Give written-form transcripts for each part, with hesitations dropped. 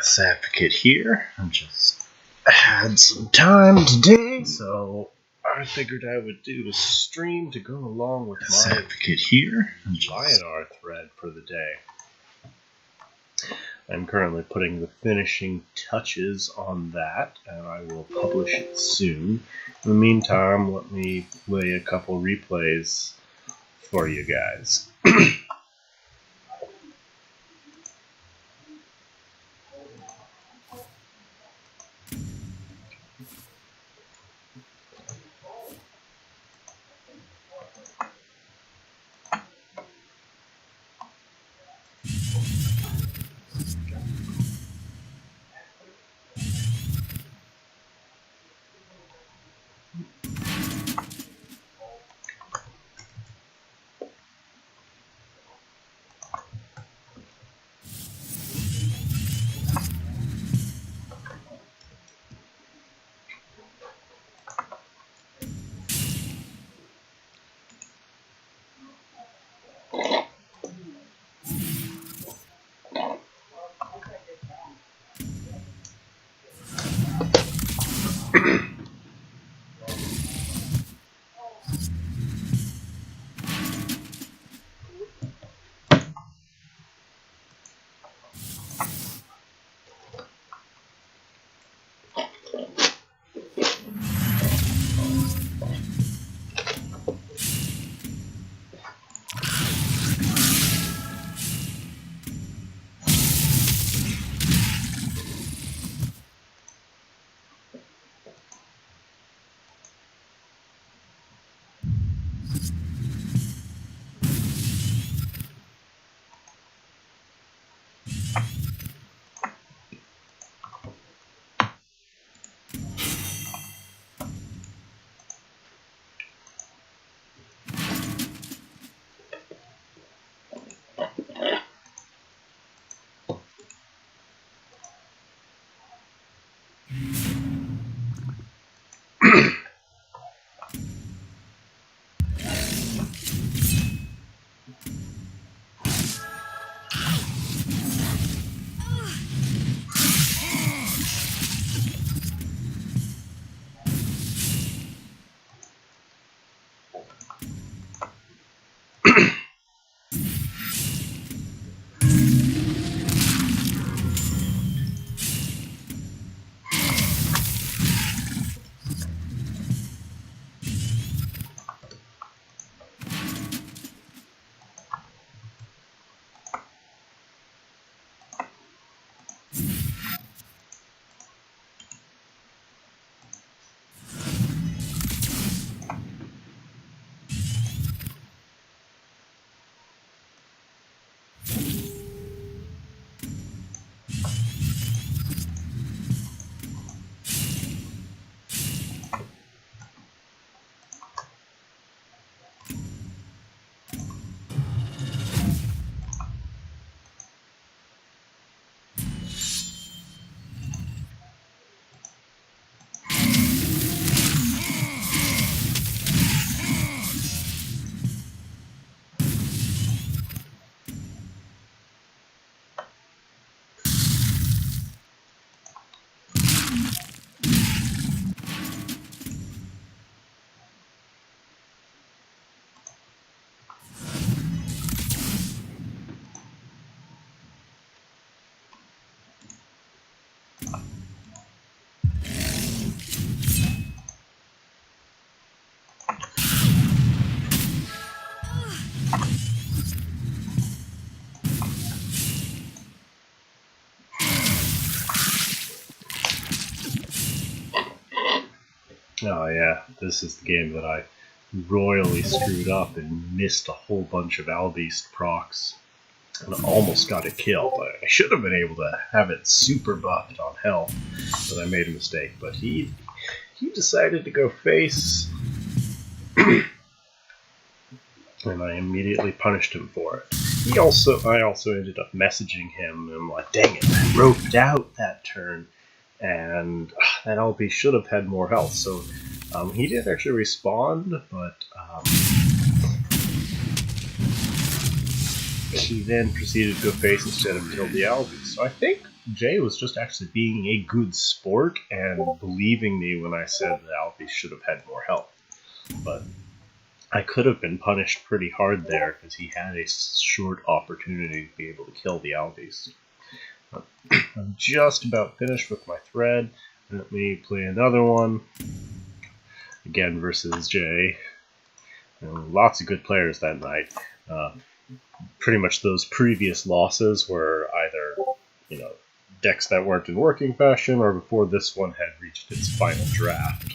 S Advocate here. I just had some time today, so I figured I would do a stream to go along with S my Advocate here. Lyonar thread for the day. I'm currently putting the finishing touches on that, and I will publish it soon. In the meantime, let me play a couple replays for you guys. Oh yeah, this is the game that I royally screwed up and missed a whole bunch of Albeast procs and almost got it killed. I should have been able to have it super buffed on health, but I made a mistake. But he decided to go face, and I immediately punished him for it. I also ended up messaging him, and I'm like, dang it, I roped out that turn. And that LB should have had more health, so he did actually respond, but he then proceeded to go face instead of kill the LB. So I think Jay was just actually being a good sport and believing me when I said that Alfie should have had more health. But I could have been punished pretty hard there because he had a short opportunity to be able to kill the Albies. I'm just about finished with my thread. Let me play another one. Again versus Jay. Lots of good players that night. Pretty much those previous losses were either, decks that weren't in working fashion, or before this one had reached its final draft.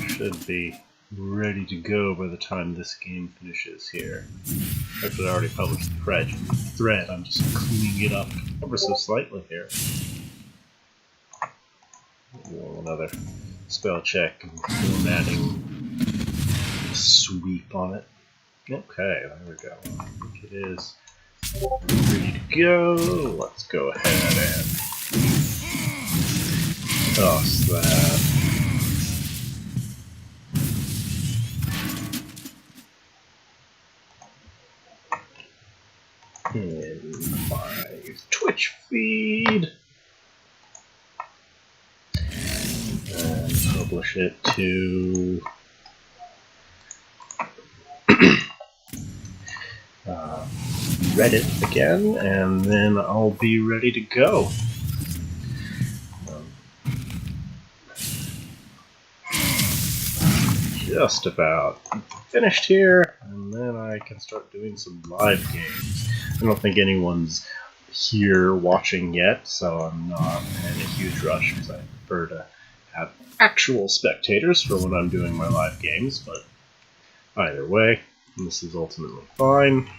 Should be ready to go by the time this game finishes here. Actually, I already published the thread. I'm just cleaning it up ever so slightly here. Another spell check and formatting sweep on it. Okay, there we go. I think it is ready to go. Let's go ahead and toss that. In my Twitch feed and publish it to Reddit again, and then I'll be ready to go. Just about finished here, and then I can start doing some live games. I don't think anyone's here watching yet, so I'm not in a huge rush because I prefer to have actual spectators for when I'm doing my live games, but either way, this is ultimately fine.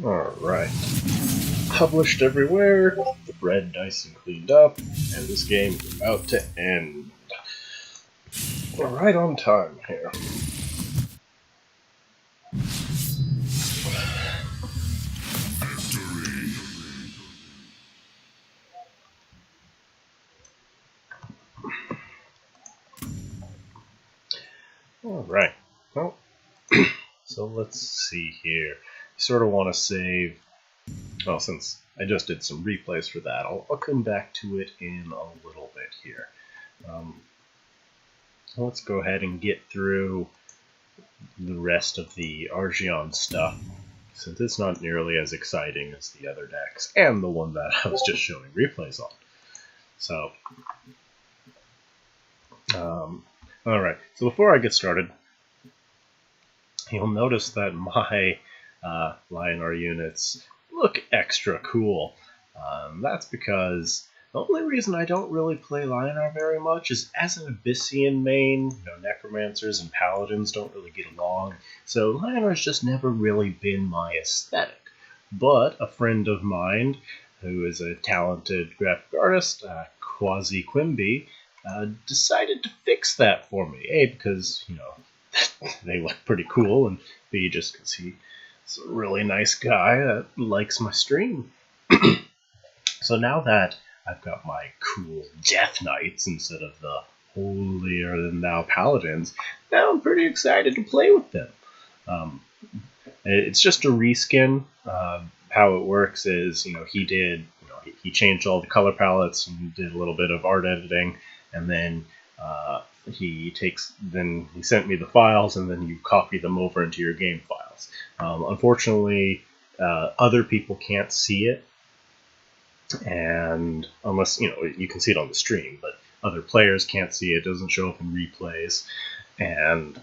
Alright. Published everywhere, the red nice and cleaned up, and this game is about to end. We're right on time here. Alright, well, so let's see here. I sort of want to save, well, since I just did some replays for that, I'll come back to it in a little bit here. Let's go ahead and get through the rest of the Argion stuff, since it's not nearly as exciting as the other decks, and the one that I was just showing replays on. So, alright, so before I get started, you'll notice that my Lyonar units look extra cool. That's because the only reason I don't really play Lyonar very much is as an Abyssian main, Necromancers and Paladins don't really get along, so Lyonar's just never really been my aesthetic. But a friend of mine, who is a talented graphic artist, Quasi Quimby, decided to fix that for me. A, because, they look pretty cool, and B, just because he's a really nice guy that likes my stream. So now that I've got my cool Death Knights instead of the holier-than-thou Paladins, now I'm pretty excited to play with them. Um, it's just a reskin. How it works is, he changed all the color palettes and did a little bit of art editing, and then he sent me the files, and then you copy them over into your game files. Unfortunately, other people can't see it, and unless you can see it on the stream, but other players can't see it. It doesn't show up in replays, and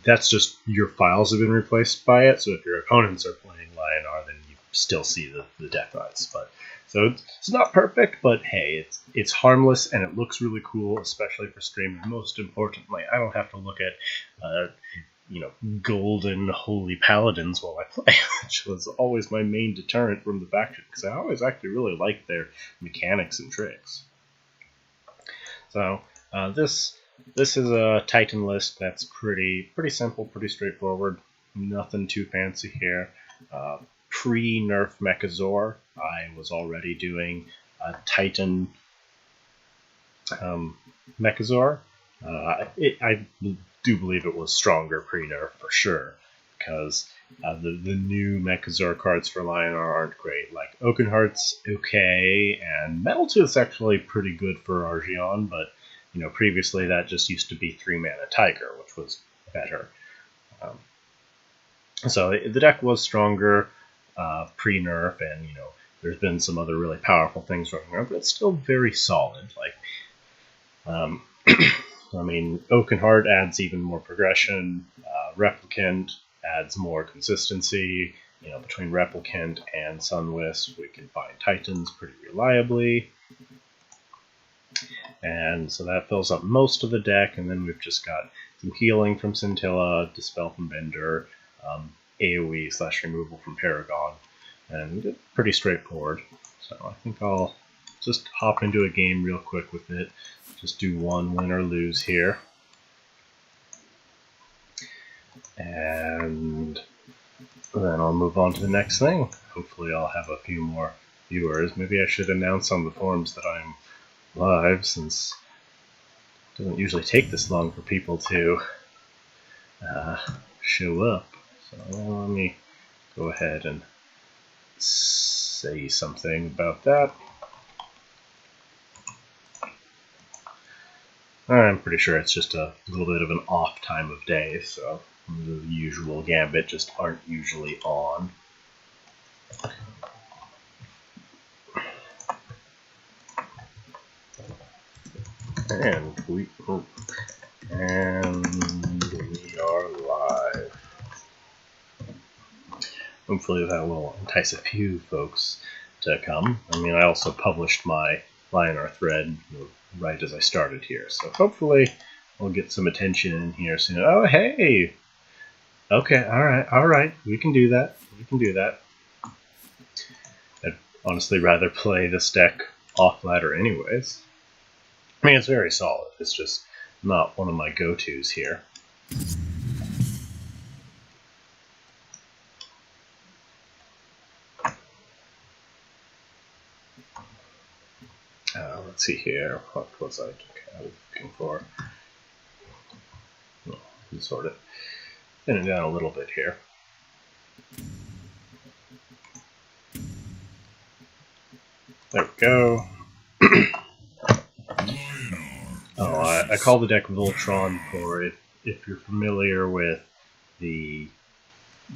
that's just your files have been replaced by it. So if your opponents are playing Lyonar, then you still see the death knights. But so it's not perfect, but hey, it's harmless and it looks really cool, especially for streaming. Most importantly, I don't have to look at golden holy paladins while I play, which was always my main deterrent from the faction, because I always actually really liked their mechanics and tricks. So this is a Titan list that's pretty simple, pretty straightforward. Nothing too fancy here. Pre-nerf Mechazor, I was already doing a Titan Mechazor. I do believe it was stronger pre-nerf for sure, because the new Mechazor cards for Lyonar aren't great. Like Oakenheart's okay, and Metaltooth's actually pretty good for Argion, but previously that just used to be 3-mana Tiger, which was better. So the deck was stronger pre-nerf, and there's been some other really powerful things running around, but it's still very solid. Like, I mean, Oakenheart adds even more progression. Replicant adds more consistency. Between Replicant and Sunwisp, we can find Titans pretty reliably. And so that fills up most of the deck, and then we've just got some healing from Scintilla, Dispel from Bender, AoE/removal from Paragon, and pretty straightforward. So I think I'll just hop into a game real quick with it. Just do one win or lose here. And then I'll move on to the next thing. Hopefully I'll have a few more viewers. Maybe I should announce on the forums that I'm live, since it doesn't usually take this long for people to show up. So let me go ahead and say something about that. I'm pretty sure it's just a little bit of an off time of day, so the usual Gambit just aren't usually on. And we are live. Hopefully that will entice a few folks to come. I mean, I also published my Lyonar thread right as I started here, so hopefully we'll get some attention in here soon. Oh, hey! Okay, alright, we can do that. I'd honestly rather play this deck off ladder anyways. I mean, it's very solid. It's just not one of my go-tos here. Let's see here. What was I looking for? Oh, sort of thin it down a little bit here. There we go. I call the deck Voltron for if you're familiar with the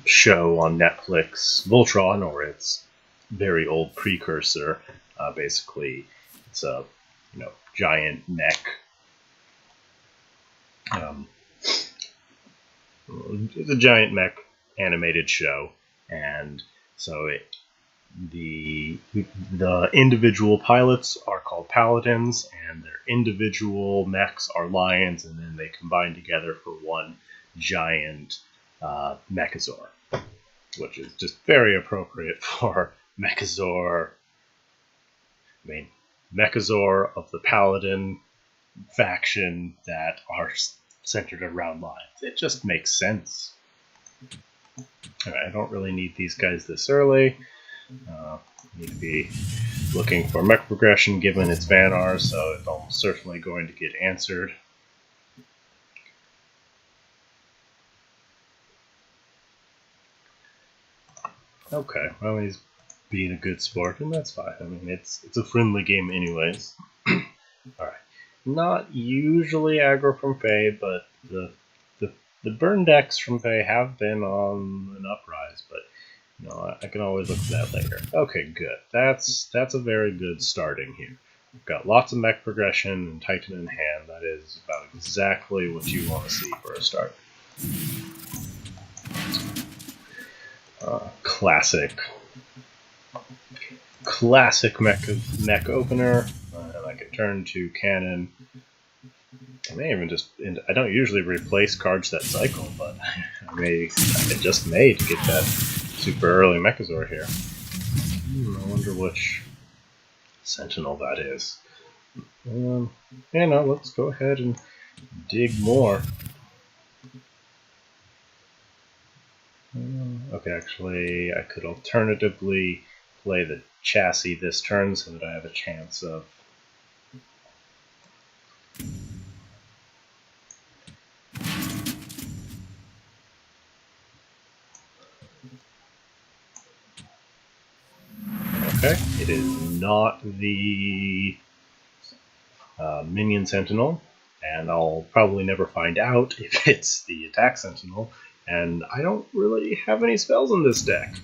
show on Netflix, Voltron, or its very old precursor. Basically, it's a giant mech. It's a giant mech animated show, and so the individual pilots are called paladins, and their individual mechs are lions, and then they combine together for one giant Mechazor, which is just very appropriate for Mechazor. I mean, Mechazor of the paladin faction that are centered around lions. It just makes sense. Alright, I don't really need these guys this early. Need to be looking for mech progression given its Vanguard, so it's almost certainly going to get answered. Okay, well, he's being a good sport, and that's fine. I mean, it's a friendly game anyways. Alright. Not usually aggro from Fae, but the burn decks from Fae have been on an uprise, but you know, I can always look at that later. Okay, good. That's a very good starting here. We've got lots of mech progression and Titan in hand. That is about exactly what you want to see for a start. Classic mech opener. And I can turn to cannon. I may even just. I don't usually replace cards that cycle, but I just may to get that super early Mechazor here. I wonder which Sentinel that is. Yeah, no, let's go ahead and dig more. Okay, actually, I could alternatively play the chassis this turn so that I have a chance of... Okay, it is not the Minion Sentinel, and I'll probably never find out if it's the Attack Sentinel, and I don't really have any spells in this deck.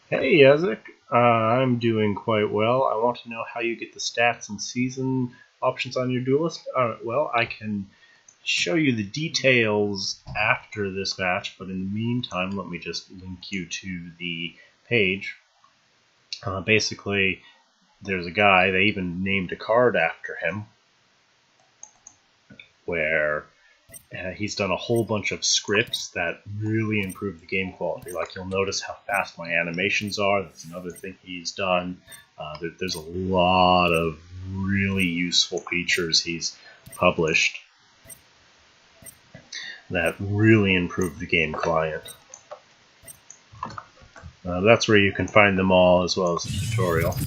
Hey Yazek, I'm doing quite well. I want to know how you get the stats and season options on your duelist. Well, I can show you the details after this match, but in the meantime, let me just link you to the page. Basically, there's a guy, they even named a card after him, where he's done a whole bunch of scripts that really improve the game quality. Like, you'll notice how fast my animations are. That's another thing he's done. There's a lot of really useful features he's published that really improve the game client. That's where you can find them all, as well as the tutorial.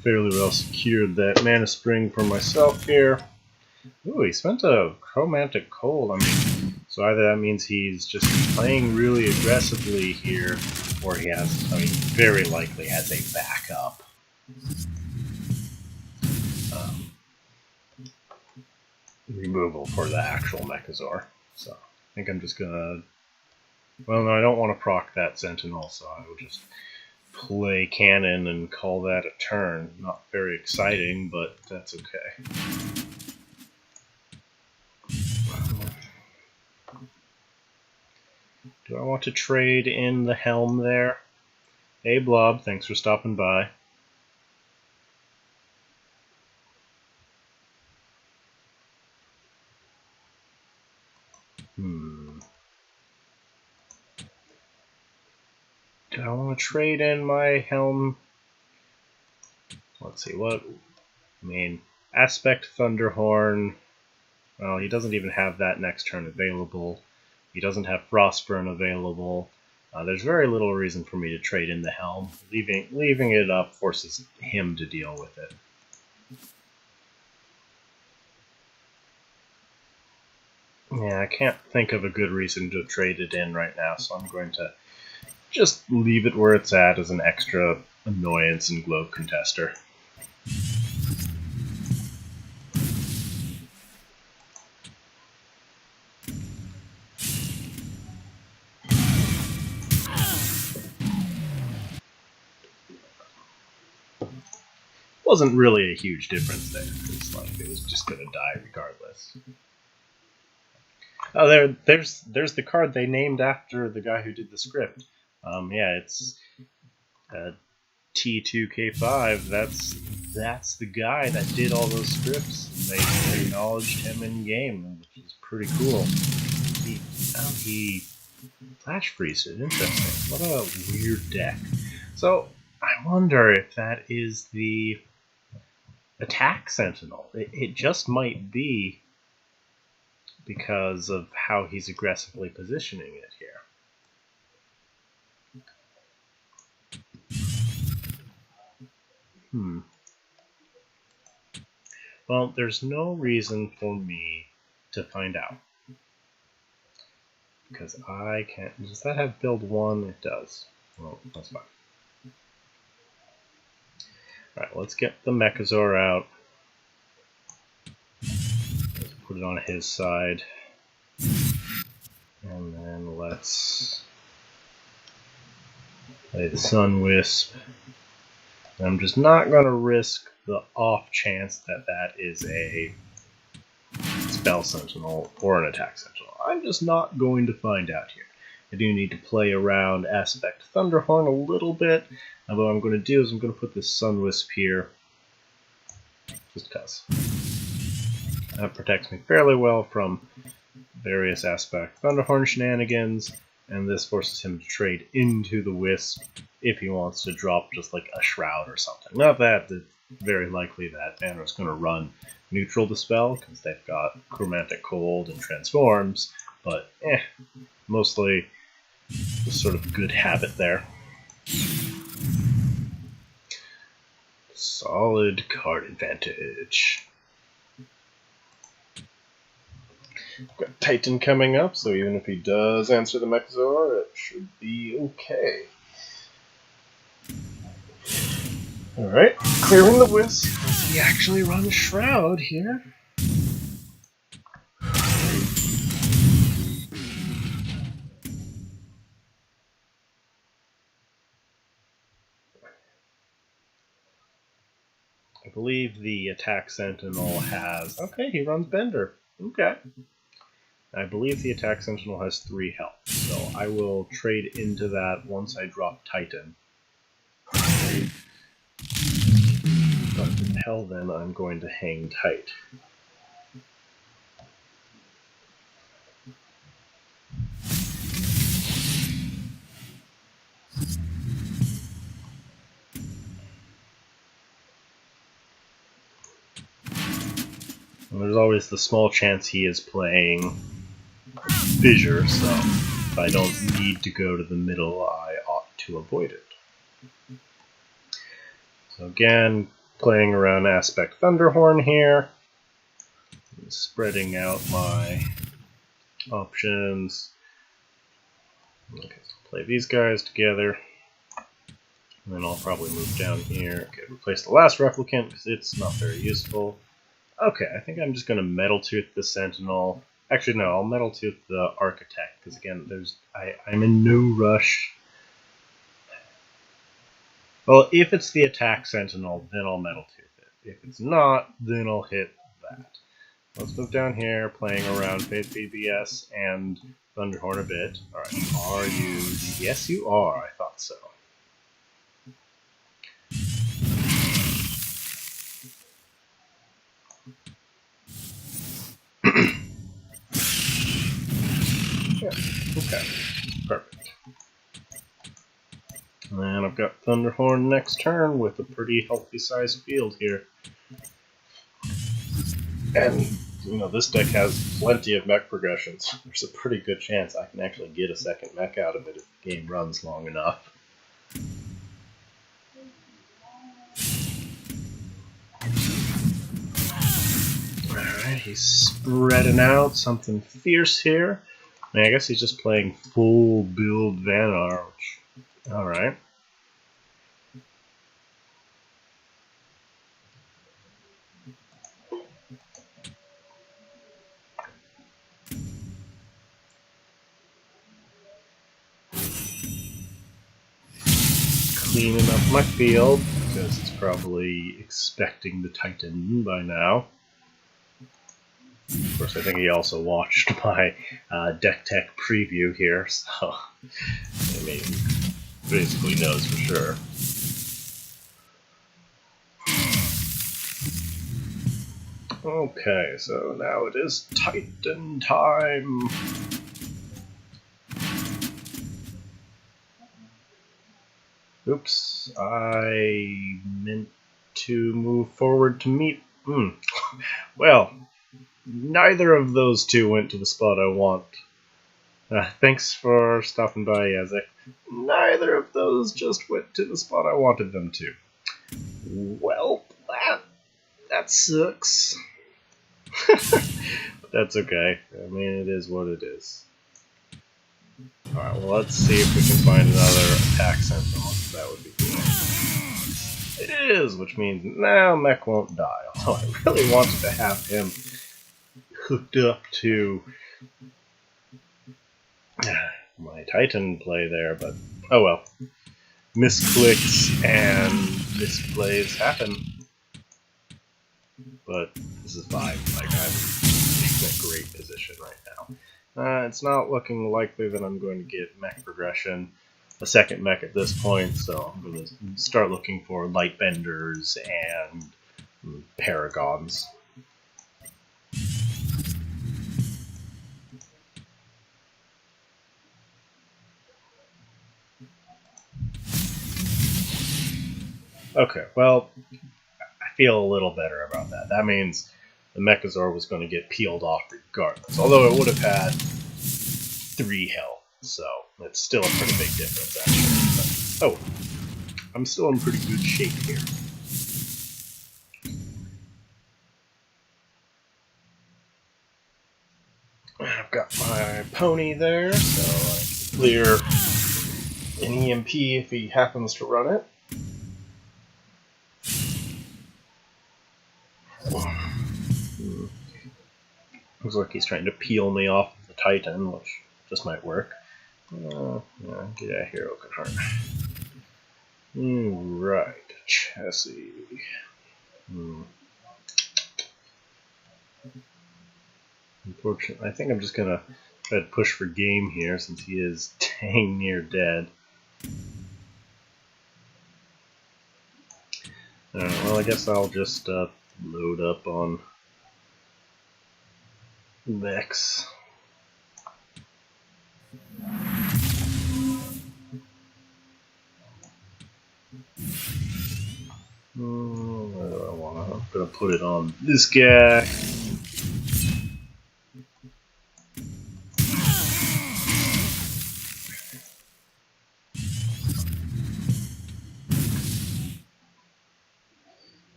Fairly well secured that mana spring for myself here. Ooh, he spent a chromantic cold. I mean, so either that means he's just playing really aggressively here, or he has, I mean, very likely has a backup. Removal for the actual Mechazor. So I think I'm just gonna... Well, no, I don't want to proc that Sentinel, so I will just play cannon and call that a turn. Not very exciting, but that's okay. Do I want to trade in the helm there? Hey Blob, thanks for stopping by. Do I want to trade in my helm? Let's see, what... I mean, Aspect Thunderhorn... Well, he doesn't even have that next turn available. He doesn't have Frostburn available. There's very little reason for me to trade in the helm. Leaving it up forces him to deal with it. Yeah, I can't think of a good reason to trade it in right now, so I'm going to just leave it where it's at as an extra annoyance and globe contester. Wasn't really a huge difference there. It's like it was just gonna die regardless. Oh, there's the card they named after the guy who did the script. Yeah, it's T2K5. That's the guy that did all those scripts. They acknowledged him in game, which is pretty cool. He flash freezed it. Interesting. What a weird deck. So I wonder if that is the Attack Sentinel. It just might be because of how he's aggressively positioning it here. Well, there's no reason for me to find out. Because I can't... Does that have build 1? It does. Well, that's fine. Alright, let's get the Mechazor out. Let's put it on his side. And then let's play the Sun Wisp. And I'm just not going to risk the off chance that that is a Spell Sentinel or an Attack Sentinel. I'm just not going to find out here. I do need to play around Aspect Thunderhorn a little bit. And what I'm going to do is I'm going to put this Sun Wisp here. Just because. That protects me fairly well from various Aspect Thunderhorn shenanigans. And this forces him to trade into the Wisp if he wants to drop just like a Shroud or something. Not that, it's very likely that Banner is going to run Neutral Dispel, because they've got Chromatic Cold and Transforms, but mostly just sort of good habit there. Solid card advantage. Got Titan coming up, so even if he does answer the Mechazor, it should be okay. Alright, clearing the Wisp. He actually runs Shroud here. I believe the Attack Sentinel has... Okay, he runs Bender. Okay. I believe the Attack Sentinel has 3 health, so I will trade into that once I drop Titan. But until then, I'm going to hang tight. And there's always the small chance he is playing Fissure, so if I don't need to go to the middle, I ought to avoid it. So again, playing around Aspect Thunderhorn here, spreading out my options. Okay, so play these guys together, and then I'll probably move down here. Okay, replace the last Replicant because it's not very useful. Okay, I think I'm just going to Metal Tooth the Sentinel. Actually, no, I'll Metal Tooth the Architect, because again, I'm in no rush. Well, if it's the Attack Sentinel, then I'll Metal Tooth it. If it's not, then I'll hit that. Let's move down here, playing around Faith BBS and Thunderhorn a bit. Alright, are you... Yes, you are. I thought so. Yeah, okay. Perfect. And I've got Thunderhorn next turn with a pretty healthy sized field here. And, you know, this deck has plenty of mech progressions. There's a pretty good chance I can actually get a second mech out of it if the game runs long enough. Alright, he's spreading out something fierce here. I mean, I guess he's just playing full build Vanguard. Alright. Cleaning up my field, because it's probably expecting the Titan by now. Of course, I think he also watched my deck tech preview here, so I mean, basically knows for sure. Okay, so now it is Titan time. Oops, I meant to move forward to meet... Well, neither of those two went to the spot I want. Thanks for stopping by, Yazek. Neither of those just went to the spot I wanted them to. Well, that sucks. But that's okay. I mean, it is what it is. Alright, well, let's see if we can find another attack sentinel. That would be cool. It is, which means now Mech won't die. Although I really wanted to have him hooked up to my Titan play there, but oh well. Misclicks and misplays happen. But this is fine. Like, I'm in a great position right now. It's not looking likely that I'm going to get mech progression, a second mech at this point, so I'm going to start looking for Lightbenders and Paragons. Okay, well, I feel a little better about that. That means the Mechazord was going to get peeled off regardless, although it would have had 3 health, so it's still a pretty big difference, actually. But, oh, I'm still in pretty good shape here. I've got my pony there, so I can clear an EMP if he happens to run it. Looks like he's trying to peel me off of the Titan, which just might work. Yeah, get out of here, Oakenheart. Right, chassis. Unfortunately, I think I'm just gonna try to push for game here since he is dang near dead. Well, I guess I'll just load up on Vex. Where do I want to? I'm gonna put it on this guy.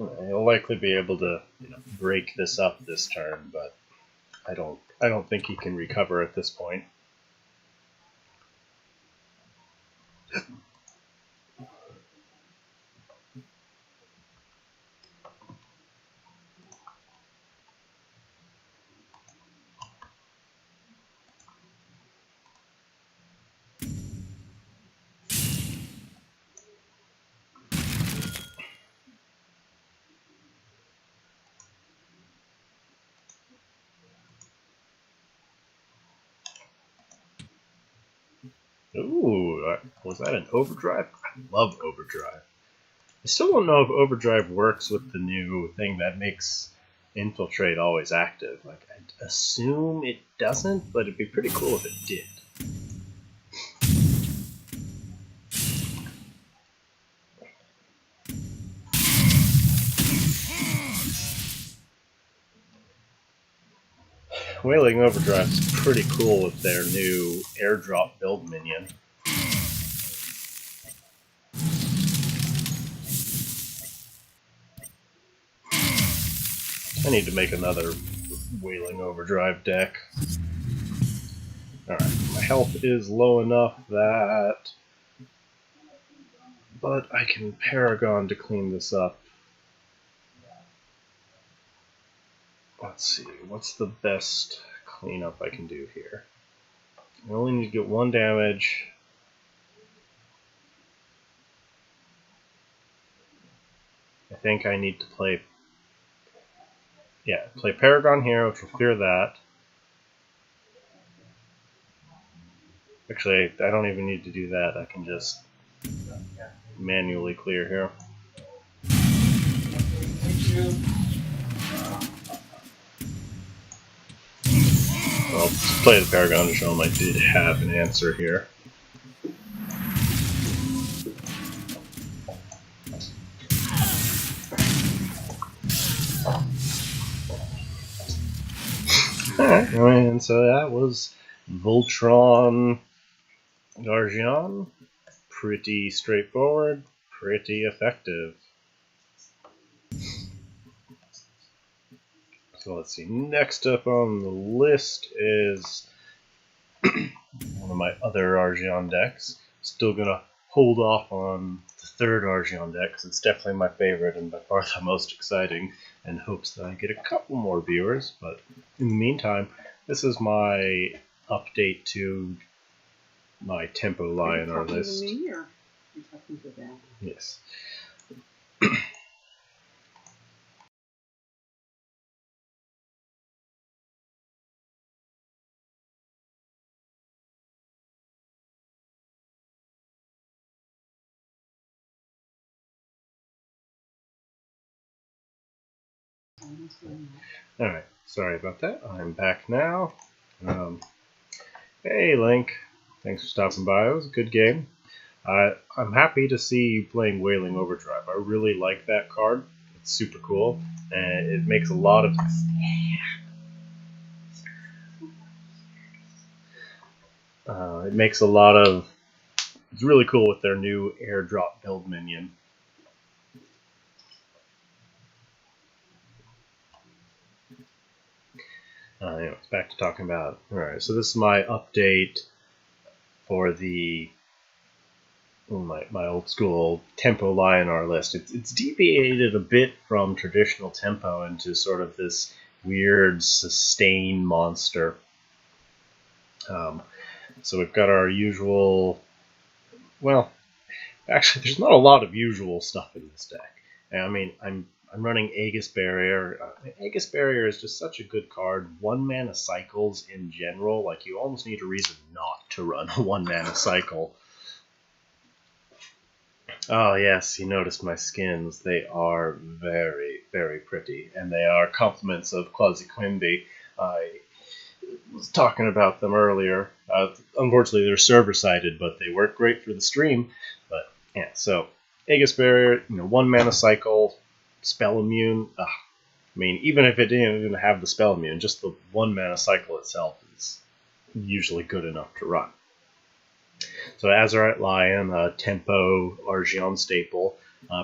I'll likely be able to, break this up this turn, but I don't think he can recover at this point. Ooh, was that an overdrive? I love overdrive. I still don't know if overdrive works with the new thing that makes infiltrate always active. Like, I'd assume it doesn't, but it'd be pretty cool if it did. Wailing Overdrive is pretty cool with their new airdrop build minion. I need to make another Wailing Overdrive deck. Alright, my health is low enough that... but I can Paragon to clean this up. Let's see, what's the best cleanup I can do here? I only need to get 1 damage. I think I need to play Paragon here, which will clear that. Actually, I don't even need to do that. I can just manually clear here. Well, let's play the Paragon to show him I did have an answer here. Alright, and so that was Voltron Guardian. Pretty straightforward, pretty effective. So let's see. Next up on the list is one of my other Argion decks. Still gonna hold off on the third Argion deck because it's definitely my favorite and by far the most exciting, in hopes that I get a couple more viewers. But in the meantime, this is my update to my Tempo Lyonar list. Are you talking to them? Yes. Alright, sorry about that. I'm back now. Hey Link, thanks for stopping by. It was a good game. I'm happy to see you playing Wailing Overdrive. I really like that card. It's super cool, and it makes a lot of it's really cool with their new airdrop build minion. Anyways, back to talking about. Alright, so this is my update for the my old school Tempo Lyonar list. It's deviated a bit from traditional Tempo into sort of this weird sustain monster. So we've got our usual. Well, actually, there's not a lot of usual stuff in this deck. I mean, I'm running Aegis Barrier. Aegis Barrier is just such a good card. 1-mana cycles in general, like you almost need a reason not to run a 1-mana cycle. Oh yes, you noticed my skins. They are very, very pretty, and they are compliments of Quasi-Quimby. I was talking about them earlier. Unfortunately, they're server-sided, but they work great for the stream. But yeah, so Aegis Barrier, 1-mana cycle, spell immune. I mean, even if it didn't even have the spell immune, just the 1-mana cycle itself is usually good enough to run. So Azurite Lion, Tempo, Argion staple,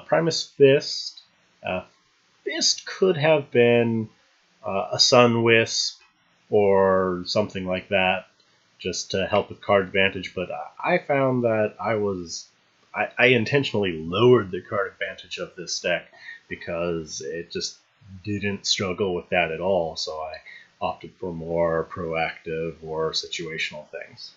Primus Fist. Fist could have been a Sun Wisp or something like that, just to help with card advantage. But I found that I intentionally lowered the card advantage of this deck because it just didn't struggle with that at all. So I opted for more proactive or situational things.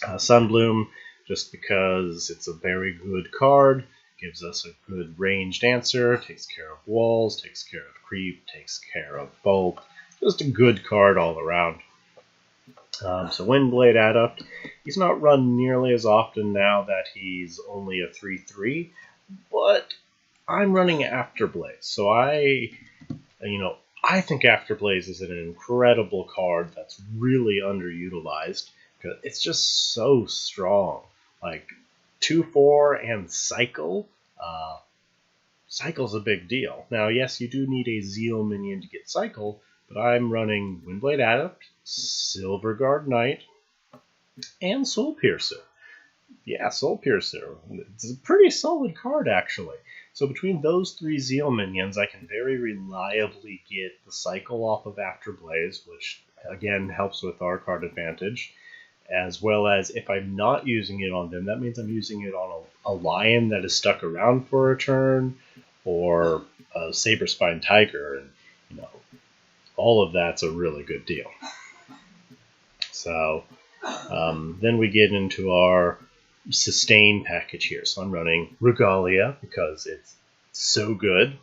Sunbloom, just because it's a very good card, gives us a good ranged answer, takes care of walls, takes care of creep, takes care of bulk. Just a good card all around. So Windblade Adept, he's not run nearly as often now that he's only a 3/3, but I'm running Afterblaze, so I think Afterblaze is an incredible card that's really underutilized. It's just so strong. Like 2/4 and Cycle. Cycle's a big deal. Now, yes, you do need a Zeal minion to get Cycle, but I'm running Windblade Adept, Silverguard Knight, and Soul Piercer. Yeah, Soul Piercer. It's a pretty solid card, actually. So between those 3 Zeal minions, I can very reliably get the Cycle off of Afterblaze, which again helps with our card advantage. As well as if I'm not using it on them, that means I'm using it on a lion that is stuck around for a turn, or a Saber-Spine Tiger, and all of that's a really good deal. So then we get into our sustain package here. So I'm running Regalia because it's so good.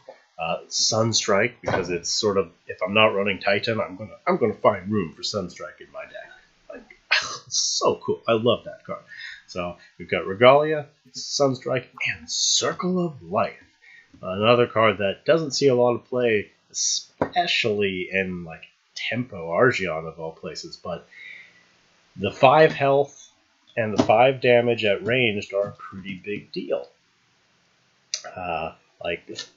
Sunstrike because it's sort of, if I'm not running Titan, I'm gonna find room for Sunstrike in my deck. So cool. I love that card. So we've got Regalia, Sunstrike, and Circle of Life. Another card that doesn't see a lot of play, especially in like Tempo Argion of all places, but the 5 health and the 5 damage at ranged are a pretty big deal.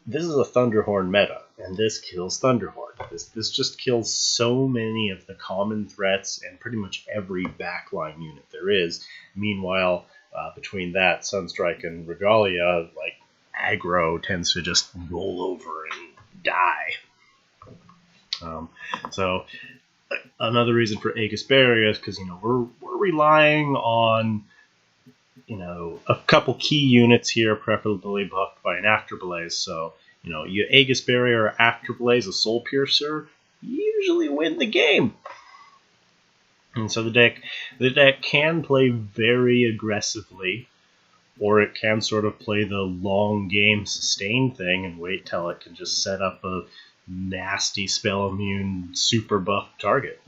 This is a Thunderhorn meta, and this kills Thunderhorn. This just kills so many of the common threats and pretty much every backline unit there is. Meanwhile, between that, Sunstrike and Regalia, aggro tends to just roll over and die. So another reason for Aegis Barrier is because we're relying on a couple key units here, preferably buffed by an Afterblaze. So you Aegis Barrier or Afterblaze, a Soul Piercer, usually win the game. And so the deck can play very aggressively, or it can sort of play the long game sustain thing and wait till it can just set up a nasty spell immune super buff target.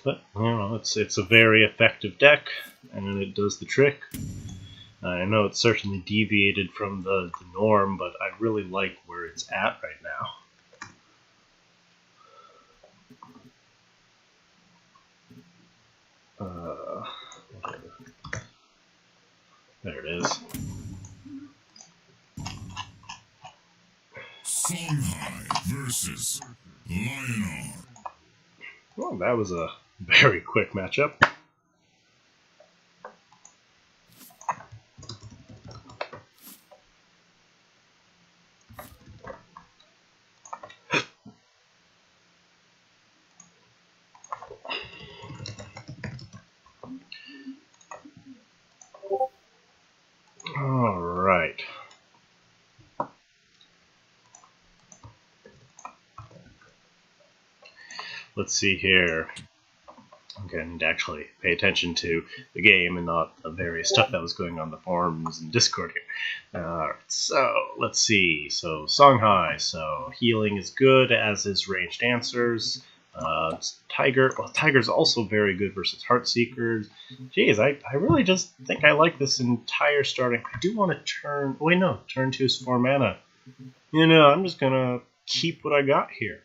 But it's a very effective deck, and it does the trick. I know it's certainly deviated from the norm, but I really like where it's at right now. There it is. Songhai versus Lyonar. Well, that was a very quick matchup. All right. Let's see here. I'm going to actually pay attention to the game and not the various stuff that was going on the forums and Discord here. Alright, so let's see. So Songhai, so healing is good, as is ranged answers. Tiger, well, Tiger's also very good versus Heartseekers. Jeez, I really just think I like this entire starting. I do want to turn. Wait, no, turn 2 is 4 mana. I'm just gonna keep what I got here.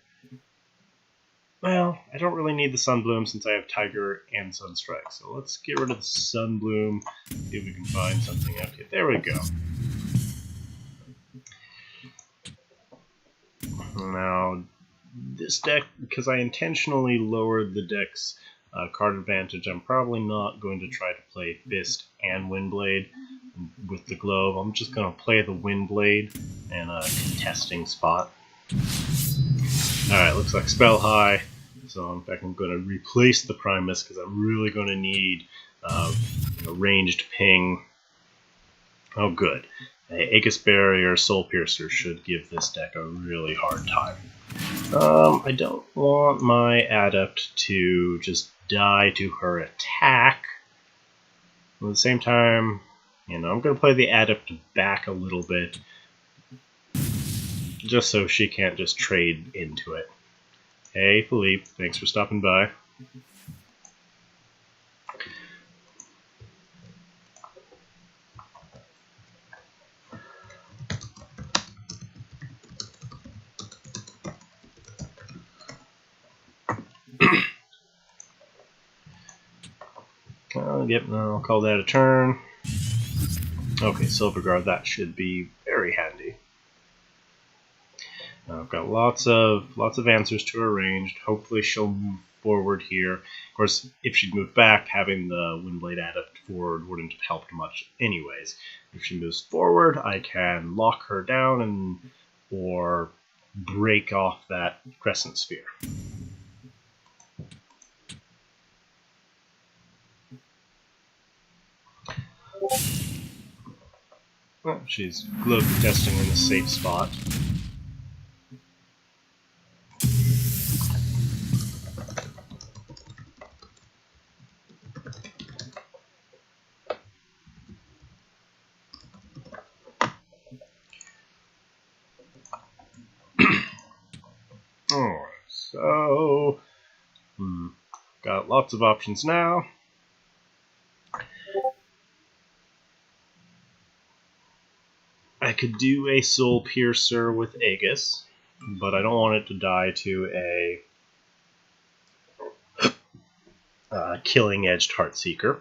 Well, I don't really need the Sunbloom since I have Tiger and Sunstrike, so let's get rid of the Sunbloom, see if we can find something out here. There we go. Now, this deck, because I intentionally lowered the deck's card advantage, I'm probably not going to try to play Fist and Windblade with the Glove. I'm just going to play the Windblade in a contesting spot. Alright, looks like Spell High. So in fact, I'm going to replace the Primus because I'm really going to need a ranged ping. Oh, good. Aegis Barrier, Soul Piercer should give this deck a really hard time. I don't want my Adept to just die to her attack. At the same time, I'm going to play the Adept back a little bit, just so she can't just trade into it. Hey, Philippe, thanks for stopping by. Yep, I'll call that a turn. Okay, Silverguard, that should be very handy. I've got lots of answers to her ranged. Hopefully she'll move forward here. Of course, if she'd moved back, having the Windblade Adept forward wouldn't have helped much anyways. If she moves forward, I can lock her down or break off that Crescent Sphere. Well, she's glove testing in a safe spot. Alright, so got lots of options now. I could do a Soul Piercer with Aegis, but I don't want it to die to a killing-edged Heartseeker.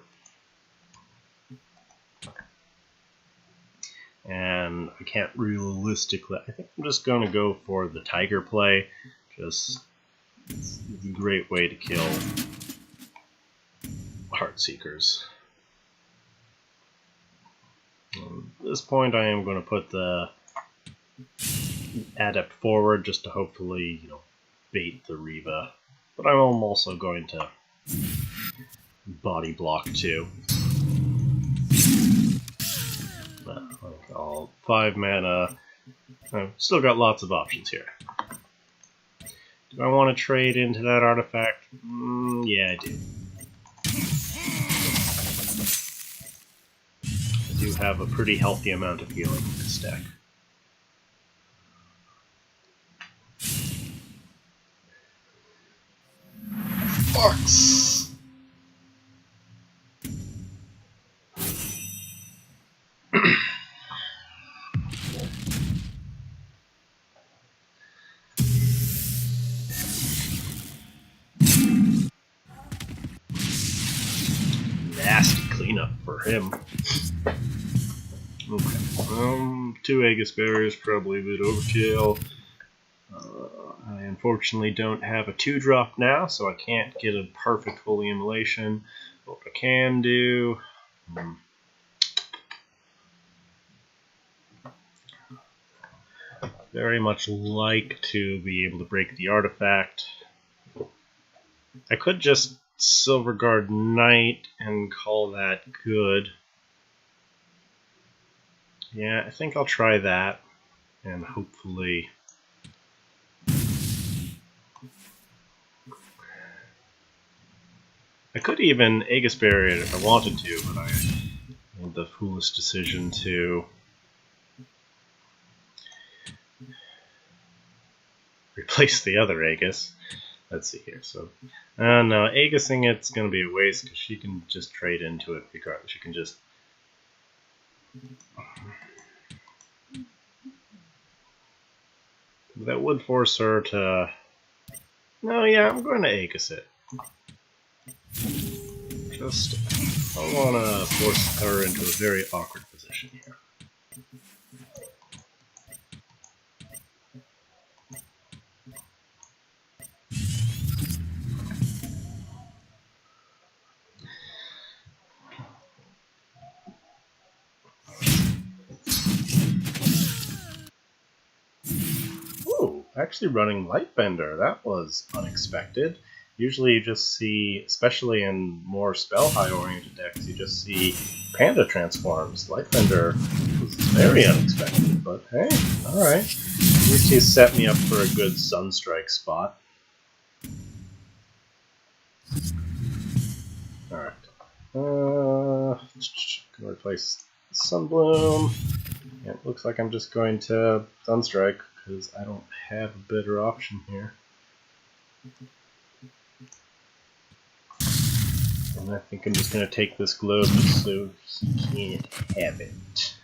And I can't realistically... I think I'm just going to go for the Tiger play. It's a great way to kill Heartseekers. At this point, I am going to put the Adept forward just to hopefully, bait the Reva. But I'm also going to body block too. All 5 mana. I've still got lots of options here. Do I want to trade into that artifact? Yeah, I do. I do have a pretty healthy amount of healing in this deck. Fox! Nasty cleanup for him. Okay. 2 Aegis Barriers, probably a bit overkill. I unfortunately don't have a 2-drop now, so I can't get a perfect Holy Immolation. What I can do... very much like to be able to break the artifact. I could just Silverguard Knight and call that good. Yeah, I think I'll try that, and hopefully... I could even Aegis Barrier it if I wanted to, but I made the foolish decision to replace the other Aegis. Let's see here. So, no, Aegising it's going to be a waste because she can just trade into it regardless. She can just... That would force her to... No, yeah, I'm going to Aegis it. Just... I want to force her into a very awkward position here. Actually running Lightbender, that was unexpected. Usually you just see, especially in more spell-high oriented decks, you just see Panda transforms. Lightbender was very unexpected, but hey, alright. At least he set me up for a good Sunstrike spot. Alright. Gonna replace Sunbloom. Yeah, it looks like I'm just going to Sunstrike, because I don't have a better option here. And I think I'm just going to take this globe just so he can't have it.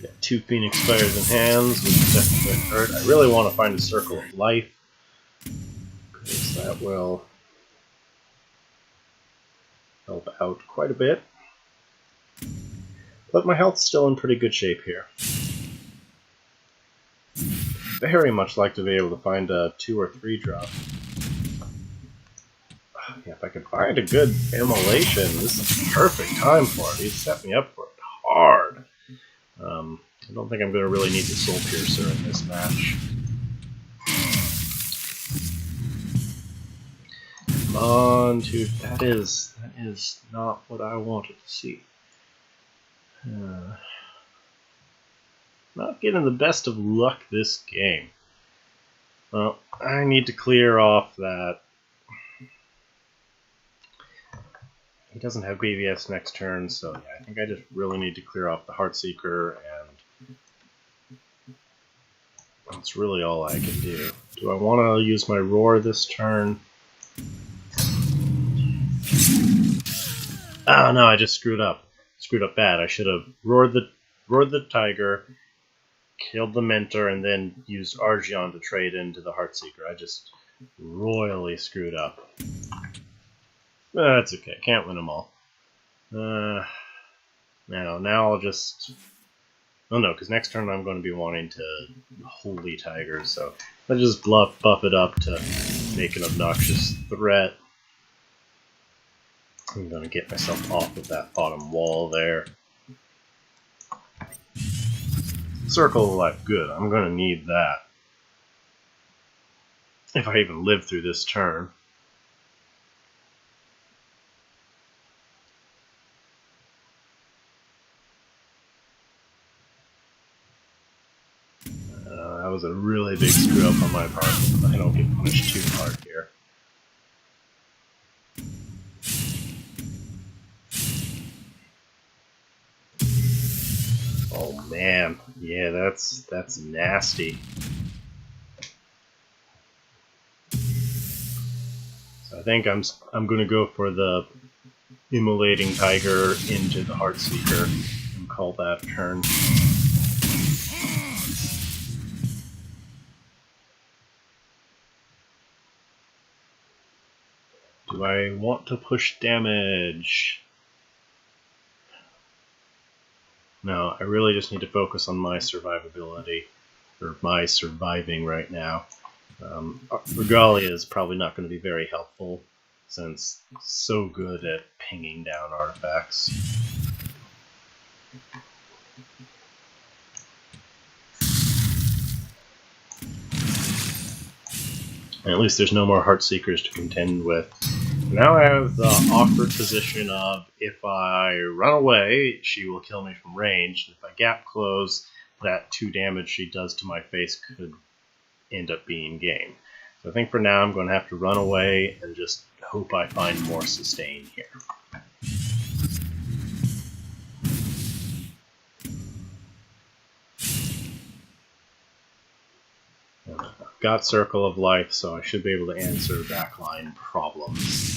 Got 2 Phoenix Fires in hands, which definitely hurt. I really want to find a Circle of Life, because that will help out quite a bit. But my health's still in pretty good shape here. Very much like to be able to find a 2 or 3 drop. Yeah, if I could find a good immolation, this is the perfect time for it. He set me up for it hard. I don't think I'm going to really need the Soul Piercer in this match. Come on, dude. That is not what I wanted to see. Not getting the best of luck this game. Well, I need to clear off that. He doesn't have BVS next turn, so yeah, I think I just really need to clear off the Heartseeker, and that's really all I can do. Do I want to use my Roar this turn? Oh no, I just screwed up. Screwed up bad. I should have roared the Tiger, killed the Mentor, and then used Argion to trade into the Heartseeker. I just royally screwed up. That's okay. Can't win them all. Now I'll just... Oh no, because next turn I'm going to be wanting to Holy Tiger, so I'll just buff it up to make an obnoxious threat. I'm going to get myself off of that bottom wall there. Circle of Life, good. I'm going to need that if I even live through this turn. That was a really big screw up on my part. I don't get punished too hard here. Oh man, yeah, that's nasty. So I think I'm going to go for the Immolating Tiger into the Heartseeker and call that turn. Do I want to push damage? No, I really just need to focus on my survivability, or my surviving right now. Regalia is probably not going to be very helpful, since it's so good at pinging down artifacts. And at least there's no more Heartseekers to contend with. Now I have the awkward position of, if I run away, she will kill me from range. If I gap close, that 2 damage she does to my face could end up being game. So I think for now I'm going to have to run away and just hope I find more sustain here. I've got Circle of Life, so I should be able to answer backline problems.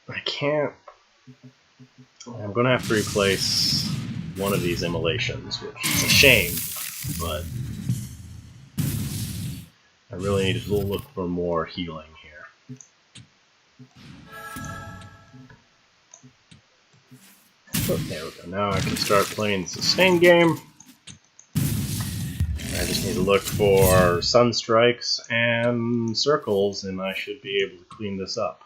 I can't... I'm going to have to replace one of these immolations, which is a shame, but I really need to look for more healing here. Oh, there we go. Now I can start playing the sustain game. I just need to look for Sunstrikes and Circles, and I should be able to clean this up.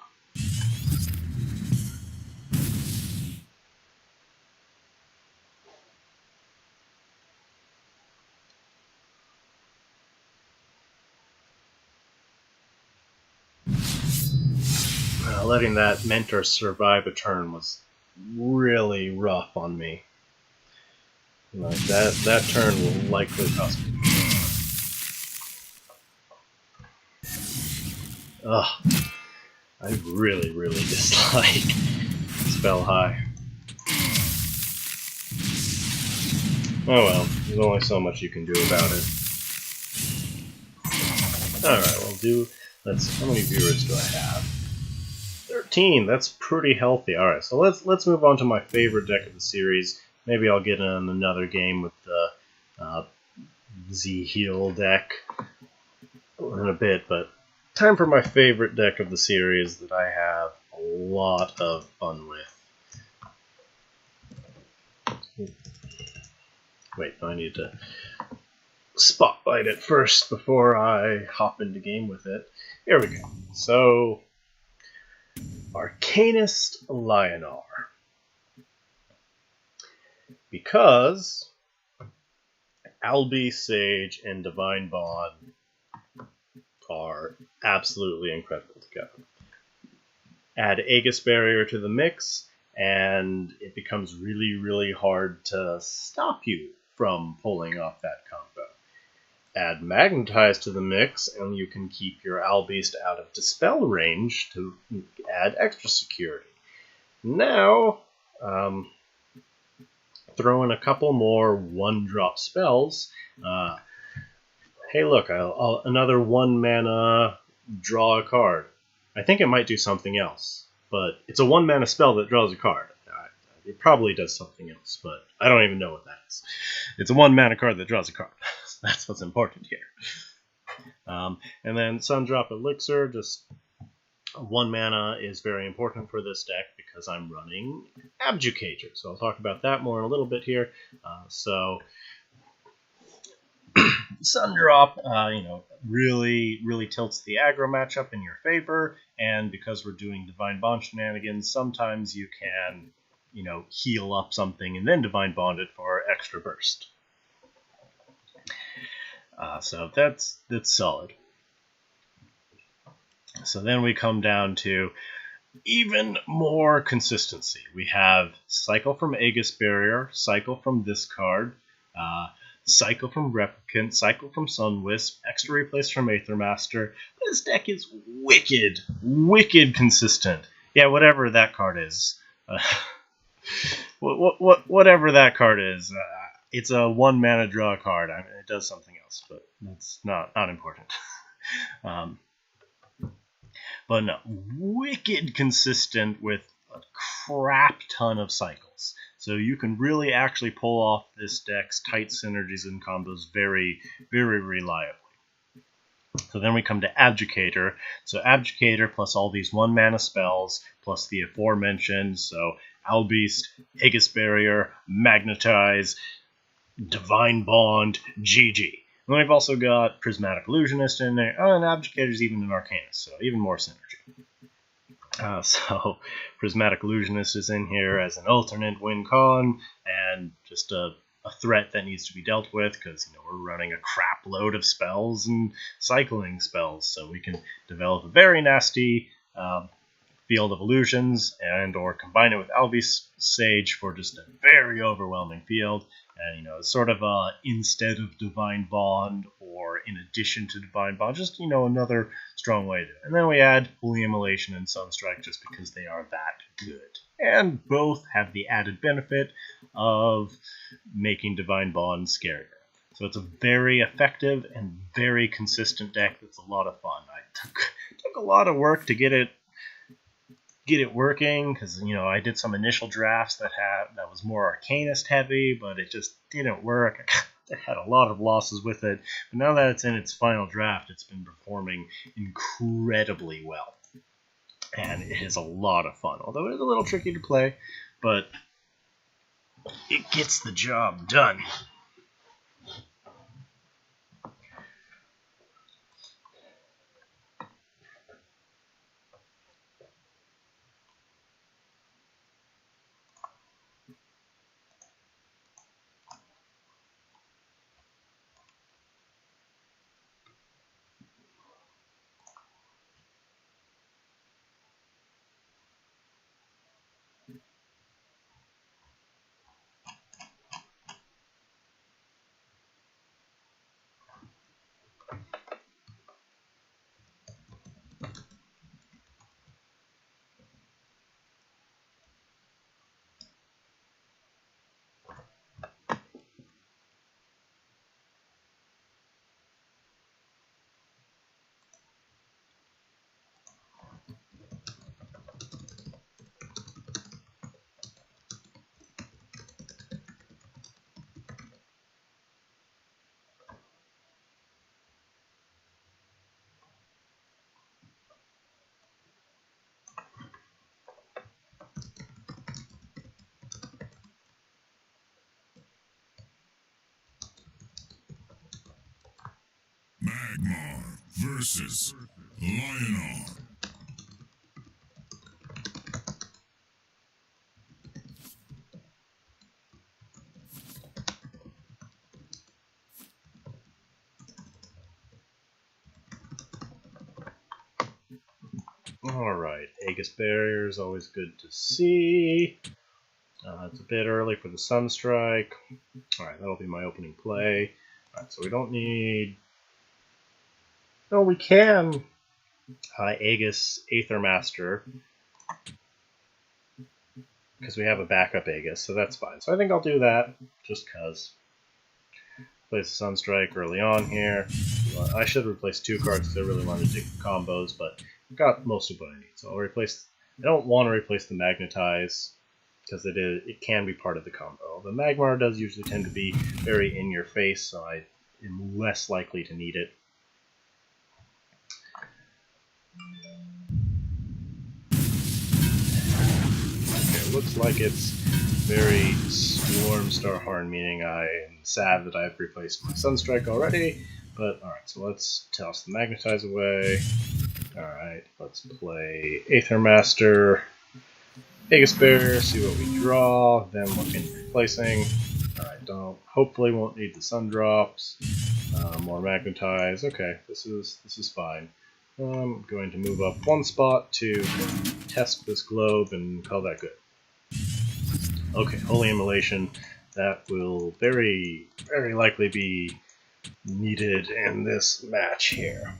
Letting that Mentor survive a turn was really rough on me. Like that turn will likely cost me. Ugh. I really dislike Spell High. Oh well, there's only so much you can do about it. Alright, how many viewers do I have? 13, that's pretty healthy. Alright, so let's move on to my favorite deck of the series. Maybe I'll get in another game with the Z-Heal deck in a bit, but time for my favorite deck of the series that I have a lot of fun with. Wait, I need to spotlight it first before I hop into game with it. Here we go. So, Arcanist Lyonar. Because Albi, Sage, and Divine Bond are absolutely incredible together. Add Aegis Barrier to the mix, and it becomes really hard to stop you from pulling off that combo. Add Magnetize to the mix, and you can keep your Albeast out of Dispel range to add extra security. Now, throw in a couple more 1-drop spells. Hey look, another 1 mana draw a card. I think it might do something else, but it's a 1 mana spell that draws a card. It probably does something else, but I don't even know what that is. It's a 1 mana card that draws a card. That's what's important here. And then Sundrop Elixir, just 1 mana is very important for this deck because I'm running Abjucator. So I'll talk about that more in a little bit here. So Sun Drop, really tilts the aggro matchup in your favor, and because we're doing Divine Bond shenanigans, sometimes you can, heal up something and then Divine Bond it for extra burst. So that's solid. So then we come down to even more consistency. We have Cycle from Aegis Barrier, Cycle from this card, Cycle from Replicant, Cycle from Sunwisp, extra replace from Aethermaster. This deck is wicked consistent. Yeah, whatever that card is. Whatever that card is. It's a 1 mana draw card. I mean, it does something else, but that's not important. But no, wicked consistent with a crap ton of cycles. So you can really actually pull off this deck's tight synergies and combos very reliably. So then we come to Abjugator. So Abjugator plus all these 1 mana spells, plus the aforementioned, so Albeast, Aegis Barrier, Magnetize, Divine Bond, GG. And then we've also got Prismatic Illusionist in there. Oh, and Abjugator's even an Arcanist, so even more synergy. So Prismatic Illusionist is in here as an alternate win-con, and just a threat that needs to be dealt with, because we're running a crap load of spells and cycling spells, so we can develop a very nasty Field of Illusions, and or combine it with Albeast Sage for just a very overwhelming field. And it's sort of instead of Divine Bond or in addition to Divine Bond, just another strong way to do it. And then we add Holy Immolation and Sunstrike just because they are that good. And both have the added benefit of making Divine Bond scarier. So it's a very effective and very consistent deck that's a lot of fun. I took a lot of work to get it working, because I did some initial drafts that was more Arcanist heavy, but it just didn't work. I had a lot of losses with it, but now that it's in its final draft, it's been performing incredibly well, and it is a lot of fun. Although it is a little tricky to play, but it gets the job done. Magmar versus Lyonar. Alright, Aegis Barrier is always good to see. It's a bit early for the Sunstrike. Alright, that'll be my opening play. Alright, so we don't need... No, we can Aegis Aethermaster, because we have a backup Aegis, so that's fine. So I think I'll do that, just because. Place the Sunstrike early on here. I should replace 2 cards because I really want to dig combos, but I've got most of what I need. So I'll replace... I don't want to replace the Magnetize, because it can be part of the combo. The Magmar does usually tend to be very in your face, so I am less likely to need it. Okay, looks like it's very Swarm Starhorn, meaning I am sad that I've replaced my Sunstrike already. But alright, so let's toss the Magnetize away. Alright, let's play Aether Master, Aegis Bear, see what we draw, then look into replacing. Alright, hopefully won't need the Sun Drops. More Magnetize. Okay, this is fine. I'm going to move up one spot to test this globe and call that good. Okay, Holy Immolation. That will very, very likely be needed in this match here.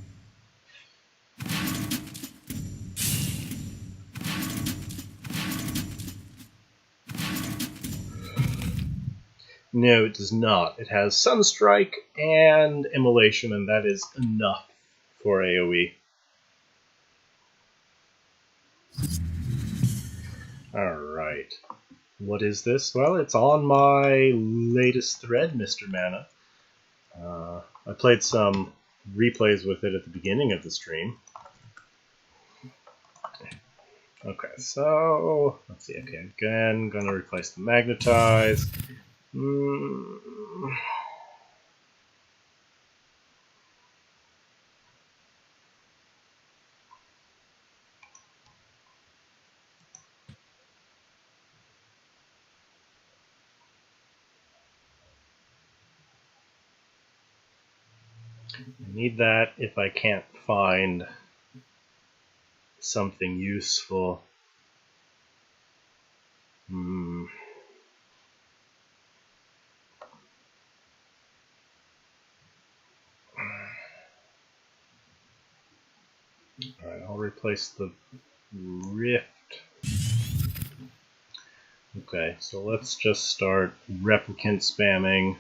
No, it does not. It has Sunstrike and Immolation, and that is enough for AoE. Alright. What is this? Well, it's on my latest thread, Mr. Mana. I played some replays with it at the beginning of the stream. Okay, so let's see. Okay, again, gonna replace the Magnetize. I need that if I can't find something useful. Alright, I'll replace the Rift. Okay, so let's just start Replicant spamming.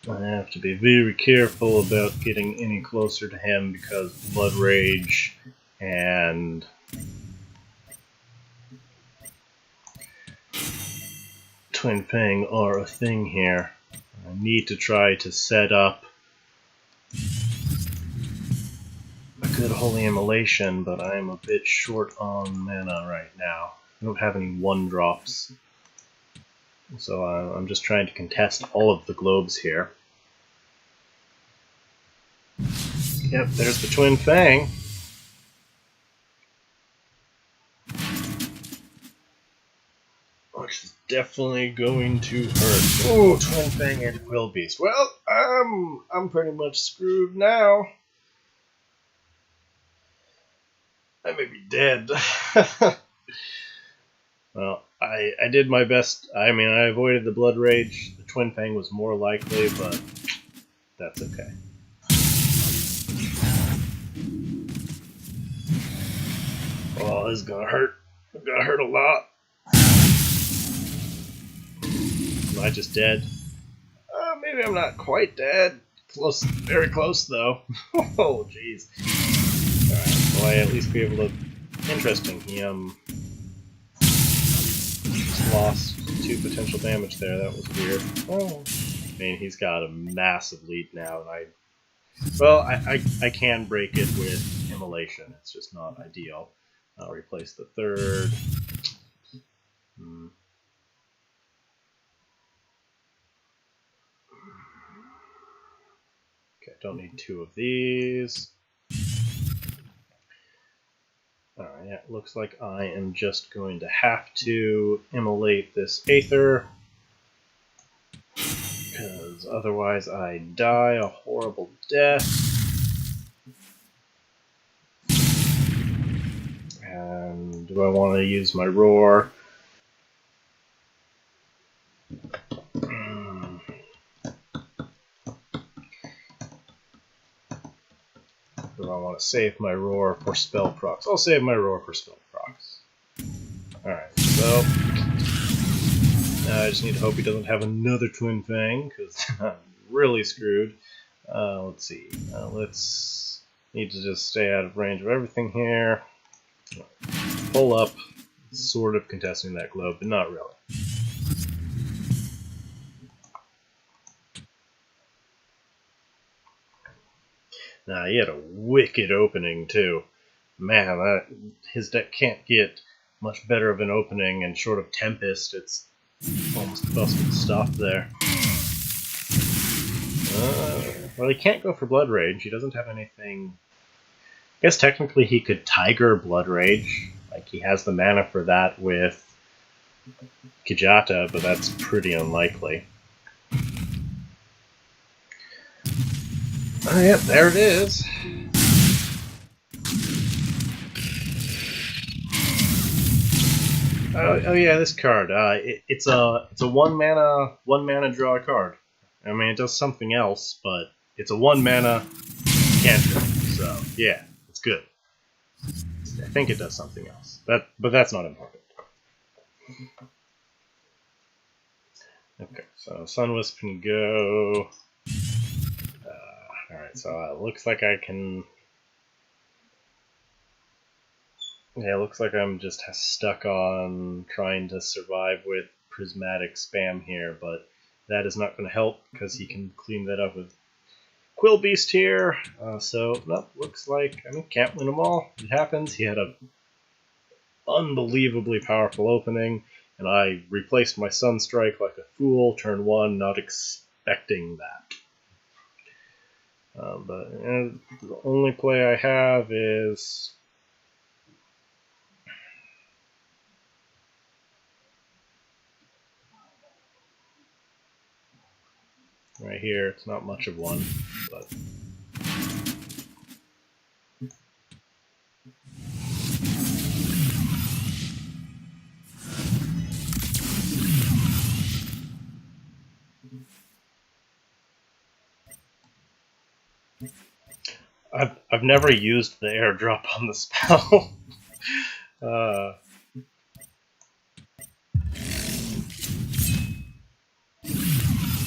I have to be very careful about getting any closer to him because Blood Rage and Twin Fang are a thing here. I need to try to set up a good Holy Immolation, but I'm a bit short on mana right now. I don't have any 1-drops. So I'm just trying to contest all of the globes here. Yep, there's the Twin Fang. Which is definitely going to hurt. Ooh, Twin Fang and Quill Beast. Well, I'm pretty much screwed now. I may be dead. Well, I did my best. I mean, I avoided the Blood Rage. The Twin Fang was more likely, but that's okay. Oh, this is gonna hurt. It's gonna hurt a lot. Am I just dead? Maybe I'm not quite dead. Close, very close though. Oh, jeez. Alright, will I at least be able to... Interesting, he just lost 2 potential damage there, that was weird. Oh. I mean, he's got a massive lead now, and I can break it with Immolation, it's just not ideal. I'll replace the 3rd. Okay, don't need 2 of these. Alright, yeah, looks like I am just going to have to immolate this Aether. Because otherwise I die a horrible death. And do I want to use my Roar? Do I want to save my Roar for spell procs? I'll save my Roar for spell procs. Alright, so I just need to hope he doesn't have another Twin Fang, because I'm really screwed. Let's see. Let's need to just stay out of range of everything here. Pull up, sort of contesting that globe, but not really. Nah, he had a wicked opening too. Man, his deck can't get much better of an opening, and short of Tempest, it's almost busted stuff there. Well, he can't go for Blood Rage. He doesn't have anything. I guess technically he could Tiger Blood Rage. Like, he has the mana for that with Kijata, but that's pretty unlikely. Oh, yep, there it is. Oh yeah, this card. It's a one mana draw card. I mean, it does something else, but it's a 1 mana cantrip. So yeah, it's good. I think it does something else. But that's not important. Okay, so Sunwisp can go. Alright, so it looks like I can. Yeah, it looks like I'm just stuck on trying to survive with Prismatic Spam here, but that is not going to help because he can clean that up with Quill Beast here. So, nope, looks like, I mean, can't win them all. It happens. He had a unbelievably powerful opening, and I replaced my Sunstrike like a fool, turn 1, not expecting that. But the only play I have is right here. It's not much of one, but I've never used the airdrop on the spell.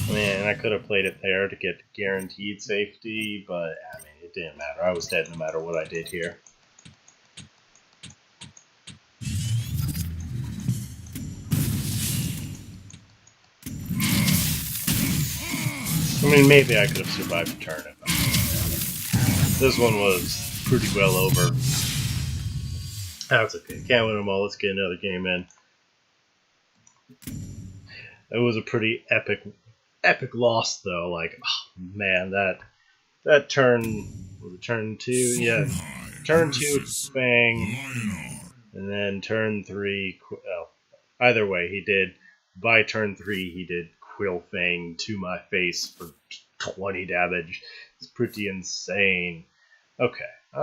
Man, I could have played it there to get guaranteed safety, but I mean, it didn't matter. I was dead no matter what I did here. I mean, maybe I could have survived a turn if I. This one was pretty well over. That's okay. Can't win them all. Let's get another game in. It was a pretty epic loss, though. Like, oh, man, that turn was it turn 2? Yeah, turn 2 Fang, and then turn 3. Well, either way, he did. By turn 3, he did Quill Fang to my face for 20 damage. It's pretty insane. Okay. Yeah.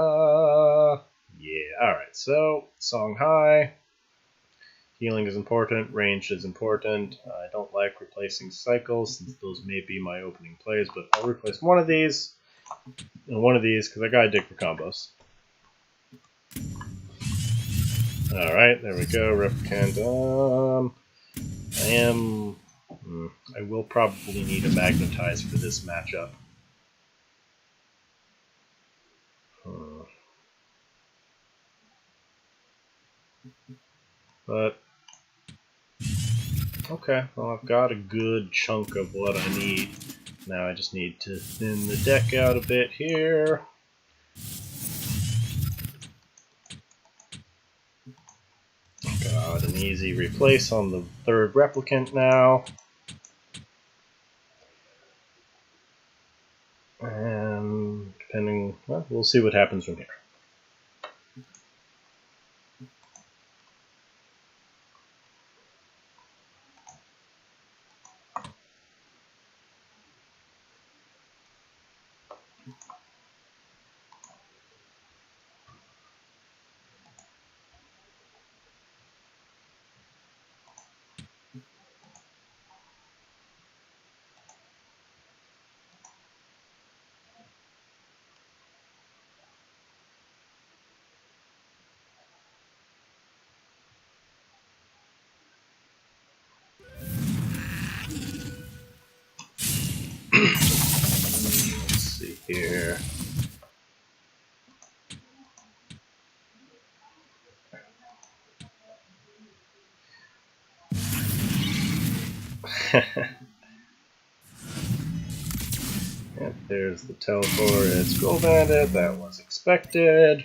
All right. So Song High. Healing is important, ranged is important. I don't like replacing cycles since those may be my opening plays, but I'll replace one of these and one of these because I gotta dig for combos. Alright, there we go, Replicant. I will probably need a Magnetize for this matchup. But okay, well, I've got a good chunk of what I need. Now I just need to thin the deck out a bit here. Got an easy replace on the third Replicant now. And depending, well, we'll see what happens from here. Let's see here. Yeah, There's the teleport. It's Gold Bandit. That was expected.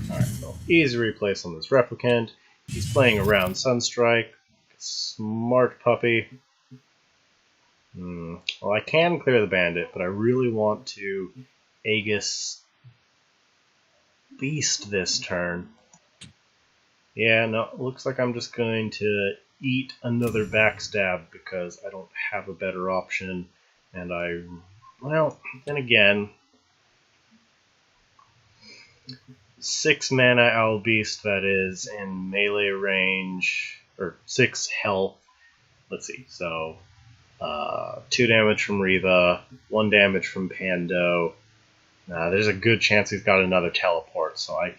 Alright, well, easy replace on this replicant. He's playing around Sunstrike. Smart puppy. Well, I can clear the bandit, but I really want to Aegis Beast this turn. Yeah, no, looks like I'm just going to eat another backstab because I don't have a better option. And well, then again, 6 mana Owl Beast, that is, in melee range, or 6 health. Let's see, so 2 damage from Reva, 1 damage from Pando. There's a good chance he's got another teleport, so I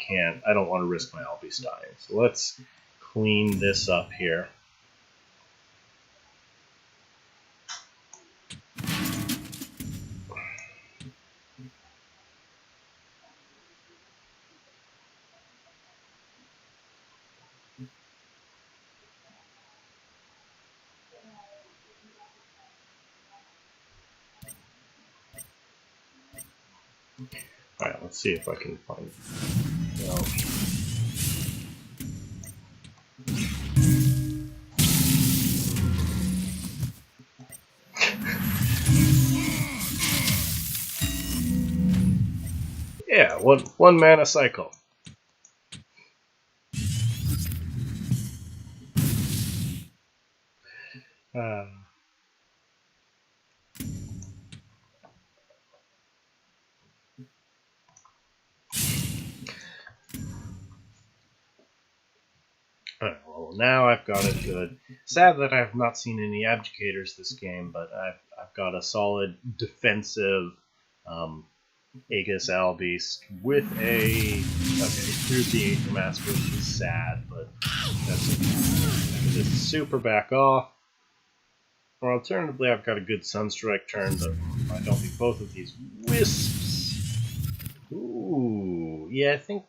don't want to risk my Owl Beast dying. So let's clean this up here. Alright, let's see if I can find... No. Yeah, one mana cycle. Well, now I've got it good. Sad that I've not seen any abdicators this game, but I've got a solid defensive Aegis Owl Beast with a... Okay, here's the Aether Mask, which is sad, but that's okay. I can just super back off. Or alternatively, I've got a good Sunstrike turn, but I don't need both of these wisps. Ooh, yeah, I think...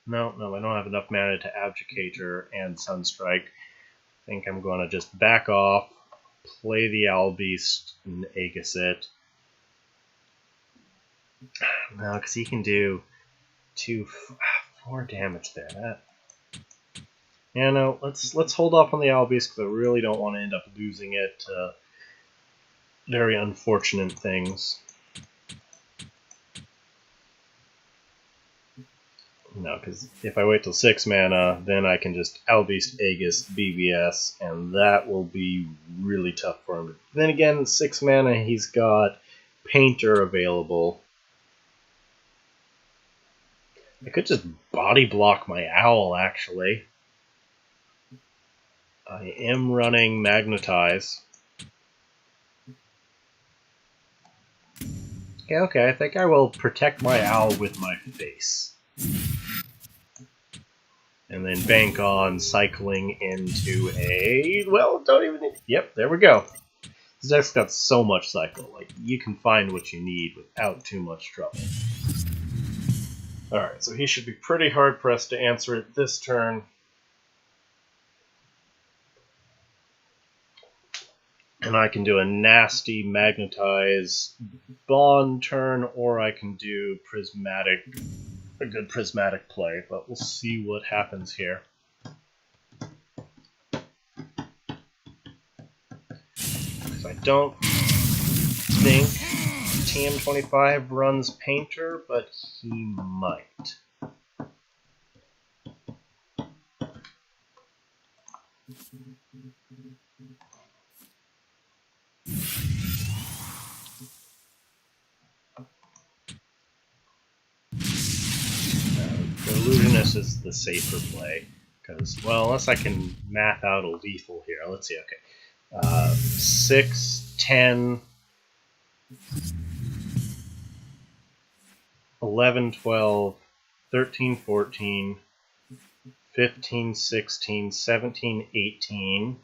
No, I don't have enough mana to Abjugator and Sunstrike. I think I'm going to just back off, play the Owl Beast, and Aegis it. No, because he can do 4 damage there. Yeah, no, let's hold off on the Owl Beast because I really don't want to end up losing it to very unfortunate things. No, because if I wait till 6 mana, then I can just Owl Beast, Aegis, BBS, and that will be really tough for him. Then again, 6 mana, he's got Painter available. I could just body block my Owl, actually. I am running Magnetize. Okay, I think I will protect my Owl with my face. And then bank on cycling into a... Well, don't even... Yep, there we go. This deck's got so much cycle. Like, you can find what you need without too much trouble. Alright, so he should be pretty hard-pressed to answer it this turn. And I can do a nasty Magnetize Bond turn, or I can do a good prismatic play, but we'll see what happens here. Because I don't think TM25 runs Painter, but he might. The Illusionist is the safer play, because, well, unless I can math out a lethal here. Let's see, okay. 6, 10, 11, 12, 13, 14, 15, 16, 17, 18.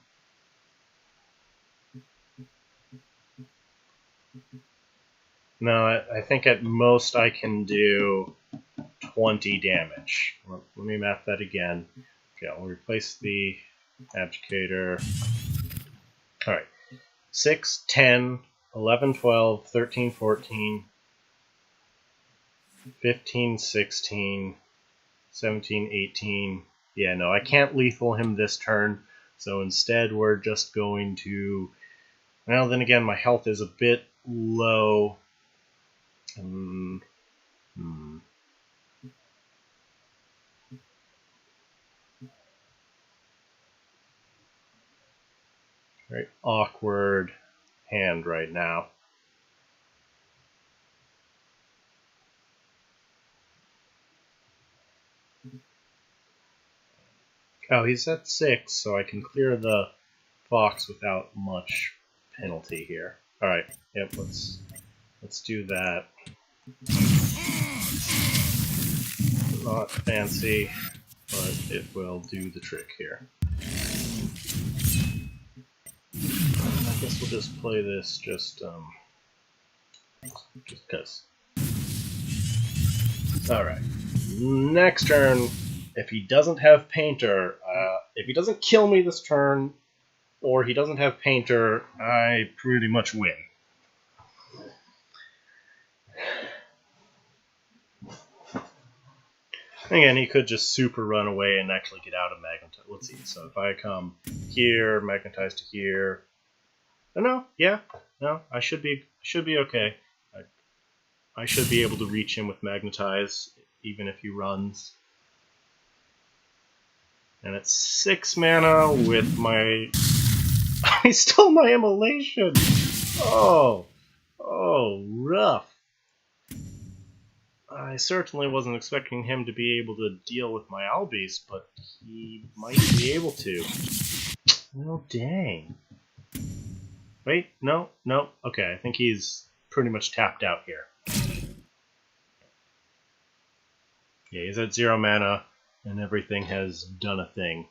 No, I think at most I can do 20 damage. Let me math that again. Okay, I'll replace the Abjugator. Alright. 6, 10, 11, 12, 13, 14, 15, 16, 17, 18. Yeah, no, I can't lethal him this turn. So instead, we're just going to... Well, then again, my health is a bit low. Very awkward hand right now. Oh, he's at 6, so I can clear the fox without much penalty here. Alright, yep, let's do that. Not fancy, but it will do the trick here. I guess we'll just play this just because. Alright. Next turn, if he doesn't have Painter, if he doesn't kill me this turn, or he doesn't have Painter, I pretty much win. Again, he could just super run away and actually get out of Magnetize. Let's see. So if I come here, Magnetize to here. Oh, no, yeah, no, I should be okay. I should be able to reach him with Magnetize, even if he runs. And it's 6 mana with my... I stole my Immolation! Oh, rough. I certainly wasn't expecting him to be able to deal with my Albies, but he might be able to. Oh, dang. Wait, no, okay, I think he's pretty much tapped out here. Yeah, he's at 0 mana, and everything has done a thing.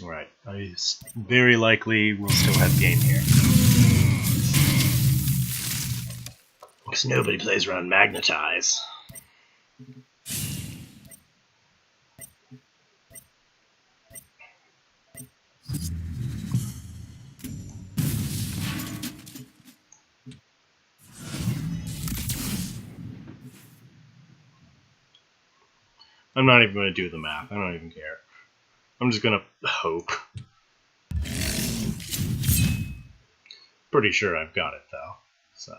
Alright, I very likely will still have game here. Because nobody plays around Magnetize. I'm not even going to do the math. I don't even care. I'm just going to hope. Pretty sure I've got it, though. So...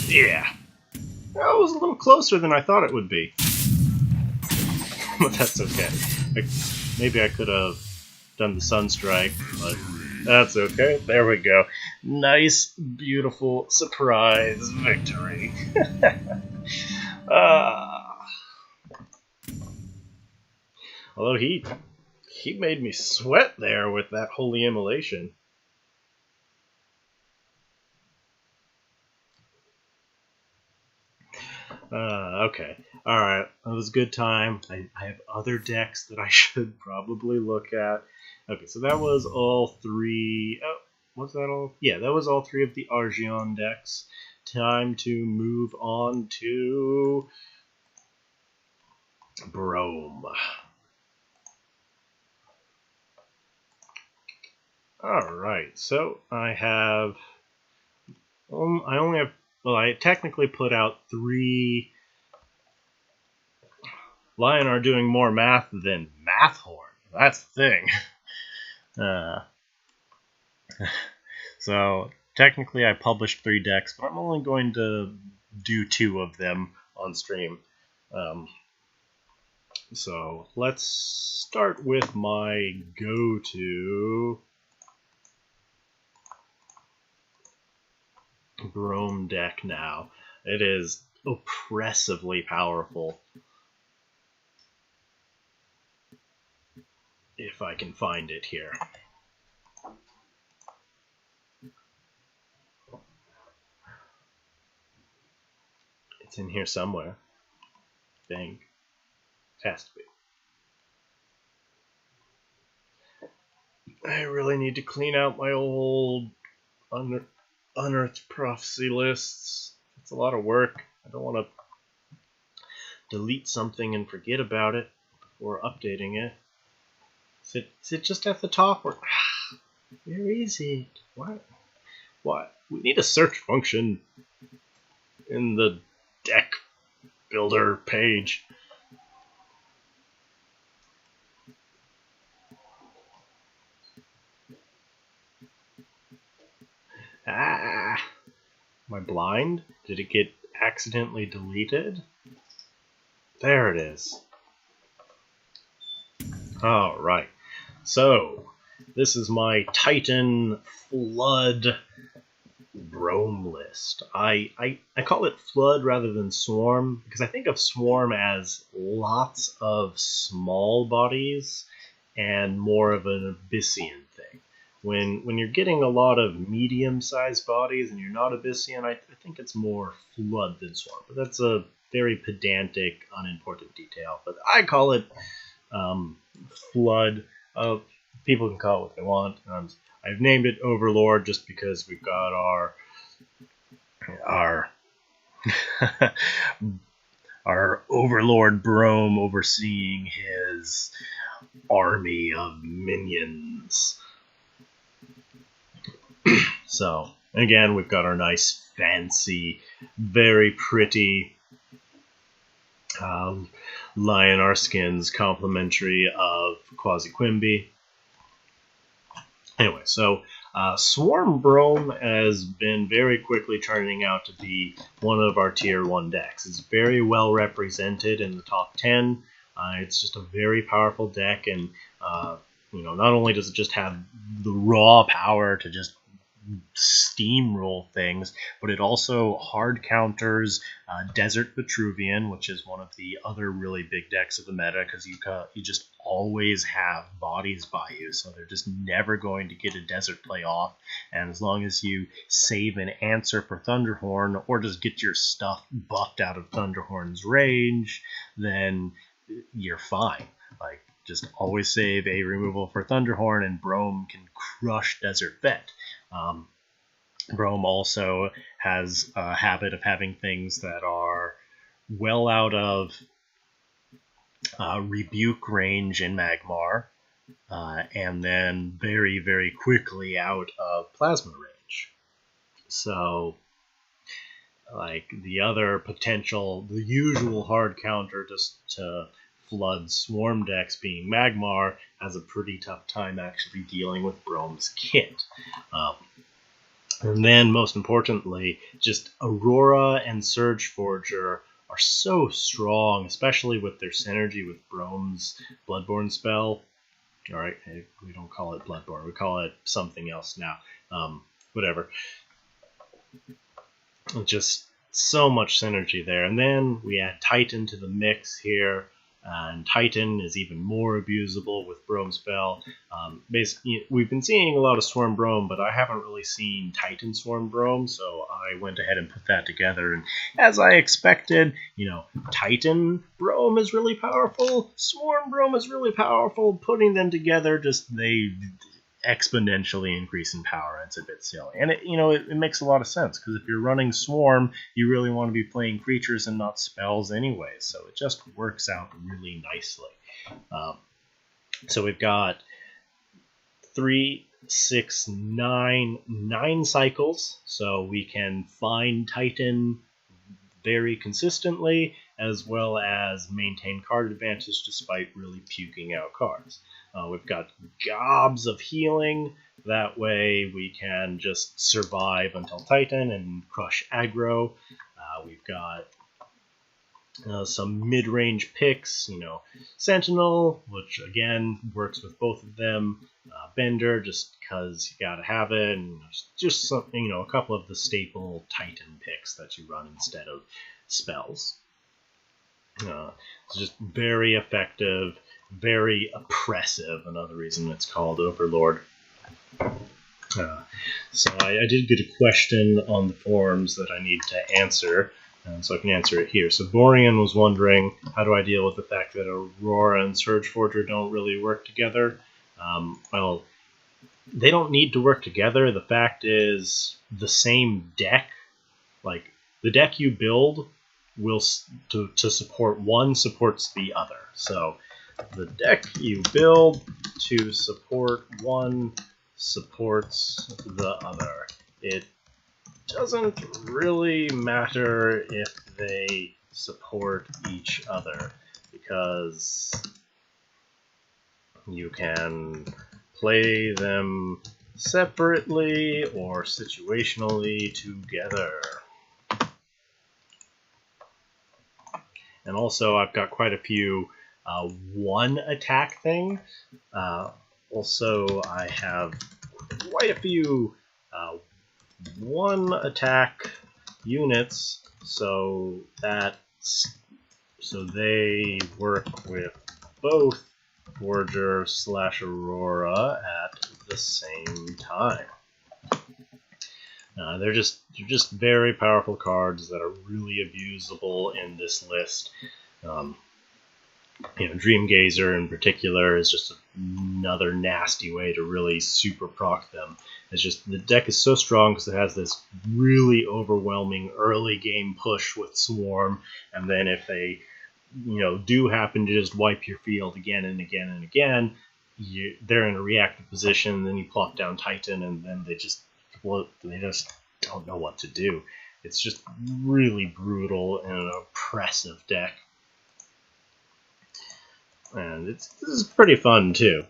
Yeah. That was a little closer than I thought it would be. But that's okay. Maybe I could have done the Sunstrike, but that's okay. There we go. Nice, beautiful, surprise victory. Although he made me sweat there with that Holy Immolation. Okay. Alright. That was a good time. I have other decks that I should probably look at. Okay, so that was all 3... Oh, was that all? Yeah, that was all 3 of the Argion decks. Time to move on to... Brome. Alright, so I have... I only have... Well, I technically put out 3... Lyonar doing more math than Mathhorn. That's the thing. So, technically I published 3 decks, but I'm only going to do 2 of them on stream. So, let's start with my go-to Brome deck now. It is oppressively powerful. If I can find it here. It's in here somewhere. I think. It has to be. I really need to clean out my old unearthed prophecy lists. It's a lot of work. I don't want to delete something and forget about it before updating it. Is it just at the top? Or where is it? What? We need a search function in the deck builder page. Am I blind? Did it get accidentally deleted? There it is. Alright. So, this is my Titan Flood Brome list. I call it Flood rather than Swarm because I think of Swarm as lots of small bodies and more of an Abyssian thing. When you're getting a lot of medium-sized bodies and you're not Abyssian, I think it's more Flood than Swarm. But that's a very pedantic, unimportant detail. But I call it Flood. People can call it what they want. I've named it Overlord just because we've got our our Overlord Brome overseeing his army of minions. So, again, we've got our nice, fancy, very pretty Lyonar skins, complimentary of Quasi-Quimby. Anyway, so Swarm Brome has been very quickly turning out to be one of our Tier 1 decks. It's very well represented in the top 10. It's just a very powerful deck, and not only does it just have the raw power to just steamroll things, but it also hard counters Desert Vitruvian, which is one of the other really big decks of the meta, because you just always have bodies by you, so they're just never going to get a desert play off, and as long as you save an answer for Thunderhorn, or just get your stuff buffed out of Thunderhorn's range, then you're fine. Like, just always save a removal for Thunderhorn, and Brome can crush Desert Vet. Brome also has a habit of having things that are well out of Rebuke range in Magmar, and then very, very quickly out of Plasma range. So, like, the other potential, the usual hard counter just to Flood Swarm decks being Magmar has a pretty tough time actually dealing with Brome's kit. And then, most importantly, just Aurora and Surge Forger are so strong, especially with their synergy with Brome's Bloodborne spell. Alright, we don't call it Bloodborne, we call it something else now. Whatever. Just so much synergy there. And then we add Titan to the mix here. And Titan is even more abusable with Brome spell. Basically, we've been seeing a lot of Swarm Brome, but I haven't really seen Titan Swarm Brome, so I went ahead and put that together. And as I expected, Titan Brome is really powerful, Swarm Brome is really powerful. Putting them together, they exponentially increase in power. It's a bit silly, and it makes a lot of sense, because if you're running Swarm, you really want to be playing creatures and not spells anyway, so it just works out really nicely. So we've got 3, 6, 9 cycles, so we can find Titan very consistently, as well as maintain card advantage despite really puking out cards. We've got gobs of healing, that way we can just survive until Titan and crush aggro. We've got some mid-range picks, Sentinel, which again works with both of them, Bender, just because you gotta have it, and just something, a couple of the staple Titan picks that you run instead of spells. It's just very effective, very oppressive, another reason it's called Overlord. So I did get a question on the forums that I need to answer, so I can answer it here. So Borean was wondering, how do I deal with the fact that Aurora and Surge Forger don't really work together? Well, they don't need to work together. The fact is, the same deck, like the deck you build, will to support one supports the other. So the deck you build to support one supports the other. It doesn't really matter if they support each other, because you can play them separately or situationally together. And also, I've got quite a few one attack things. Also, I have quite a few one attack units, so they work with both Forger / Aurora at the same time. They're just very powerful cards that are really abusable in this list. Dream Gazer in particular is just another nasty way to really super proc them. It's just the deck is so strong because it has this really overwhelming early game push with Swarm, and then if they do happen to just wipe your field again and again and again, they're in a reactive position, and then you plop down Titan, and then they just don't know what to do. It's just really brutal and an oppressive deck. And this is pretty fun too.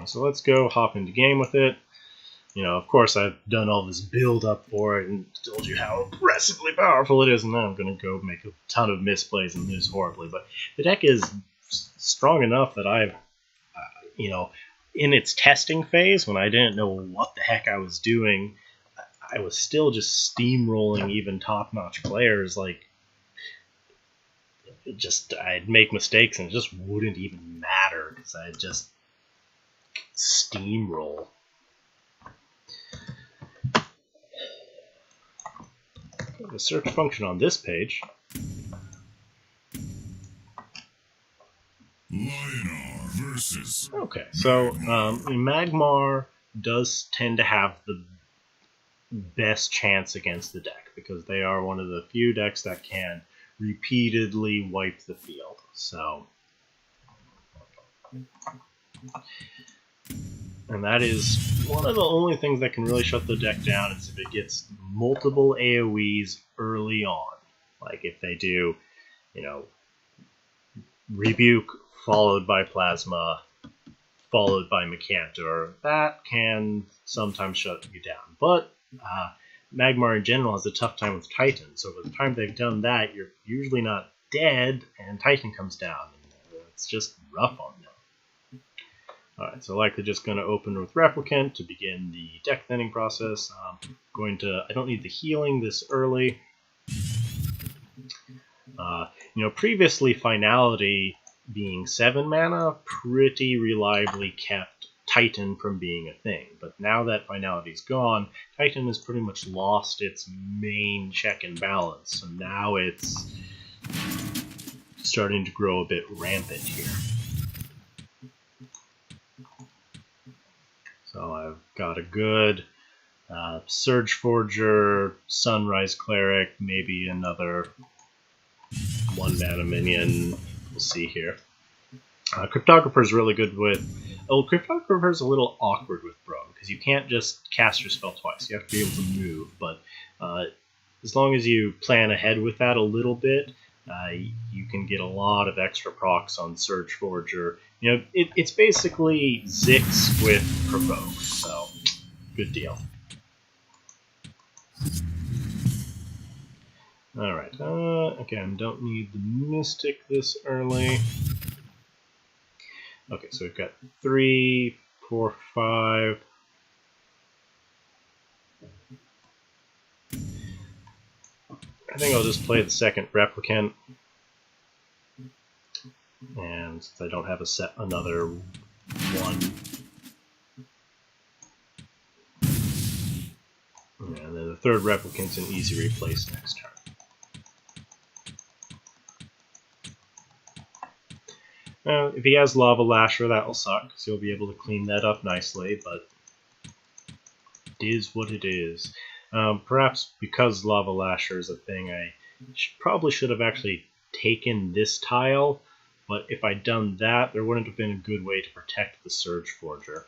So let's go hop into game with it. Of course, I've done all this build up for it and told you how aggressively powerful it is, and then I'm going to go make a ton of misplays and lose horribly. But the deck is strong enough that I've, in its testing phase, when I didn't know what the heck I was doing, I was still just steamrolling even top-notch players. Like, I'd make mistakes and it just wouldn't even matter because I'd just steamroll. The search function on this page. Lyonar versus. Okay, so Magmar does tend to have the best chance against the deck because they are one of the few decks that can repeatedly wipe the field. So, and that is one of the only things that can really shut the deck down is if it gets multiple AoEs early on. Like if they do, Rebuke followed by Plasma followed by Mecantor, that can sometimes shut you down. But Magmar in general has a tough time with Titan, so by the time they've done that, you're usually not dead, and Titan comes down. And it's just rough on them. Alright, so likely just going to open with Replicant to begin the deck thinning process. I don't need the healing this early. Previously Finality being 7 mana pretty reliably kept Titan from being a thing, but now that Finality's gone, Titan has pretty much lost its main check and balance, so now it's starting to grow a bit rampant here. So I've got a good Surge Forger, Sunrise Cleric, maybe another 1 mana minion. We'll see here. Cryptographer is really good with... Cryptographer is a little awkward with Bro, because you can't just cast your spell twice. You have to be able to move, but as long as you plan ahead with that a little bit, you can get a lot of extra procs on Surge Forger. It's basically Zix with Provoke, so good deal. Alright, again, don't need the Mystic this early. Okay, so we've got 3, 4, 5. I think I'll just play the second Replicant. And since I don't have another 1. And then the third Replicant's an easy replace next turn. If he has Lava Lasher, that will suck, because he'll be able to clean that up nicely, but it is what it is. Perhaps because Lava Lasher is a thing, I probably should have actually taken this tile, but if I'd done that, there wouldn't have been a good way to protect the Surge Forger.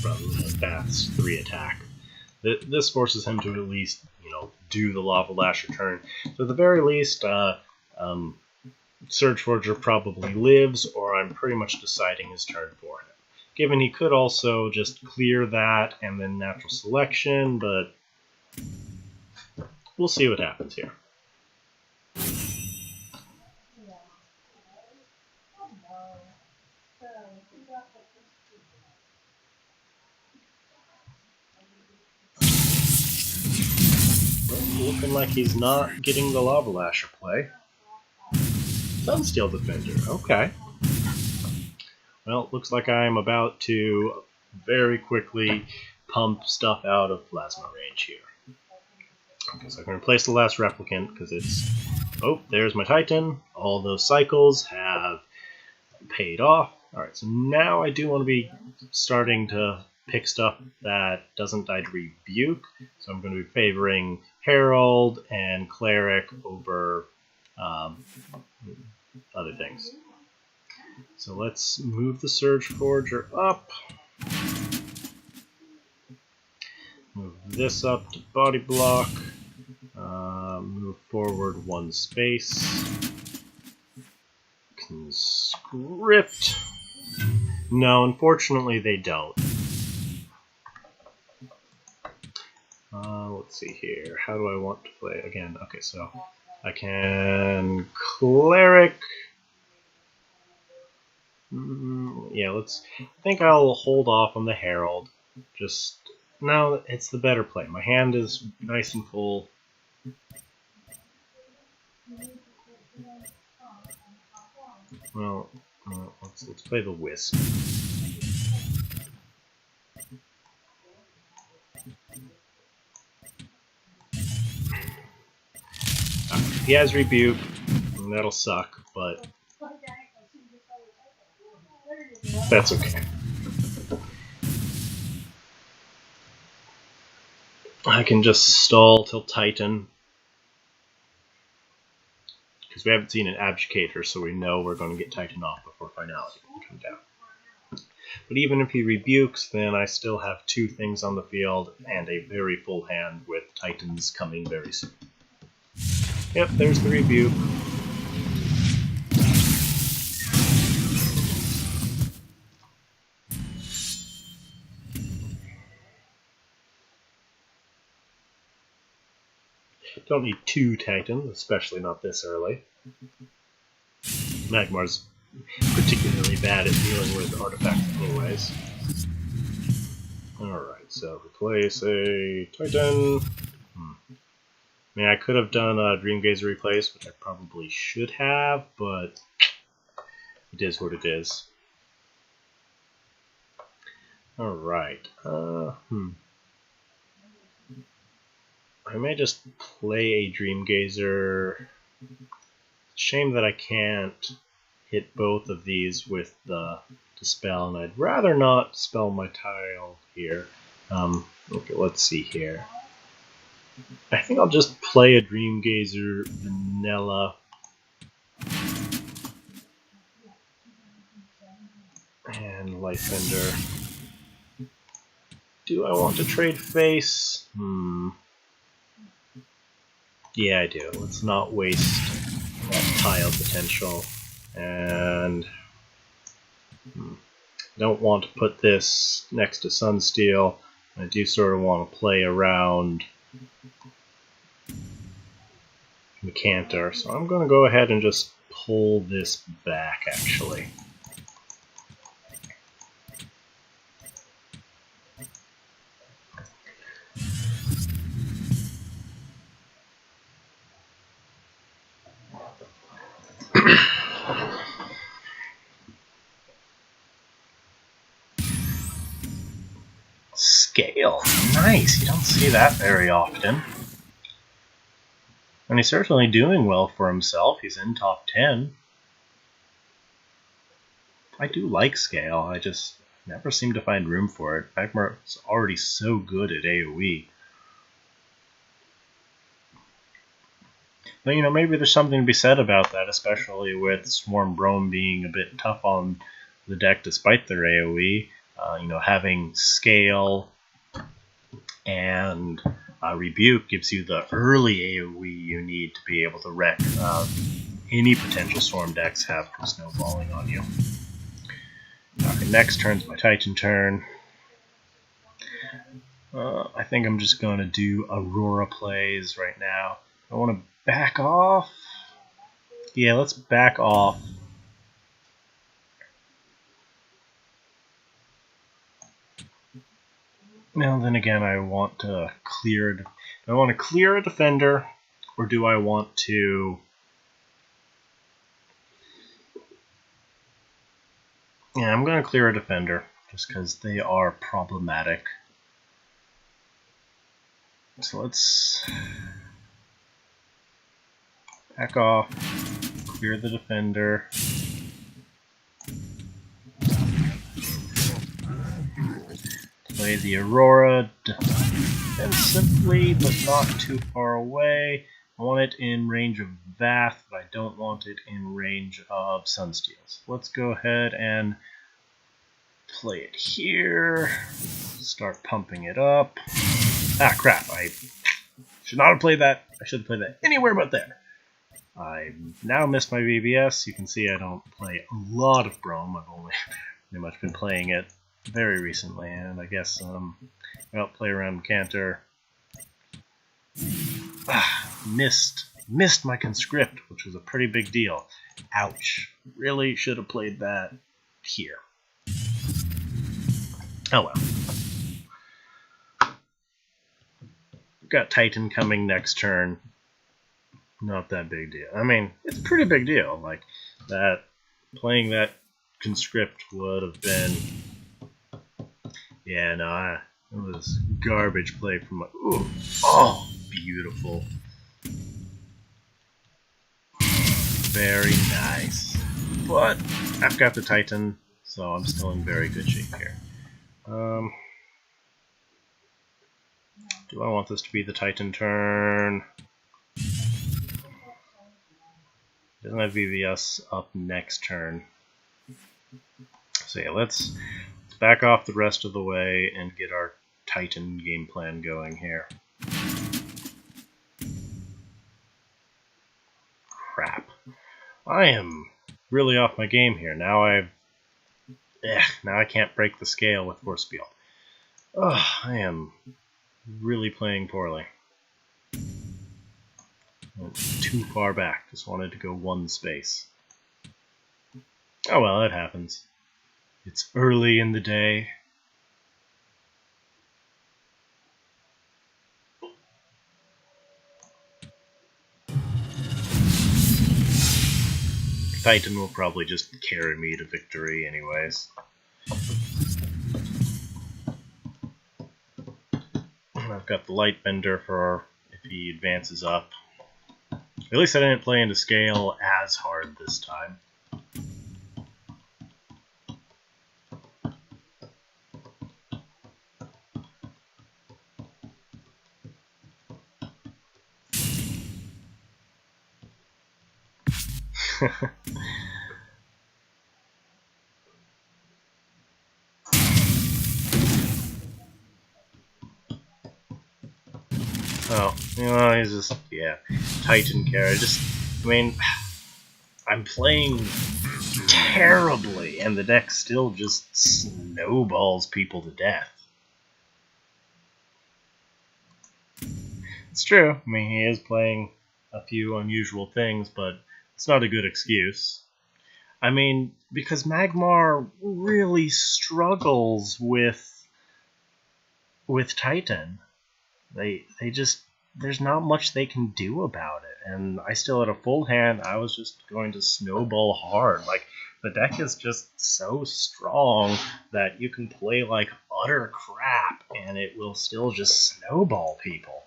Rather than Bath's 3 attack. This forces him to at least, do the Lava Lasher turn. So at the very least, Surge Forger probably lives, or I'm pretty much deciding his turn for him. Given he could also just clear that and then natural selection, but we'll see what happens here. Looking like he's not getting the Lava Lasher play. Sunsteel Defender, okay. Well, looks like I'm about to very quickly pump stuff out of plasma range here. Okay, so I can replace the last replicant because it's... Oh, there's my Titan. All those cycles have paid off. Alright, so now I do want to be starting to pick stuff that doesn't die to Rebuke. So I'm going to be favoring Herald and Cleric over other things. So let's move the Surge Forger up. Move this up to Body Block. Move forward 1 space. Conscript. No, unfortunately they don't. Let's see here. How do I want to play? Again, okay, so I can Cleric. Yeah, I think I'll hold off on the Herald. No, it's the better play. My hand is nice and full. Well, let's play the Wisp. He has Rebuke, and that'll suck, but that's okay. I can just stall till Titan, because we haven't seen an Abjugator, so we know we're going to get Titan off before Finality can come down. But even if he rebukes, then I still have 2 things on the field and a very full hand with Titans coming very soon. Yep, there's the rebuke. Don't need 2 Titans, especially not this early. Magmar's particularly bad at dealing with artifacts anyways. Alright, so replace a Titan. I mean, I could have done a Dreamgazer replace, which I probably should have, but it is what it is. Alright, I may just play a Dreamgazer. Shame that I can't hit both of these with the Dispel, and I'd rather not dispel my tile here. Okay, let's see here. I think I'll just play a Dreamgazer vanilla. And Lifebender. Do I want to trade face? Yeah, I do. Let's not waste that tile potential. And don't want to put this next to Sunsteel. I do sort of want to play around Mecantor, so I'm going to go ahead and just pull this back, actually. Scale. Nice. You don't see that very often. And he's certainly doing well for himself. He's in top 10. I do like scale, I just never seem to find room for it. Magmar's already so good at AoE. But, maybe there's something to be said about that, especially with Swarm Brome being a bit tough on the deck despite their AoE. Having scale and Rebuke gives you the early AoE you need to be able to wreck any potential Swarm decks have from snowballing on you. Okay, next turn's my Titan turn. I think I'm just going to do Aurora plays right now. I want to back off. Yeah, let's back off. Now then again, I want to clear. Do I want to clear a defender, or do I want to? Yeah, I'm going to clear a defender just because they are problematic. So let's back off, clear the defender. Play the Aurora defensively, but not too far away. I want it in range of Vath, but I don't want it in range of Sunsteals. Let's go ahead and play it here. Start pumping it up. Ah, crap. I should not have played that. I should have played that anywhere but there. I now missed my VBS. You can see I don't play a lot of Brome. I've only pretty much been playing it very recently, and I guess I'll play around Cantor. Missed my conscript, which was a pretty big deal. Ouch. Really should have played that here. Oh well. Got Titan coming next turn. Not that big deal. I mean, it's a pretty big deal. Like, that, playing that conscript would have been... Yeah, no, it was garbage play from my... Ooh, oh, beautiful. Very nice. But I've got the Titan, so I'm still in very good shape here. Do I want this to be the Titan turn? Doesn't have VVS up next turn. So yeah, let's back off the rest of the way and get our Titan game plan going here. Crap. I am really off my game here. Now I can't break the scale with Force Field. Ugh, I am really playing poorly. Went too far back. Just wanted to go one space. Oh well, it happens. It's early in the day. Titan will probably just carry me to victory anyways. I've got the Lightbender for if he advances up. At least I didn't play into scale as hard this time. Oh, he's just, yeah, Titan carry. I mean, I'm playing terribly, and the deck still just snowballs people to death. It's true. I mean, he is playing a few unusual things, but it's not a good excuse. I mean, because Magmar really struggles with Titan. They just, there's not much they can do about it. And I still had a full hand. I was just going to snowball hard. Like, the deck is just so strong that you can play like utter crap and it will still just snowball people.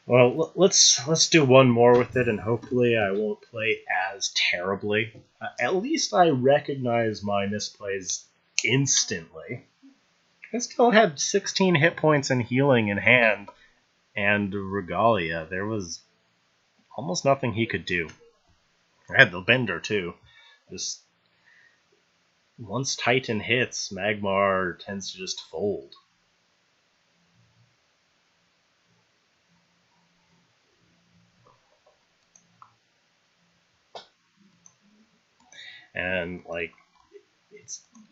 Well, let's do one more with it, and hopefully I won't play as terribly. At least I recognize my misplays instantly. I still had 16 hit points and healing in hand, and Regalia. There was almost nothing he could do. I had the Bender too. Just once Titan hits, Magmar tends to just fold. And like,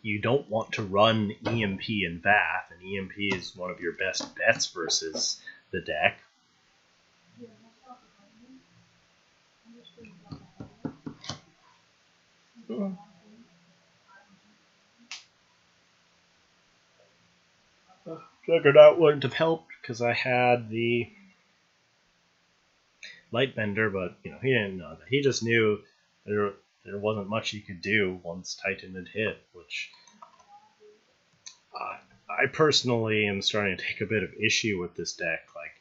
you don't want to run EMP and Vath, and EMP is one of your best bets versus the deck. Juggernaut wouldn't have helped because I had the Lightbender, but he didn't know that. He just knew there wasn't much he could do once Titan had hit, which I personally am starting to take a bit of issue with this deck. Like,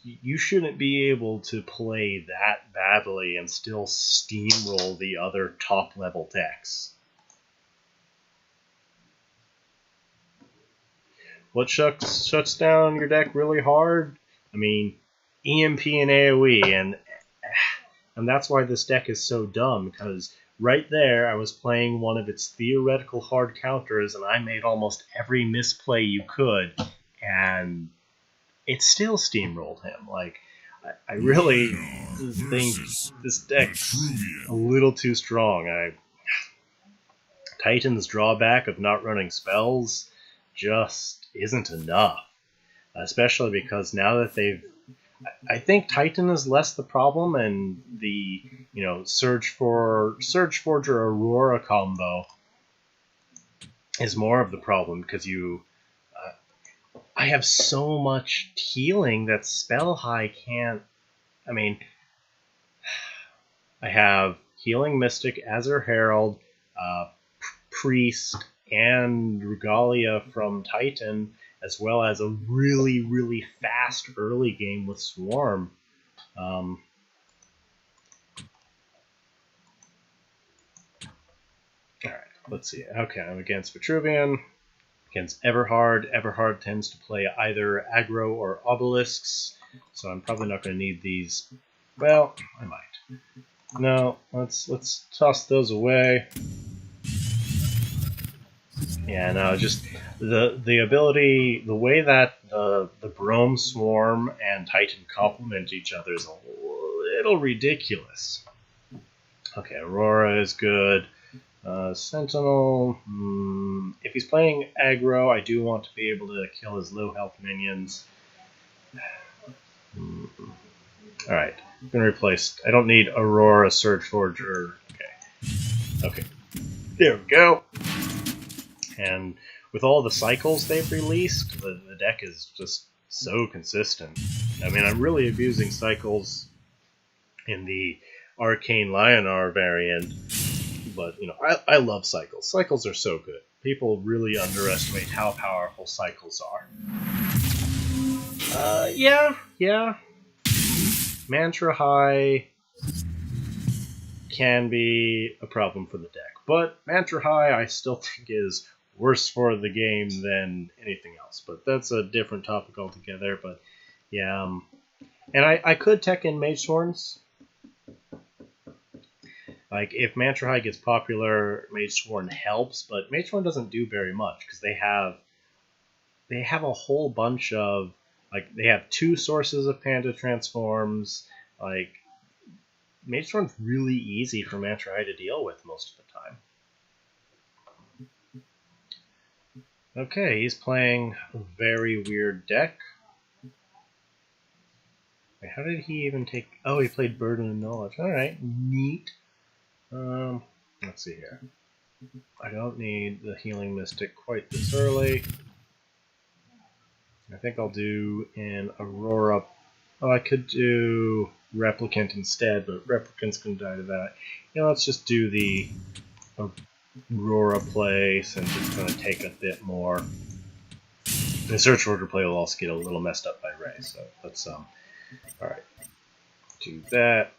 you shouldn't be able to play that badly and still steamroll the other top level decks. What shuts down your deck really hard? I mean, EMP and AoE, and that's why this deck is so dumb, because right there I was playing one of its theoretical hard counters, and I made almost every misplay you could, and it still steamrolled him. Like, I really think this deck's a little too strong. Titan's drawback of not running spells just isn't enough, especially because now that I think Titan is less the problem, and the Surge Forger Aurora combo is more of the problem, because I have so much healing that Spell High can't. I mean, I have Healing Mystic, Azure Herald, Priest, and Regalia from Titan, as well as a really, really fast early game with Swarm. Alright, let's see. Okay, I'm against Vitruvian. Against Everhard. Everhard tends to play either aggro or obelisks, so I'm probably not going to need these. Well, I might. No, let's toss those away. Yeah, no, just the ability, the way that the Brome Swarm and Titan complement each other is a little ridiculous. Okay, Aurora is good. Sentinel, if he's playing aggro, I do want to be able to kill his low health minions. Alright, I'm going to replace. I don't need Aurora, Surge Forger. Okay, there we go. And with all the cycles they've released, the deck is just so consistent. I mean, I'm really abusing cycles in the Arcane Lyonar variant, but I love cycles. Cycles are so good. People really underestimate how powerful cycles are. Yeah. Mantra High can be a problem for the deck, but Mantra High I still think is worse for the game than anything else. But that's a different topic altogether. But yeah, and I could tech in Mage Sworns. Like, if Mantra High gets popular, Mage Sworn helps, but Mage Sworn doesn't do very much, because they have a whole bunch of, like, they have 2 sources of Panda transforms. Like, Mage Sworn's really easy for Mantra High to deal with most of the time. Okay, he's playing a very weird deck. Wait, how did he even take... Oh, he played Burden of Knowledge. Alright, neat. Let's see here. I don't need the Healing Mystic quite this early. I think I'll do an Aurora. Oh, I could do Replicant instead, but Replicant's going to die to that. Let's just do the Aurora play, since it's going to take a bit more. The search order play will also get a little messed up by Ray, so let's alright. Do that,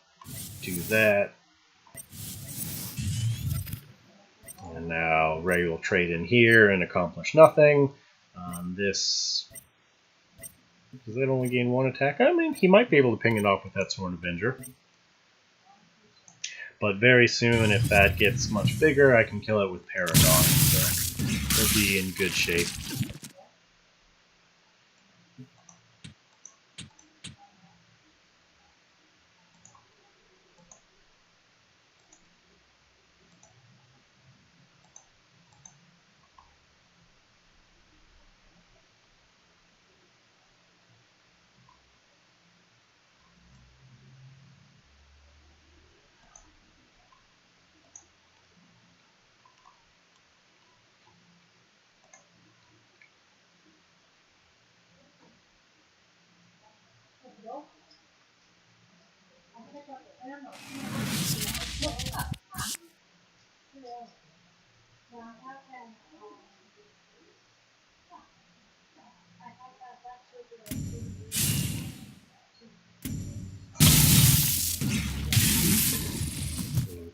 and now Ray will trade in here and accomplish nothing. This, does that only gain 1 attack? I mean, he might be able to ping it off with that Sworn Avenger. But very soon, if that gets much bigger, I can kill it with Paragon, so we'll be in good shape.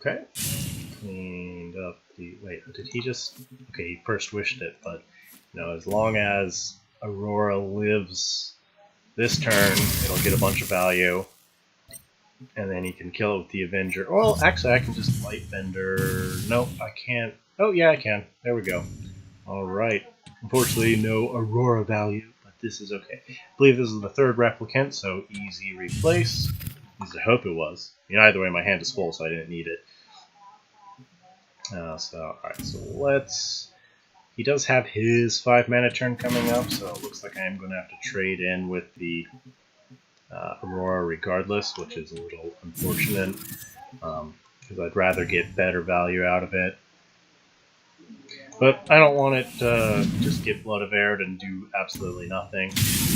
Okay. Cleaned up the... Wait, did he just... Okay, he first wished it, but, you know, as long as Aurora lives this turn, it'll get a bunch of value. And then he can kill it with the Avenger. Well, actually, I can just Light Bender... Nope, I can't... Oh, yeah, I can. There we go. Alright. Unfortunately, no Aurora value, but this is okay. I believe this is the 3rd replicant, so easy replace. At least I hope it was. You know, either way, my hand is full, so I didn't need it. Alright, so let's... He does have his 5-mana turn coming up, so it looks like I am going to have to trade in with the Aurora regardless, which is a little unfortunate, because I'd rather get better value out of it. But I don't want it to just get Blood of Air and do absolutely nothing.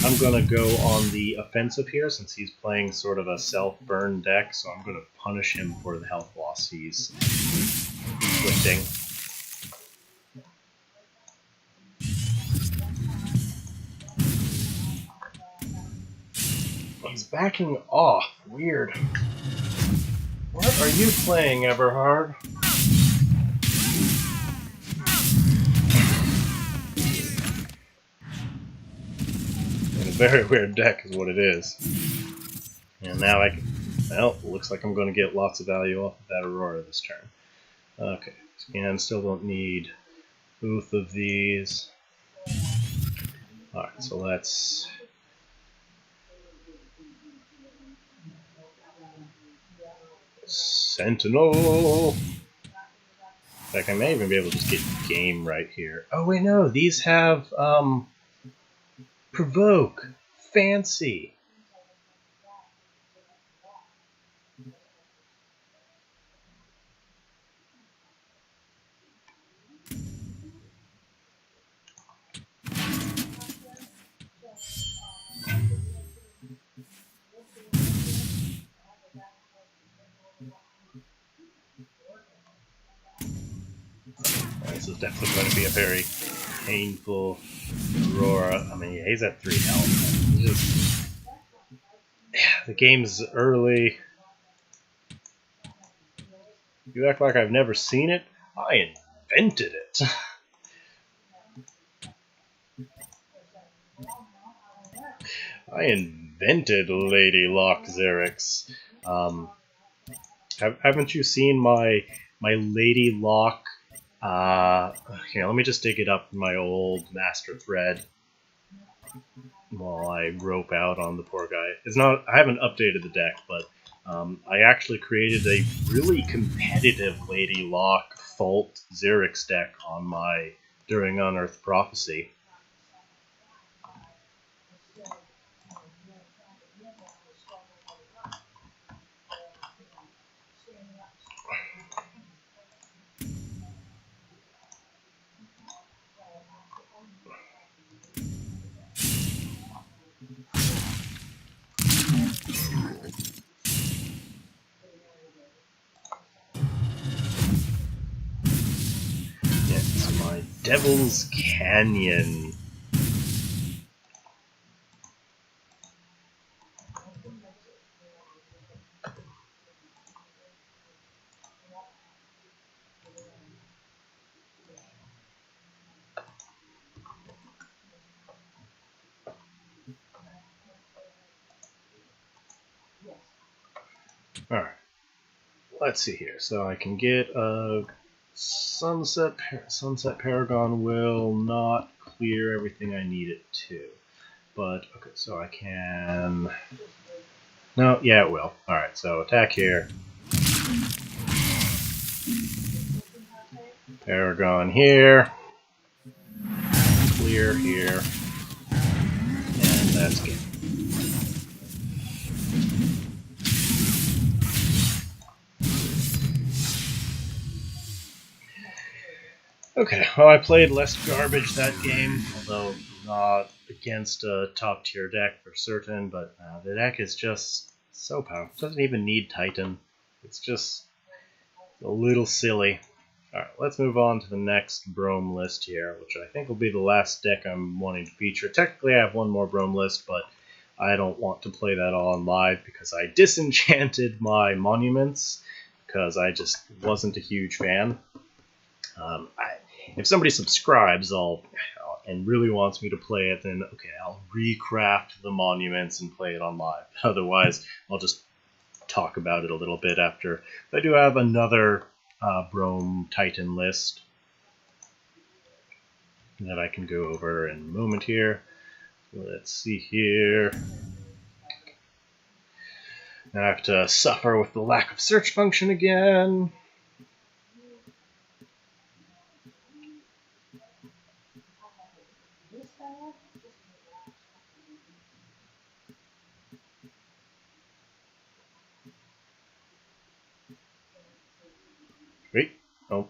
I'm going to go on the offensive here, since he's playing sort of a self-burn deck, so I'm going to punish him for the health loss he's inflicting. He's backing off. Weird. What are you playing, Everhard? And a very weird deck is what it is. And now I can... Well, looks like I'm going to get lots of value off of that Aurora this turn. Okay. And still don't need both of these. Alright, so let's... Sentinel! In fact, I may even be able to just get game right here. Oh wait, no, these have, Provoke! Fancy! This is definitely going to be a very painful Aurora. I mean, he's at 3 health. Just, yeah, the game's early. You act like I've never seen it? I invented it. I invented Lady Locke Xerix. Haven't you seen my Lady Locke? Here, let me just dig it up in my old master thread while I rope out on the poor guy. It's not. I haven't updated the deck, but I actually created a really competitive Lady Locke Fault Xerix deck on my during Unearthed Prophecy. Devil's Canyon. Alright, let's see here. So I can get a Sunset Paragon will not clear everything I need it to. But, okay, so I can... No, yeah, it will. Alright, so attack here. Paragon here. Clear here. And that's good. Okay, well, I played less garbage that game, although not against a top tier deck for certain, but the deck is just so powerful. It doesn't even need Titan. It's just a little silly. Alright, let's move on to the next Brome list here, which I think will be the last deck I'm wanting to feature. Technically, I have one more Brome list, but I don't want to play that all on live because I disenchanted my monuments because I just wasn't a huge fan. If somebody subscribes and really wants me to play it, then okay, I'll recraft the monuments and play it on live. Otherwise, I'll just talk about it a little bit after. I do have another Brome Titan list that I can go over in a moment here. Let's see here. Now I have to suffer with the lack of search function again. Wait, oh,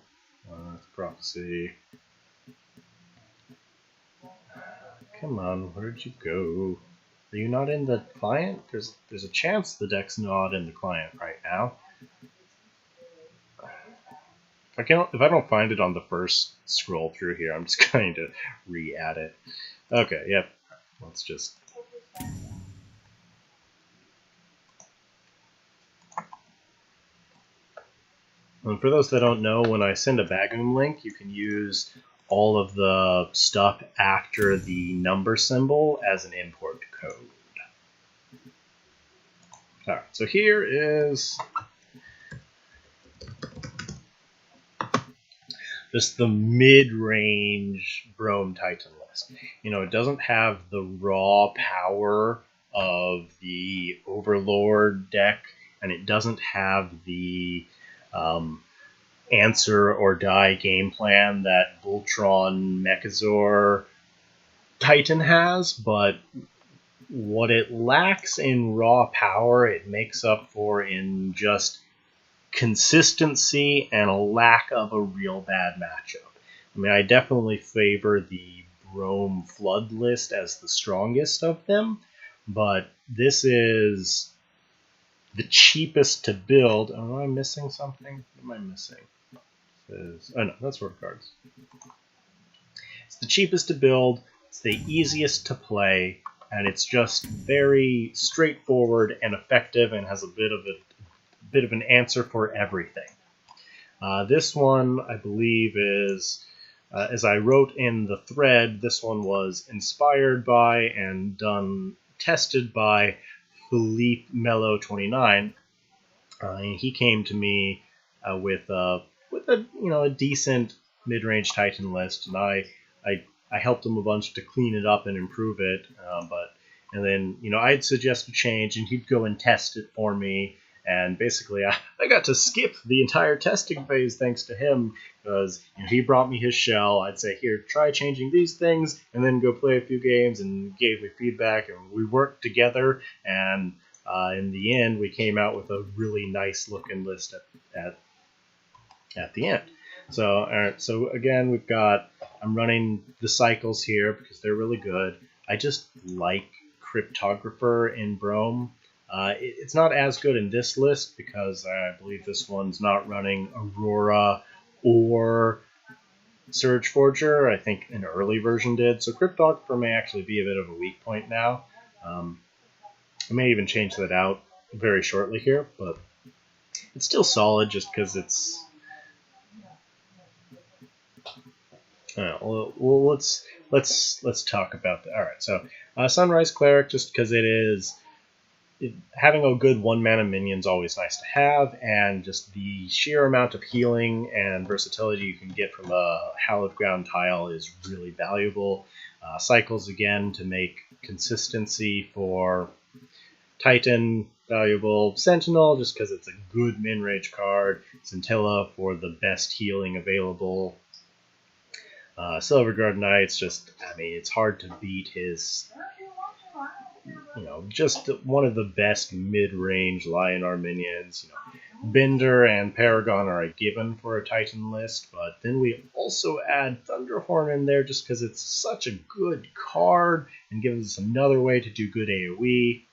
that's prophecy. Come on, where'd you go? Are you not in the client? There's a chance the deck's not in the client right now. If I don't find it on the first scroll through here, I'm just going to re-add it. Okay, yep. Let's just... And for those that don't know, when I send a Bagoom link, you can use all of the stuff after the number symbol as an import code. Alright, so here is just the mid-range Brome Titan list. You know, it doesn't have the raw power of the Overlord deck, and it doesn't have the answer or die game plan that Voltron Mechazor Titan has, but what it lacks in raw power, it makes up for in just consistency and a lack of a real bad matchup. I mean, I definitely favor the Brome Flood list as the strongest of them, but this is the cheapest to build. Oh, am I missing something? What am I missing? Oh no, that's word cards. It's the cheapest to build, it's the easiest to play, and it's just very straightforward and effective and has a bit of an answer for everything. This one, I believe, is, as I wrote in the thread, this one was inspired by and tested by Philippe Mello29. And he came to me with a decent mid-range Titan list, and I helped him a bunch to clean it up and improve it. And then I'd suggest a change, and he'd go and test it for me. And basically, I got to skip the entire testing phase thanks to him, because he brought me his shell. I'd say, here, try changing these things, and then go play a few games, and gave me feedback, and we worked together, and in the end, we came out with a really nice looking list at the end. So, all right, so again, I'm running the cycles here because they're really good. I just like Cryptographer in Brome. It's not as good in this list because I believe this one's not running Aurora or Surge Forger. I think an early version did. So Cryptographer may actually be a bit of a weak point now. I may even change that out very shortly here, but it's still solid just because it's... well, let's talk about that. All right, so Sunrise Cleric, just because it is having a good 1-mana minion is always nice to have, and just the sheer amount of healing and versatility you can get from a Hallowed Ground tile is really valuable. Cycles again to make consistency for Titan valuable. Sentinel just because it's a good min-range card. Scintilla for the best healing available. Silverguard Knights, just, I mean, it's hard to beat his, just one of the best mid-range Lyonar minions. Bender and Paragon are a given for a Titan list, but then we also add Thunderhorn in there just because it's such a good card and gives us another way to do good AoE.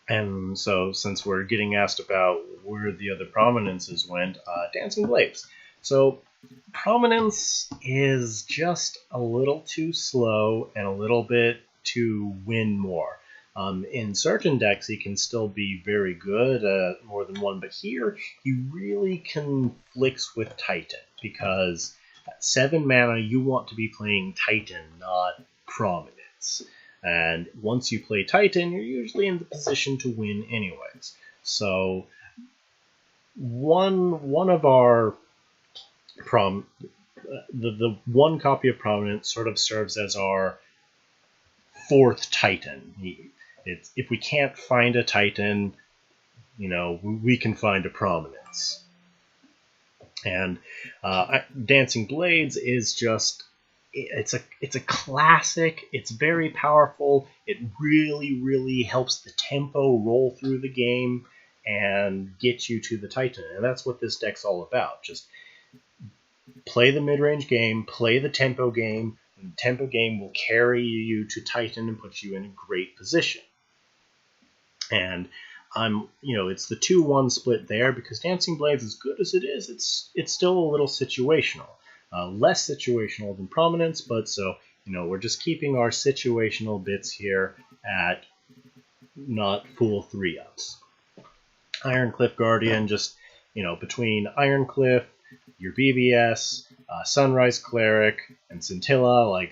And so, since we're getting asked about where the other prominences went, Dancing Blades. So, Prominence is just a little too slow and a little bit to win more. In certain decks, he can still be very good at more than one, but here he really conflicts with Titan because at 7 mana, you want to be playing Titan, not Prominence. And once you play Titan, you're usually in the position to win anyways. So one of our the one copy of Prominence sort of serves as our 4th Titan. If we can't find a Titan, we can find a Prominence. And Dancing Blades is just, it's a classic. It's very powerful. It really, really helps the tempo roll through the game and get you to the Titan. And that's what this deck's all about. Just play the mid-range game, play the tempo game, and the tempo game will carry you to Titan and put you in a great position. And it's the 2-1 split there because Dancing Blades, as good as it is, it's still a little situational. Less situational than Prominence, but so, we're just keeping our situational bits here at not full 3-ups. Ironcliff Guardian, just, between Ironcliff, your BBS, Sunrise Cleric, and Scintilla,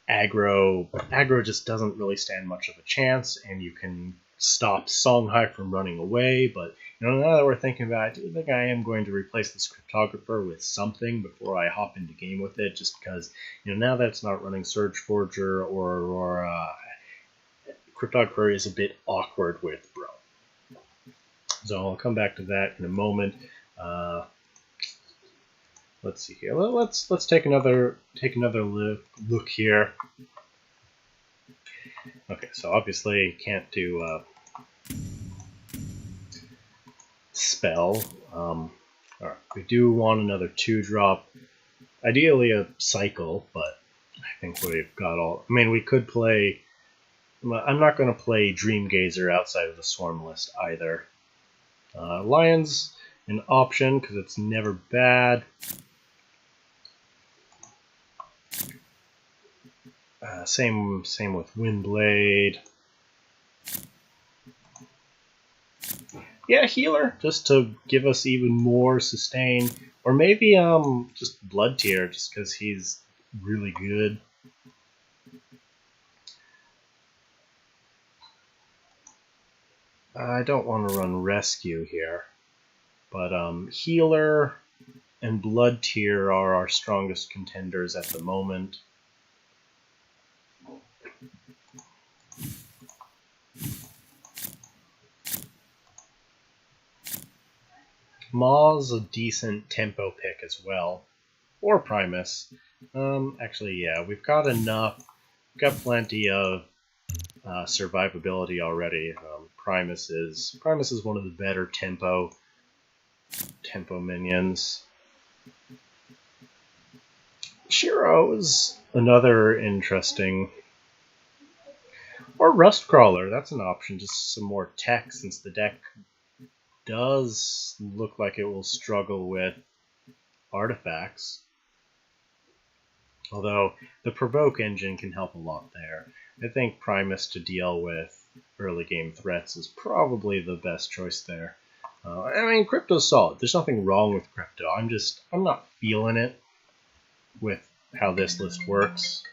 aggro just doesn't really stand much of a chance, and you can stop Songhai from running away, but now that we're thinking about it, I do think I am going to replace this Cryptographer with something before I hop into game with it, just because, now that it's not running Surge Forger or Cryptographer is a bit awkward with Bro. So I'll come back to that in a moment. Let's see here. Let's take another look here. Okay, so obviously can't do spell. Alright, we do want another 2-drop. Ideally a cycle, but I think we've got all. I mean, we could play. I'm not going to play Dreamgazer outside of the Swarm list either. Lion's an option because it's never bad. Same with Windblade. Yeah, Healer, just to give us even more sustain. Or maybe just Blood Tier, just because he's really good. I don't want to run Rescue here. But Healer and Blood Tier are our strongest contenders at the moment. Maw's a decent tempo pick as well. Or Primus. Actually, yeah, we've got enough. We've got plenty of survivability already. Primus is one of the better tempo minions. Shiro's another interesting. Or Rustcrawler, that's an option. Just some more tech, since the deck does look like it will struggle with artifacts. Although the Provoke engine can help a lot there. I think Primus to deal with early game threats is probably the best choice there. I mean, Crypto's solid. There's nothing wrong with Crypto. I'm not feeling it with how this list works.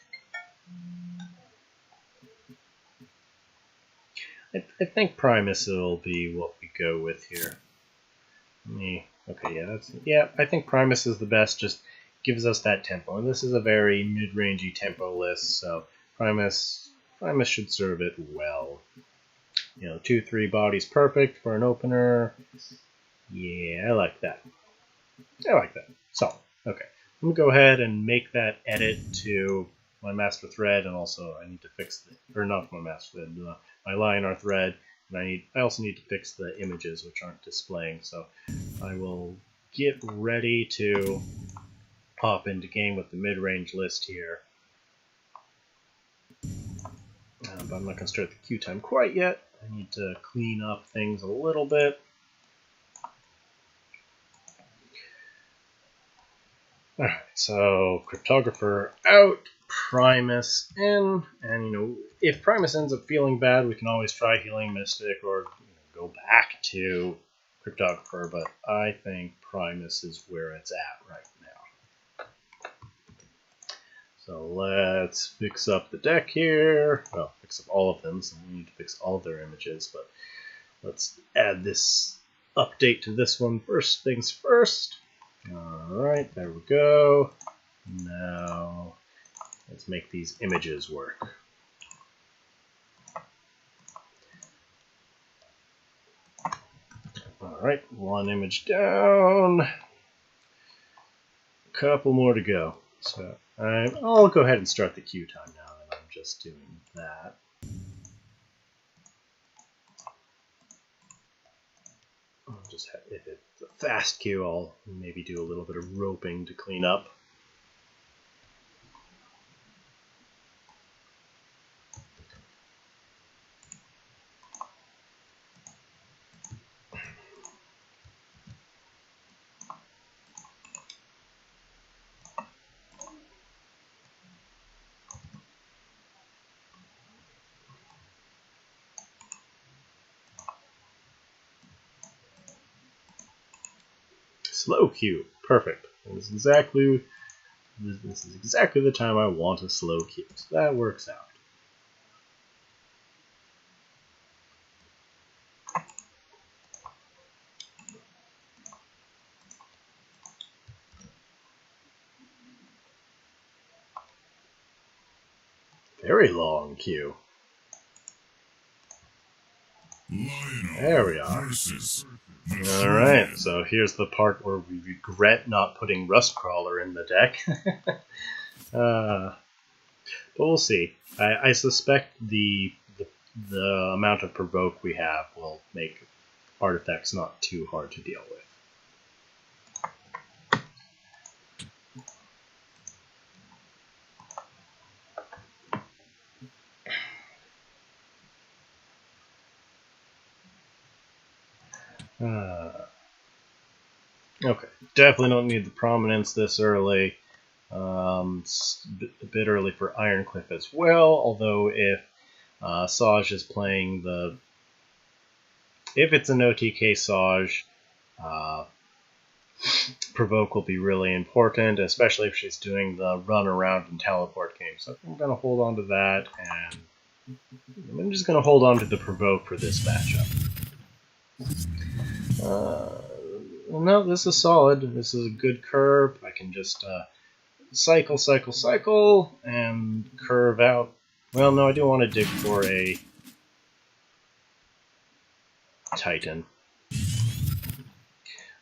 I think Primus will be what we go with here. Okay, yeah, I think Primus is the best, just gives us that tempo. And this is a very mid-rangey tempo list, so Primus should serve it well. 2-3 body's perfect for an opener. Yeah, I like that. So, okay. I'm going to go ahead and make that edit to my master thread, and also I need to fix not my master thread, my Lyonar thread, and I also need to fix the images which aren't displaying, so I will get ready to hop into game with the mid-range list here. But I'm not going to start the queue time quite yet. I need to clean up things a little bit. Alright, so Cryptographer out, Primus in, and if Primus ends up feeling bad, we can always try Healing Mystic or go back to Cryptographer, but I think Primus is where it's at right now. So let's fix up the deck here. Well, fix up all of them, so we need to fix all of their images, but let's add this update to this one first things first. Alright, there we go. Now, let's make these images work. Alright, one image down. A couple more to go. So, I'll go ahead and start the queue time now that I'm just doing that. If it's a fast queue, I'll maybe do a little bit of roping to clean up. Slow queue, perfect. This is exactly the time I want a slow queue, so that works out. Very long queue. Lyonar There we are. versus Alright, so here's the part where we regret not putting Rustcrawler in the deck. But we'll see. I suspect the amount of provoke we have will make artifacts not too hard to deal with. Okay, definitely don't need the prominence this early. It's a bit early for Ironcliff as well, although if Saj is playing if it's an OTK Saj, Provoke will be really important, especially if she's doing the run around and teleport game. So I'm going to hold on to that, and I'm just going to hold on to the Provoke for this matchup. No, this is solid. This is a good curve. I can just cycle, and curve out. Well, no, I do want to dig for a Titan.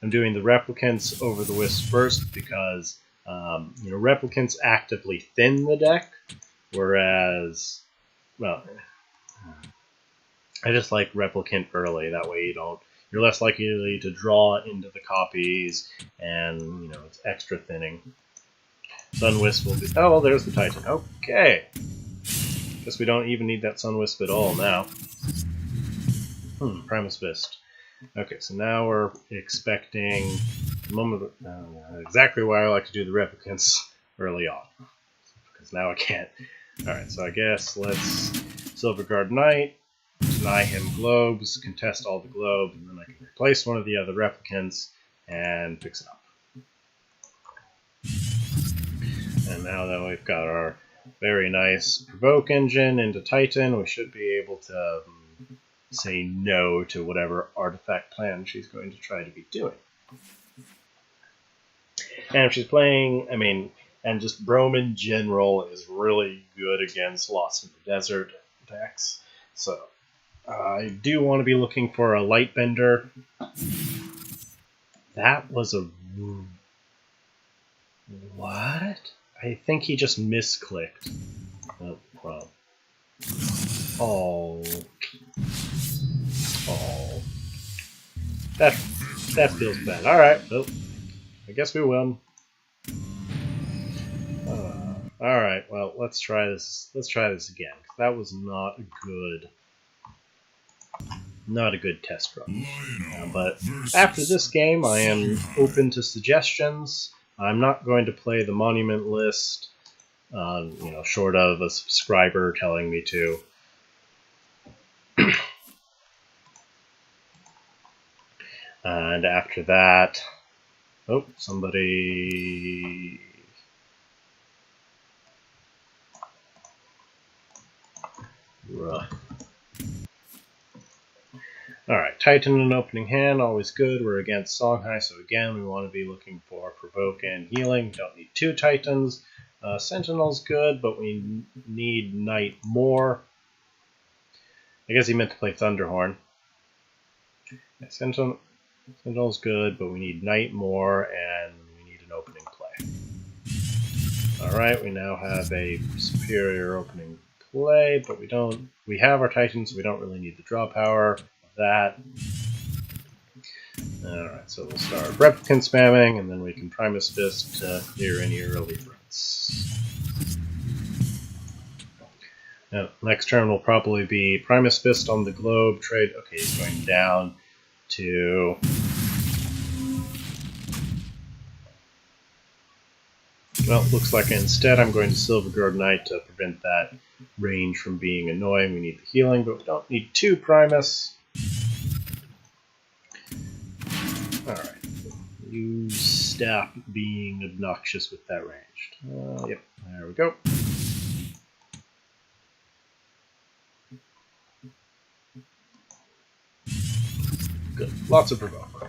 I'm doing the Replicants over the Wisp first because Replicants actively thin the deck, whereas, well, I just like Replicant early. That way you're less likely to draw into the copies, and it's extra thinning. Sunwisp will be. Oh, well, there's the Titan. Okay. Guess we don't even need that Sunwisp at all now. Primus Fist. Okay, so now we're expecting the moment of, exactly why I like to do the Replicants early on. Because now I can't. Alright, so I guess let's Silverguard Knight, deny him globes, contest all the globes, and then I can replace one of the other Replicants and fix it up. And now that we've got our very nice Provoke engine into Titan, we should be able to say no to whatever artifact plan she's going to try to be doing. And if she's playing, and just Brome in general is really good against Lost in the Desert decks. So I do want to be looking for a Lightbender. That was a... What? I think he just misclicked. Oh, well. Oh. Oh. That feels bad. Alright, well, I guess we won. Alright, well, let's try this. Let's try this again. That was not a good test run. But after this game, I am open to suggestions. I'm not going to play the monument list, short of a subscriber telling me to. And after that, oh, somebody... Rough. Alright, Titan in opening hand, always good. We're against Songhai, so again, we want to be looking for Provoke and Healing. We don't need 2 Titans. Sentinel's good, but we need Knight more. I guess he meant to play Thunderhorn. Yeah, Sentinel's good, but we need Knight more, and we need an opening play. Alright, we now have a superior opening play, but we have our Titans, so we don't really need the draw power of that. Alright, so we'll start Replicant spamming, and then we can Primus Fist to clear any early threats. Now, next turn will probably be Primus Fist on the globe, trade, okay, he's going down to... Well, looks like instead I'm going to Silverguard Knight to prevent that range from being annoying. We need the healing, but we don't need 2 Primus. Alright. You stop being obnoxious with that ranged. Yep, there we go. Good. Lots of Provoke.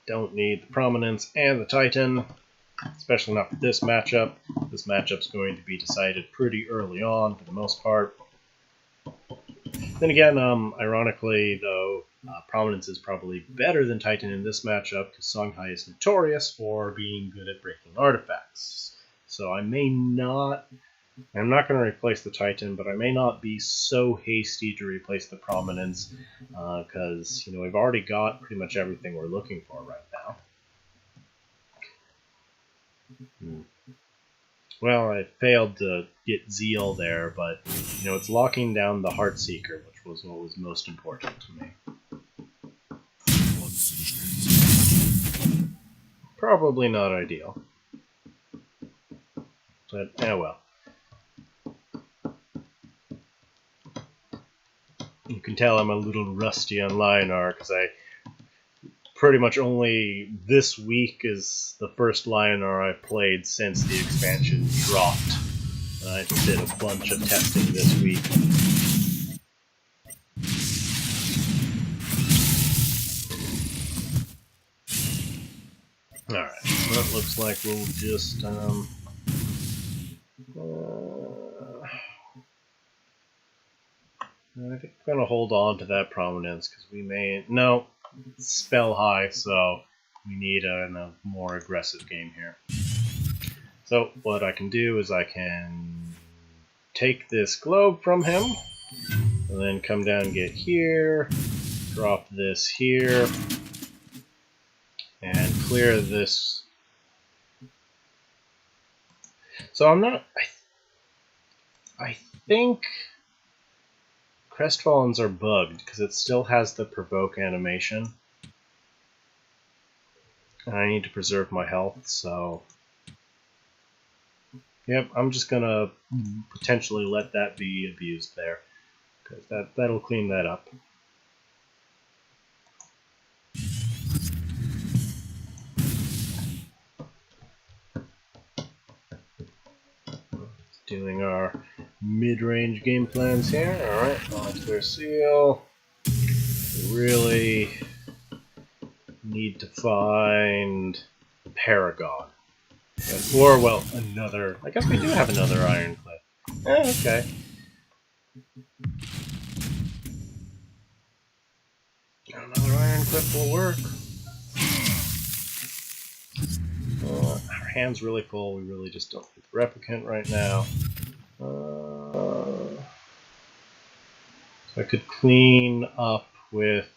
Don't need the Prominence and the Titan, especially not for this matchup. This matchup's going to be decided pretty early on for the most part. Then again, ironically though, Prominence is probably better than Titan in this matchup because Songhai is notorious for being good at breaking artifacts. So I'm not going to replace the Titan, but I may not be so hasty to replace the Prominence because, we've already got pretty much everything we're looking for right now. Well, I failed to get Zeal there, but, it's locking down the Heartseeker, which was what was most important to me. Probably not ideal. But, well. You can tell I'm a little rusty on Lyonar because I pretty much only this week is the first Lyonar I've played since the expansion dropped. I did a bunch of testing this week. Alright, well, it looks like we'll just I think I'm going to hold on to that Prominence because we may... No, it's spell high, so we need a more aggressive game here. So what I can do is I can take this globe from him, and then come down and get here, drop this here, and clear this. So I'm not... I think... Crestfallens are bugged because it still has the provoke animation. And I need to preserve my health, so... Yep, I'm just gonna potentially let that be abused there. Because that'll clean that up. Doing our mid-range game plans here. Alright, clear seal. Really need to find Paragon. Or, well, another... I guess we do have another Iron Cliff. Okay. Another Iron Cliff will work. Our hand's really full. We really just don't need the replicant right now. So I could clean up with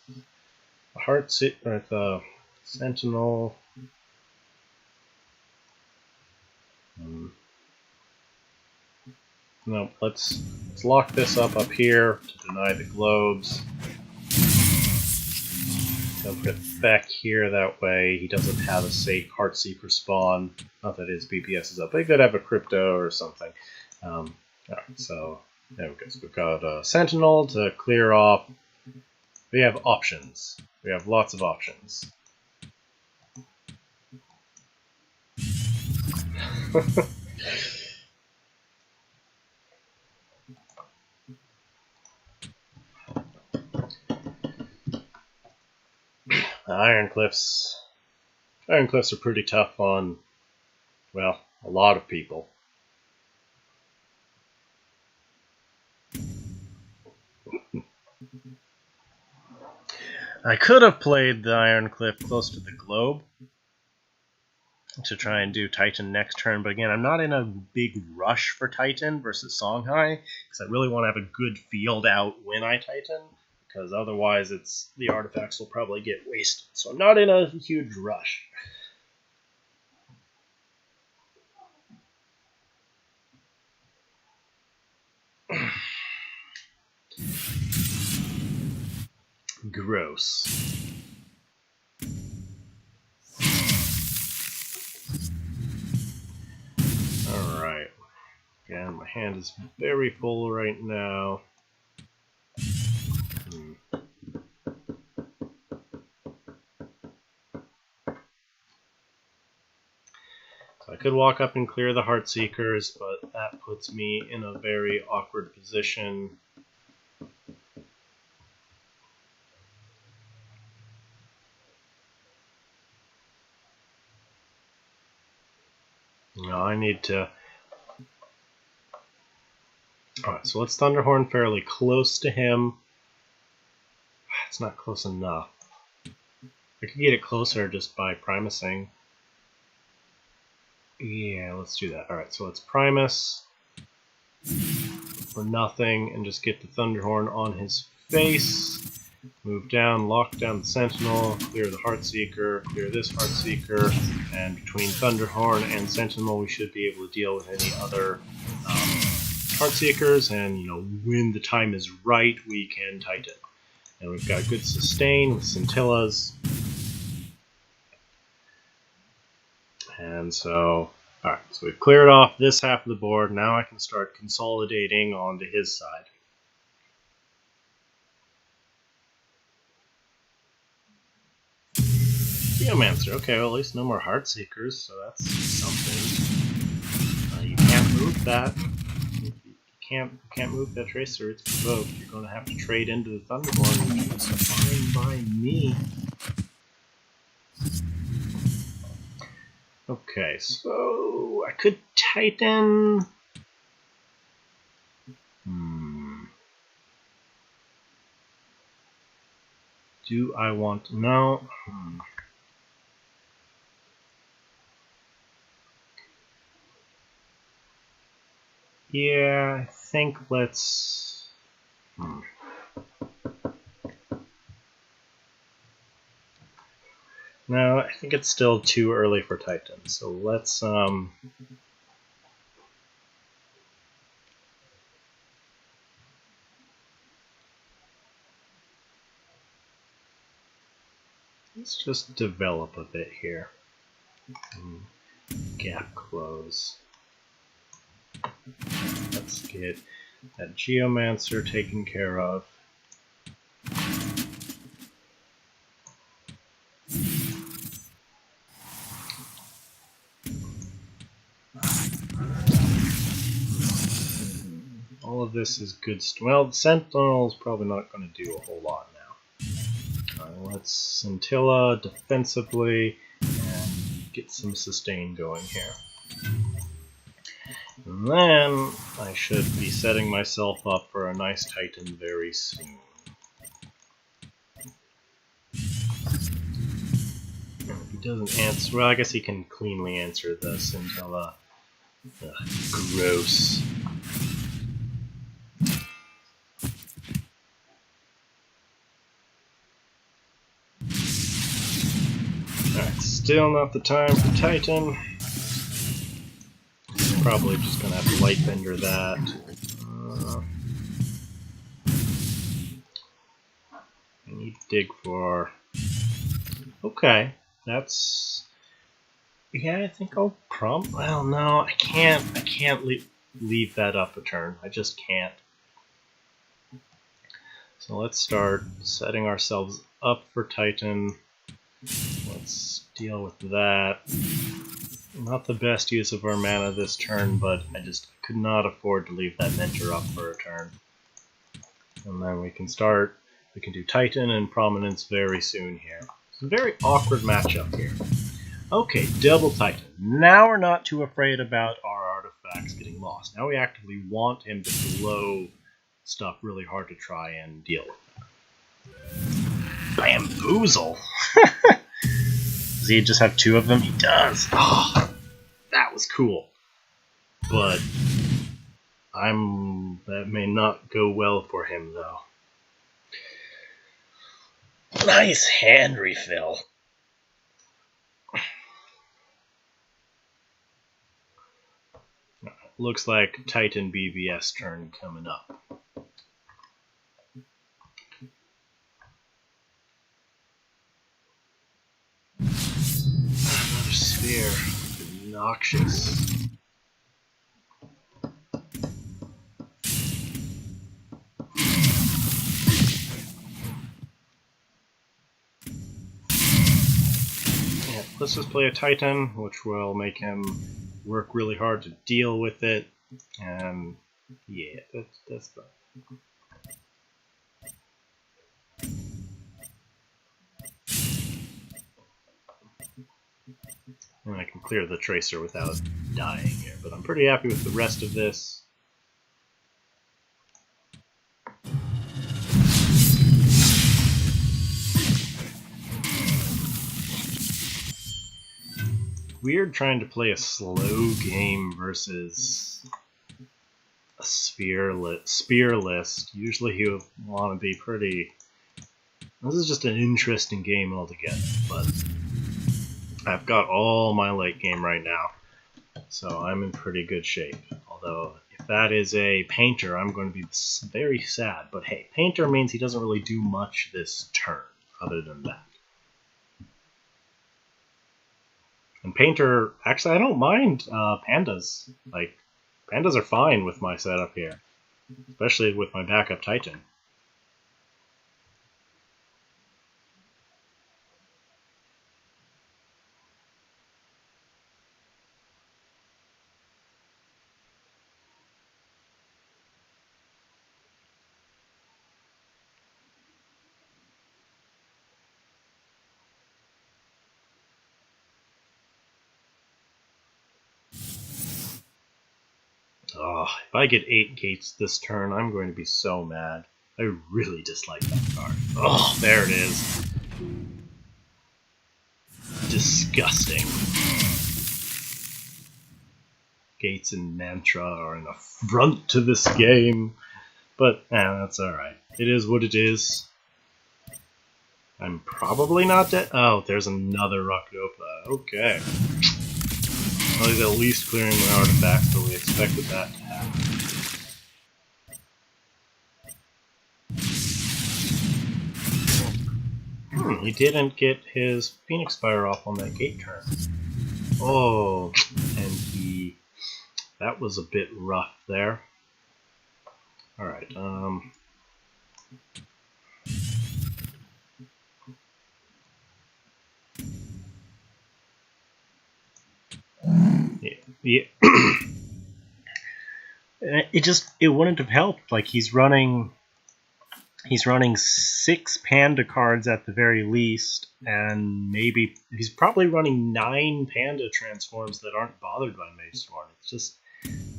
the or the Sentinel. No, let's lock this up here to deny the globes. I'll put it back here that way. He doesn't have a safe Heartseeker spawn. Not that his BPS is up. They could have a crypto or something. Alright, so there we go. So we've got a Sentinel to clear off. We have options. We have lots of options. Iron Cliffs are pretty tough on, well, a lot of people. I could have played the Iron Cliff close to the globe to try and do Titan next turn, but again, I'm not in a big rush for Titan versus Songhai, because I really want to have a good field out when I Titan, because otherwise the artifacts will probably get wasted. So I'm not in a huge rush. Gross. Alright. Again, my hand is very full right now. So I could walk up and clear the Heartseekers, but that puts me in a very awkward position. No, I need to... Alright, so let's Thunderhorn fairly close to him. It's not close enough. I could get it closer just by Primusing. Yeah, let's do that. Alright, so let's Primus for nothing and just get the Thunderhorn on his face. Move down, lock down the Sentinel, clear the Heartseeker, clear this Heartseeker, and between Thunderhorn and Sentinel we should be able to deal with any other Heartseekers, and when the time is right we can Titan. And we've got good sustain with Scintillas. And so, alright, so we've cleared off this half of the board. Now I can start consolidating onto his side. Geomancer. Okay, well at least no more Heartseekers, so that's something. You can't move that. You can't move that Tracer. It's provoked. You're going to have to trade into the Thunderborn, which is fine by me. Okay, so I could Titan. Do I want... No. Yeah, I think let's... No, I think it's still too early for Titan, so let's just develop a bit here. Gap close. Let's get that Geomancer taken care of. of this is good. Well, the Sentinel is probably not going to do a whole lot now. Alright, let's Scintilla defensively and get some sustain going here. And then I should be setting myself up for a nice Titan very soon. And if he doesn't answer, well, I guess he can cleanly answer the Scintilla. Gross. Alright, still not the time for Titan. Probably just gonna have to Lightbender that. I need to dig for... Okay, that's... Yeah, I think I'll well, no, I can't leave that up a turn. I just can't. So let's start setting ourselves up for Titan. Let's deal with that. Not the best use of our mana this turn, but I just could not afford to leave that Mentor up for a turn. And then we can do Titan and Prominence very soon here. It's a very awkward matchup here. Okay, double Titan. Now we're not too afraid about our artifacts getting lost. Now we actively want him to blow stuff really hard to try and deal with. Bamboozle? Does he just have two of them? He does. Oh, that was cool. But that may not go well for him, though. Nice hand refill. Looks like Titan BVS turn coming up. Another sphere. Obnoxious. Yeah, let's just play a Titan, which will make him work really hard to deal with it. And yeah, that's fine. And I can clear the Tracer without dying here, but I'm pretty happy with the rest of this. Weird trying to play a slow game versus a spear list. Usually he would want to be pretty... This is just an interesting game altogether, but I've got all my late game right now, so I'm in pretty good shape. Although, if that is a Painter, I'm going to be very sad. But hey, Painter means he doesn't really do much this turn, other than that. And Painter, actually, I don't mind Pandas. Like, Pandas are fine with my setup here, especially with my backup Titan. Oh, if I get 8 gates this turn, I'm going to be so mad. I really dislike that card. Oh, there it is. Disgusting. Gates and Mantra are an affront to this game. But, that's alright. It is what it is. I'm probably not dead. Oh, there's another Rakdopa. Okay. Well, he's at least clearing the artifacts, but we expected that to happen. He didn't get his Phoenix Fire off on that gate turn. Oh, and that was a bit rough there. Alright, yeah. It wouldn't have helped. Like he's running 6 panda cards at the very least, and maybe he's probably running 9 panda transforms that aren't bothered by Mage Sworn. It's just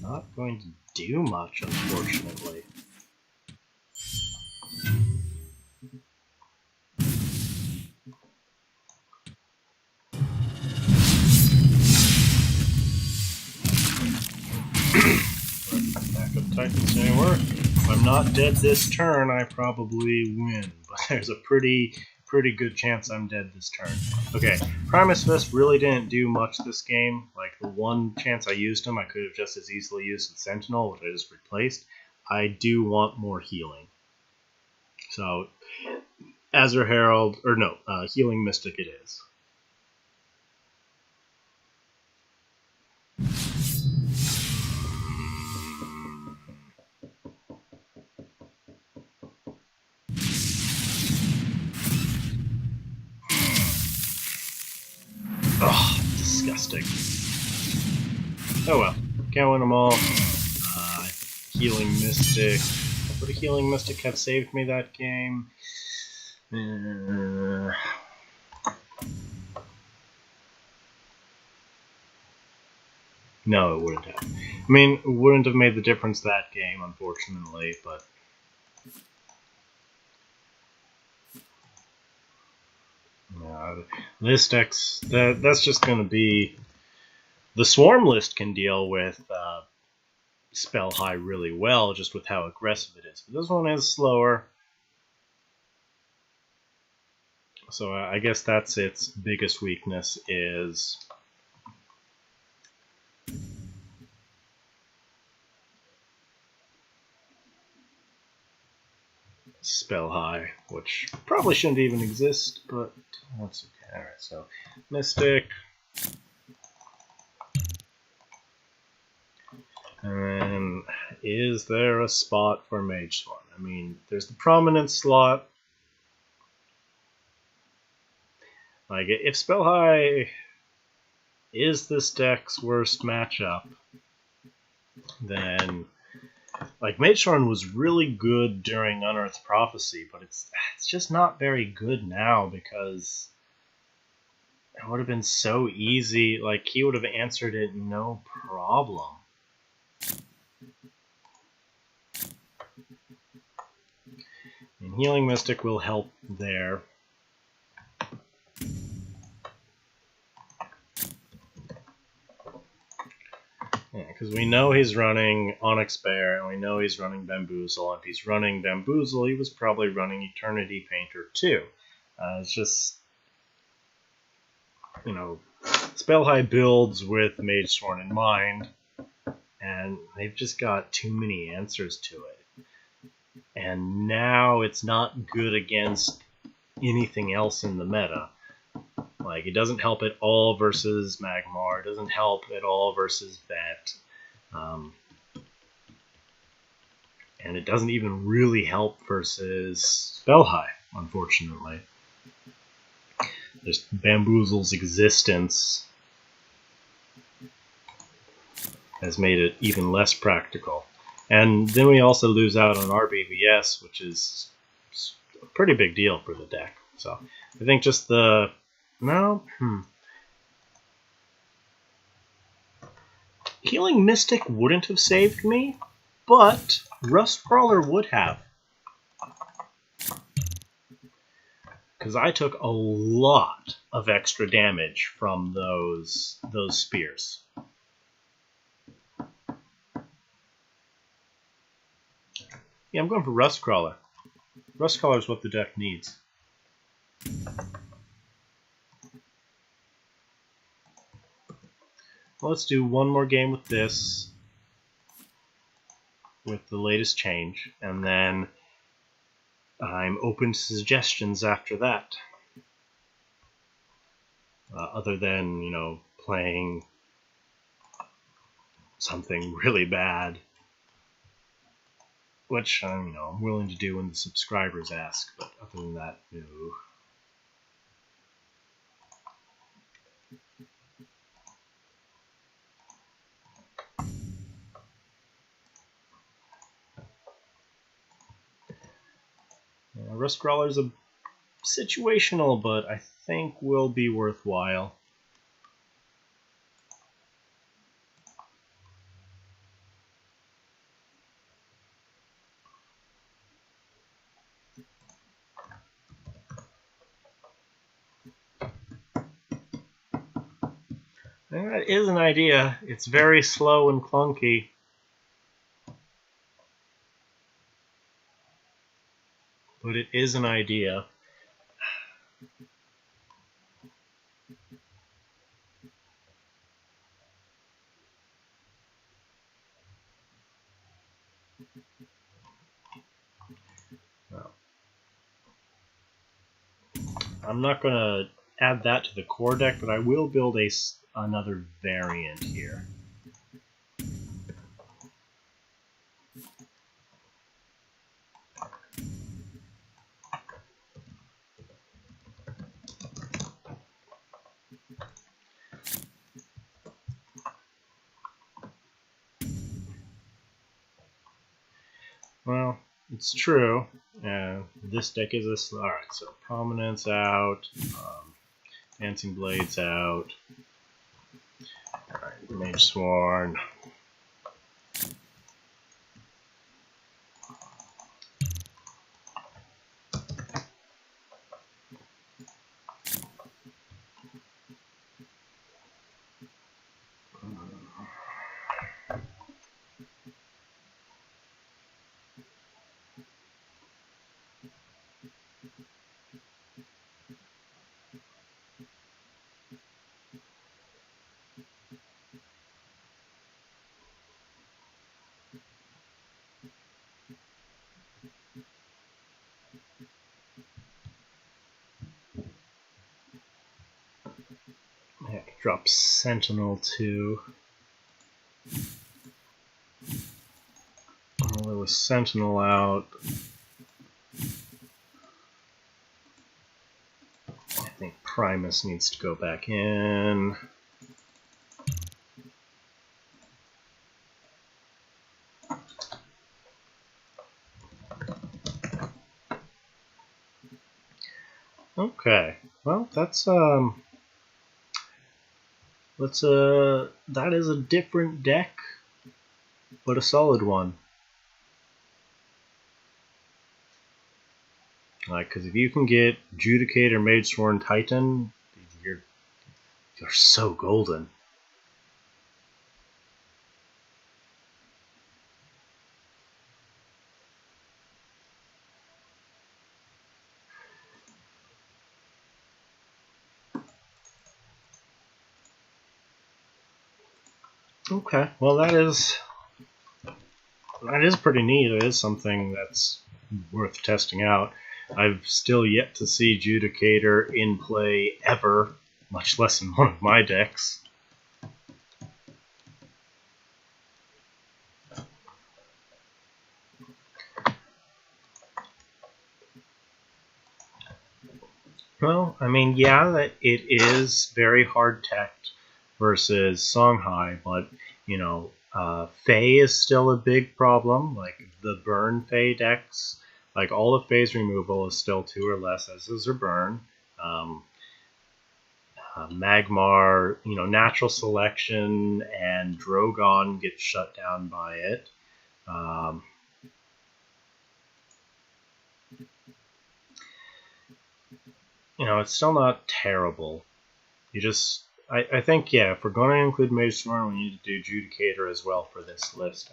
not going to do much, unfortunately. Backup Titans anywhere. If I'm not dead this turn, I probably win. But there's a pretty good chance I'm dead this turn. Okay, Primus Fist really didn't do much this game. Like, the one chance I used him, I could have just as easily used the Sentinel, which I just replaced. I do want more healing. So, Azure Herald, or no, Healing Mystic it is. Ugh, disgusting. Oh well, can't win them all. Healing Mystic. Would a Healing Mystic have saved me that game? No, it wouldn't have. I mean, it wouldn't have made the difference that game, unfortunately, but... this deck's... that's just going to be... The Swarm list can deal with Spell High really well, just with how aggressive it is. But this one is slower. So I guess that's its biggest weakness, is... Spell High, which probably shouldn't even exist, but that's okay. Alright, so Mystic. And is there a spot for Mage Sworn? I mean, there's the Prominent slot. Like, if Spell High is this deck's worst matchup, then... Like, Mage Sworn was really good during Unearthed Prophecy, but it's just not very good now, because it would have been so easy. Like, he would have answered it no problem. And Healing Mystic will help there. Yeah, because we know he's running Onyx Bear, and we know he's running Bamboozle. If he's running Bamboozle, he was probably running Eternity Painter too. It's just, you know, Spell High builds with Mage Sworn in mind, and they've just got too many answers to it. And now it's not good against anything else in the meta. Like, it doesn't help at all versus Magmar. It doesn't help at all versus Vet. And it doesn't even really help versus Spell High, unfortunately. Just Bamboozle's existence has made it even less practical. And then we also lose out on RBVS, which is a pretty big deal for the deck. So I think just the... No? Healing Mystic wouldn't have saved me, but Rustcrawler would have. Because I took a lot of extra damage from those spears. Yeah, I'm going for Rustcrawler. Rustcrawler is what the deck needs. Well, let's do one more game with this, with the latest change, and then I'm open to suggestions after that. Other than, you know, playing something really bad, which, you know, I'm willing to do when the subscribers ask, but other than that, no. Rust Crawler's a situational, but I think will be worthwhile. And that is an idea. It's very slow and clunky. But it is an idea. Well, I'm not going to add that to the core deck, but I will build another variant here. Well, it's true. This deck is a... Alright, so Prominence out. Dancing Blades out. Alright, Mage Sworn. Yeah, drop Sentinel too. Well, there was Sentinel out. I think Primus needs to go back in. Okay, well that is a different deck, but a solid one. Like, because if you can get Judicator, Magesworn, Titan, you're so golden. Okay, well that is pretty neat. It is something that's worth testing out. I've still yet to see Judicator in play ever, much less in one of my decks. Well, I mean, yeah, that it is very hard teched versus Songhai, but you know, Fey is still a big problem. Like the burn Fey decks, like all of Fey's removal is still 2 or less, as is her burn. Magmar, you know, natural selection and Drogon get shut down by it. You know, it's still not terrible. You just, I think, yeah, if we're going to include Mage Swarm, we need to do Judicator as well for this list.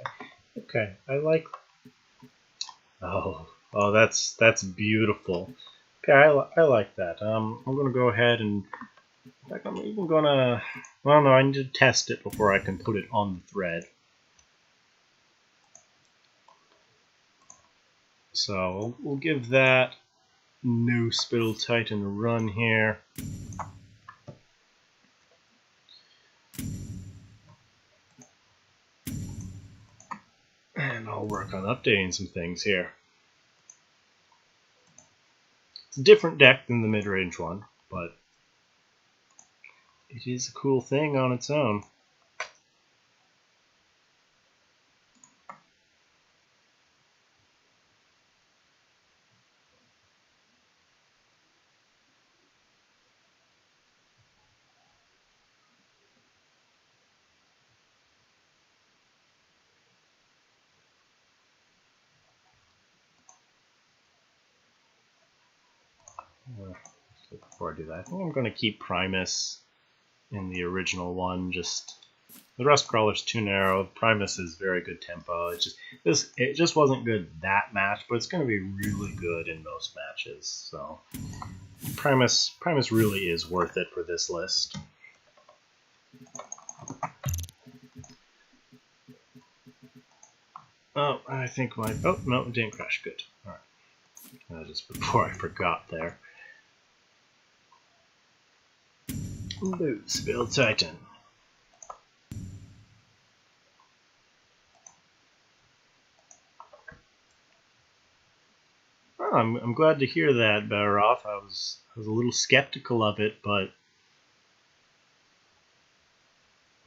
Okay, I like. Oh, that's beautiful. Okay, I like that. I'm gonna go ahead and. In fact, I'm even gonna. Well, no, I need to test it before I can put it on the thread. So we'll give that new Spittle Titan a run here. And I'll work on updating some things here. It's a different deck than the mid-range one, but it is a cool thing on its own. So before I do that, I think I'm going to keep Primus in the original one. Just the Rust Crawler's too narrow. Primus is very good tempo. It just wasn't good that match, but it's going to be really good in most matches. So Primus really is worth it for this list. Oh, I think my... Oh, no, it didn't crash. Good. Alright. Just before I forgot there. Boots, Build Titan. Oh, I'm glad to hear that, Better Off. I was a little skeptical of it, but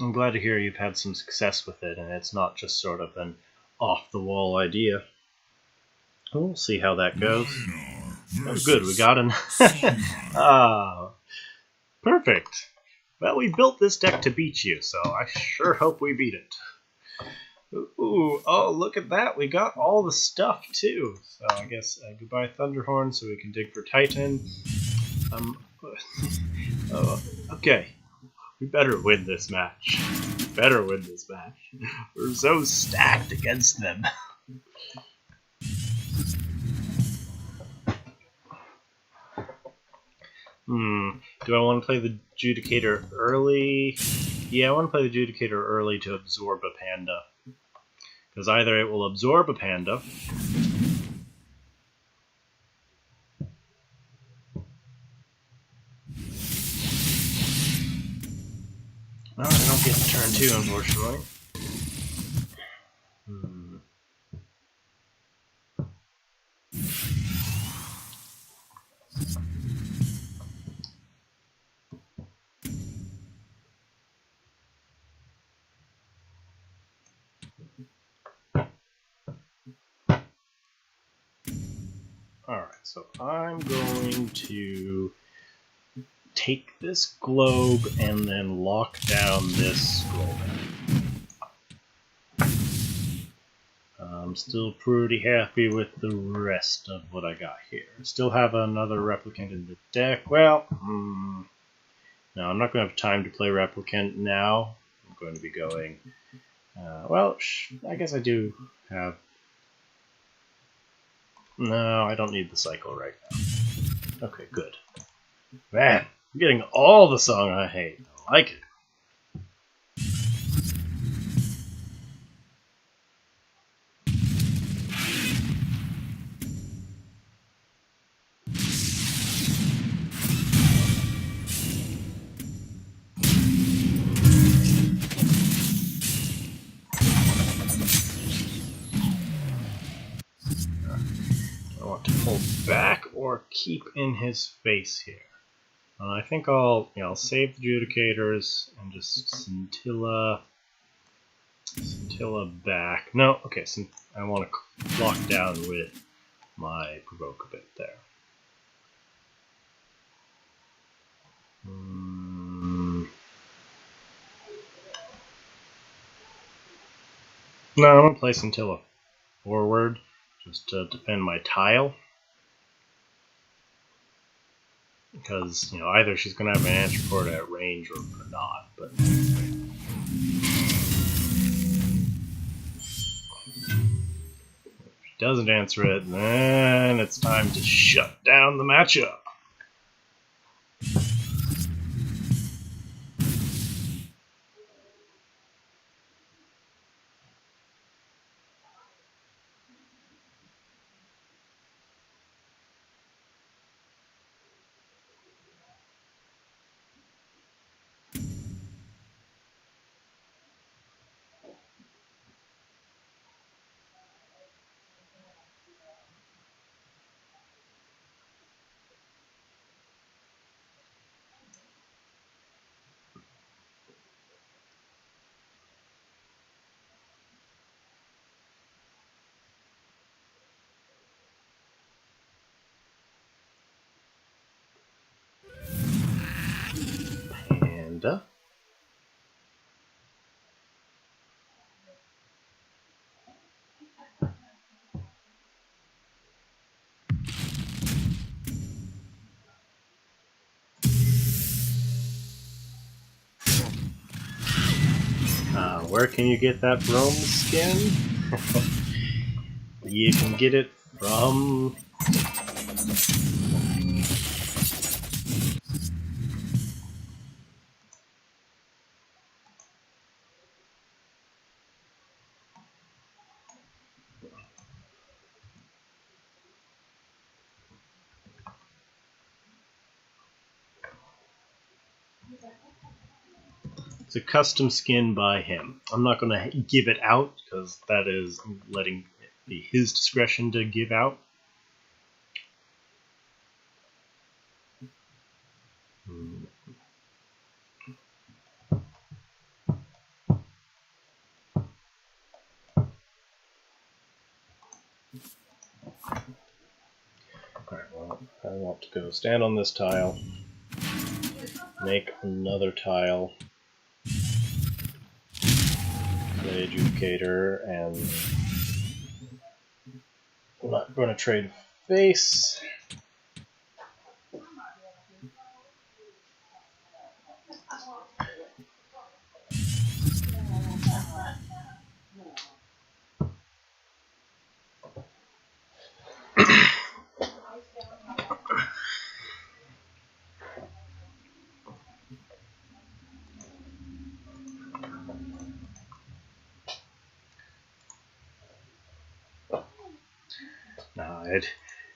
I'm glad to hear you've had some success with it, and it's not just sort of an off-the-wall idea. We'll see how that goes. Oh, good, we got an... Ah, perfect. Well, we built this deck to beat you, so I sure hope we beat it. Ooh, oh, look at that. We got all the stuff, too. So I guess goodbye Thunderhorn so we can dig for Titan. Okay. We better win this match. We're so stacked against them. Do I want to play the Judicator early? Yeah, I want to play the Judicator early to absorb a Panda. Because either it will absorb a Panda, well, I don't get to turn 2, unfortunately. Alright, so I'm going to take this globe and then lock down this scroll. I'm still pretty happy with the rest of what I got here. Still have another replicant in the deck. Well, no, I'm not going to have time to play replicant now. I'm going to be going... well, I guess I do have... No, I don't need the cycle right now. Okay, good. Man, I'm getting all the song I hate. I like it. I want to pull back or keep in his face here. I think I'll save the Judicators and just Scintilla back. No, okay, so I want to lock down with my Provoke a bit there. No, I'm going to play Scintilla forward just to defend my tile. Because, either she's going to have an answer for it at range or not. But if she doesn't answer it, then it's time to shut down the matchup. Panda. where can you get that Rome skin? You can get it from... It's a custom skin by him. I'm not going to give it out because that is letting it be his discretion to give out. Alright, well, I want to go stand on this tile, make another tile, play Adjudicator, and I'm not going to trade face.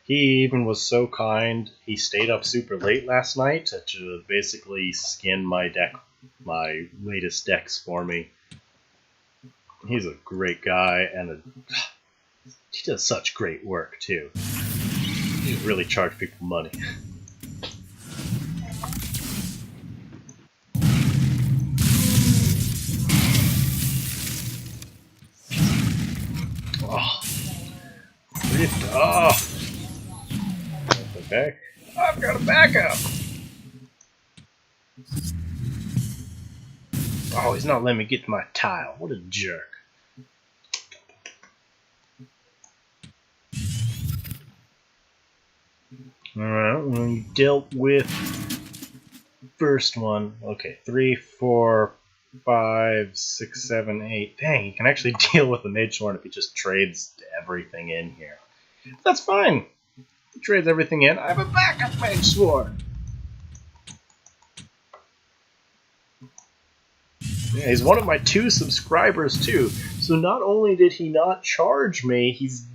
He even was so kind, he stayed up super late last night to basically skin my deck, my latest decks for me. He's a great guy, and he does such great work too. He really charge people money. Oh, ripped off. Okay, I've got a backup. Oh, he's not letting me get to my tile. What a jerk. Alright, well, you dealt with first one. Okay, 3, 4, 5, 6, 7, 8. Dang, you can actually deal with the Mage Sword if he just trades everything in here. That's fine. He trades everything in. I have a backup Mage Sword. Yeah, he's one of my 2 subscribers too. So not only did he not charge me, he's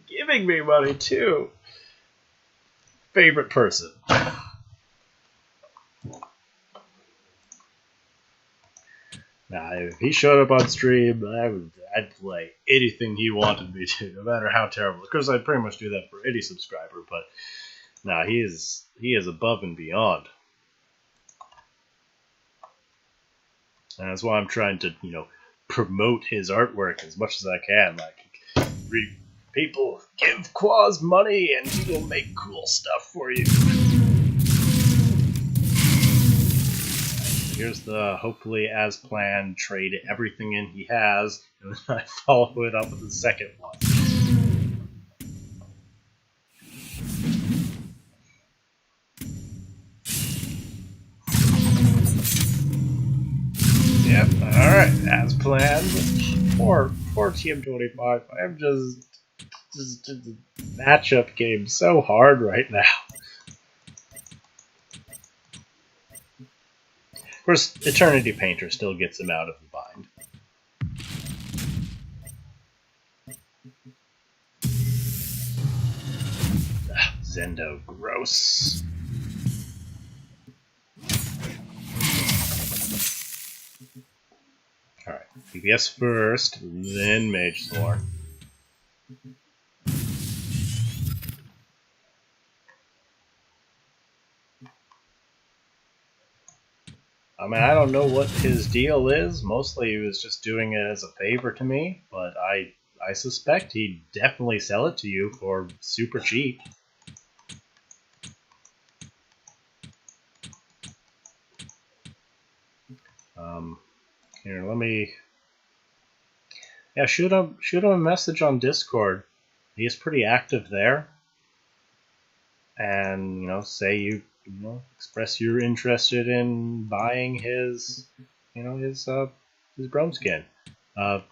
giving me money too. Favorite person. Nah, if he showed up on stream, I'd play anything he wanted me to, no matter how terrible. Of course, I'd pretty much do that for any subscriber, but nah, he is above and beyond. And that's why I'm trying to, promote his artwork as much as I can. Like, people give Quaz money and he will make cool stuff for you. Here's the hopefully as planned trade everything in he has, and then I follow it up with the second one. Yep, alright, as planned. Poor TM25. I'm just the matchup game so hard right now. Of course, Eternity Painter still gets him out of the bind. Zendo, gross. Alright, PBS first, then Mage Sword. I mean, I don't know what his deal is. Mostly he was just doing it as a favor to me, but I suspect he'd definitely sell it to you for super cheap. Here, let me... Yeah, shoot him a message on Discord. He's pretty active there. And, say you express you're interested in buying his, his is Brome Skin. I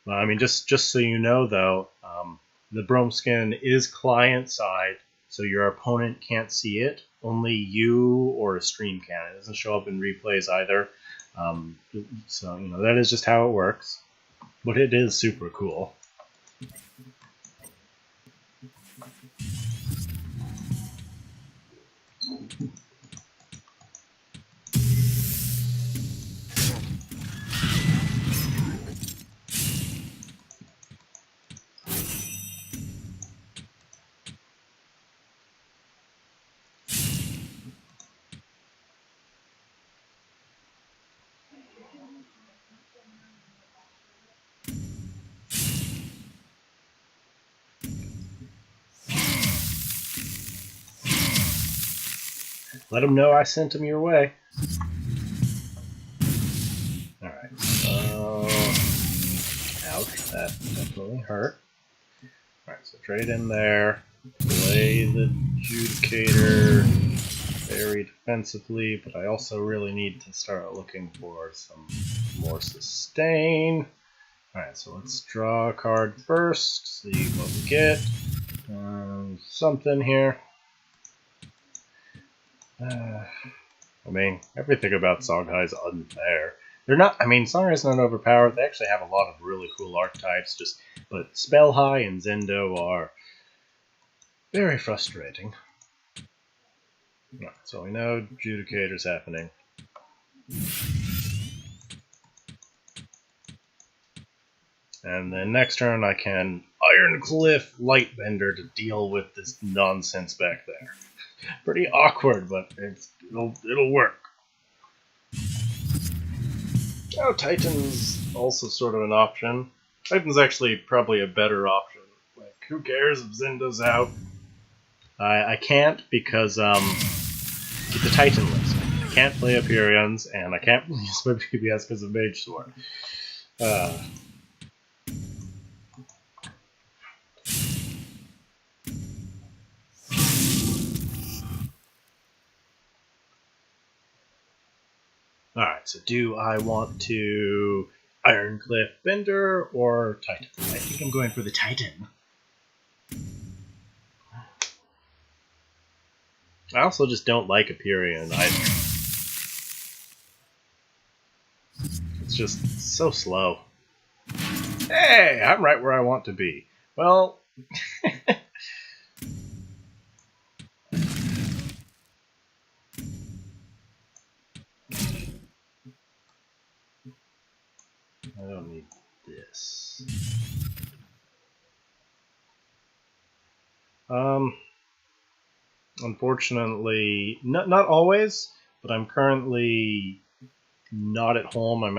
mean, just so you know, though, the Brome Skin is client-side, so your opponent can't see it. Only you or a stream can. It doesn't show up in replays either. So, you know, that is just how it works. But it is super cool. Let them know I sent them your way. Alright, so... Ouch, that definitely hurt. Alright, so trade in there. Play the Judicator very defensively, but I also really need to start looking for some more sustain. Alright, so let's draw a card first, see what we get. Something here. I mean, everything about Songhai is unfair. They're not, I mean, Songhai's not overpowered. They actually have a lot of really cool archetypes, but Spellhigh and Zendo are very frustrating. Right, so we know Judicator's happening. And then next turn I can Iron Cliff Lightbender to deal with this nonsense back there. Pretty awkward, but it'll work. Oh, Titan's also sort of an option. Titan's actually probably a better option. Like, who cares if Zendo's out? I can't because it's a Titan list. I can't play Aperions, and I can't use my PBS because of Mage Sword. Alright, so do I want to Ironcliff Bender or Titan? I think I'm going for the Titan. I also just don't like Aperion either. It's just so slow. Hey, I'm right where I want to be. Well... I don't need this. Unfortunately, not always, but I'm currently not at home. I'm at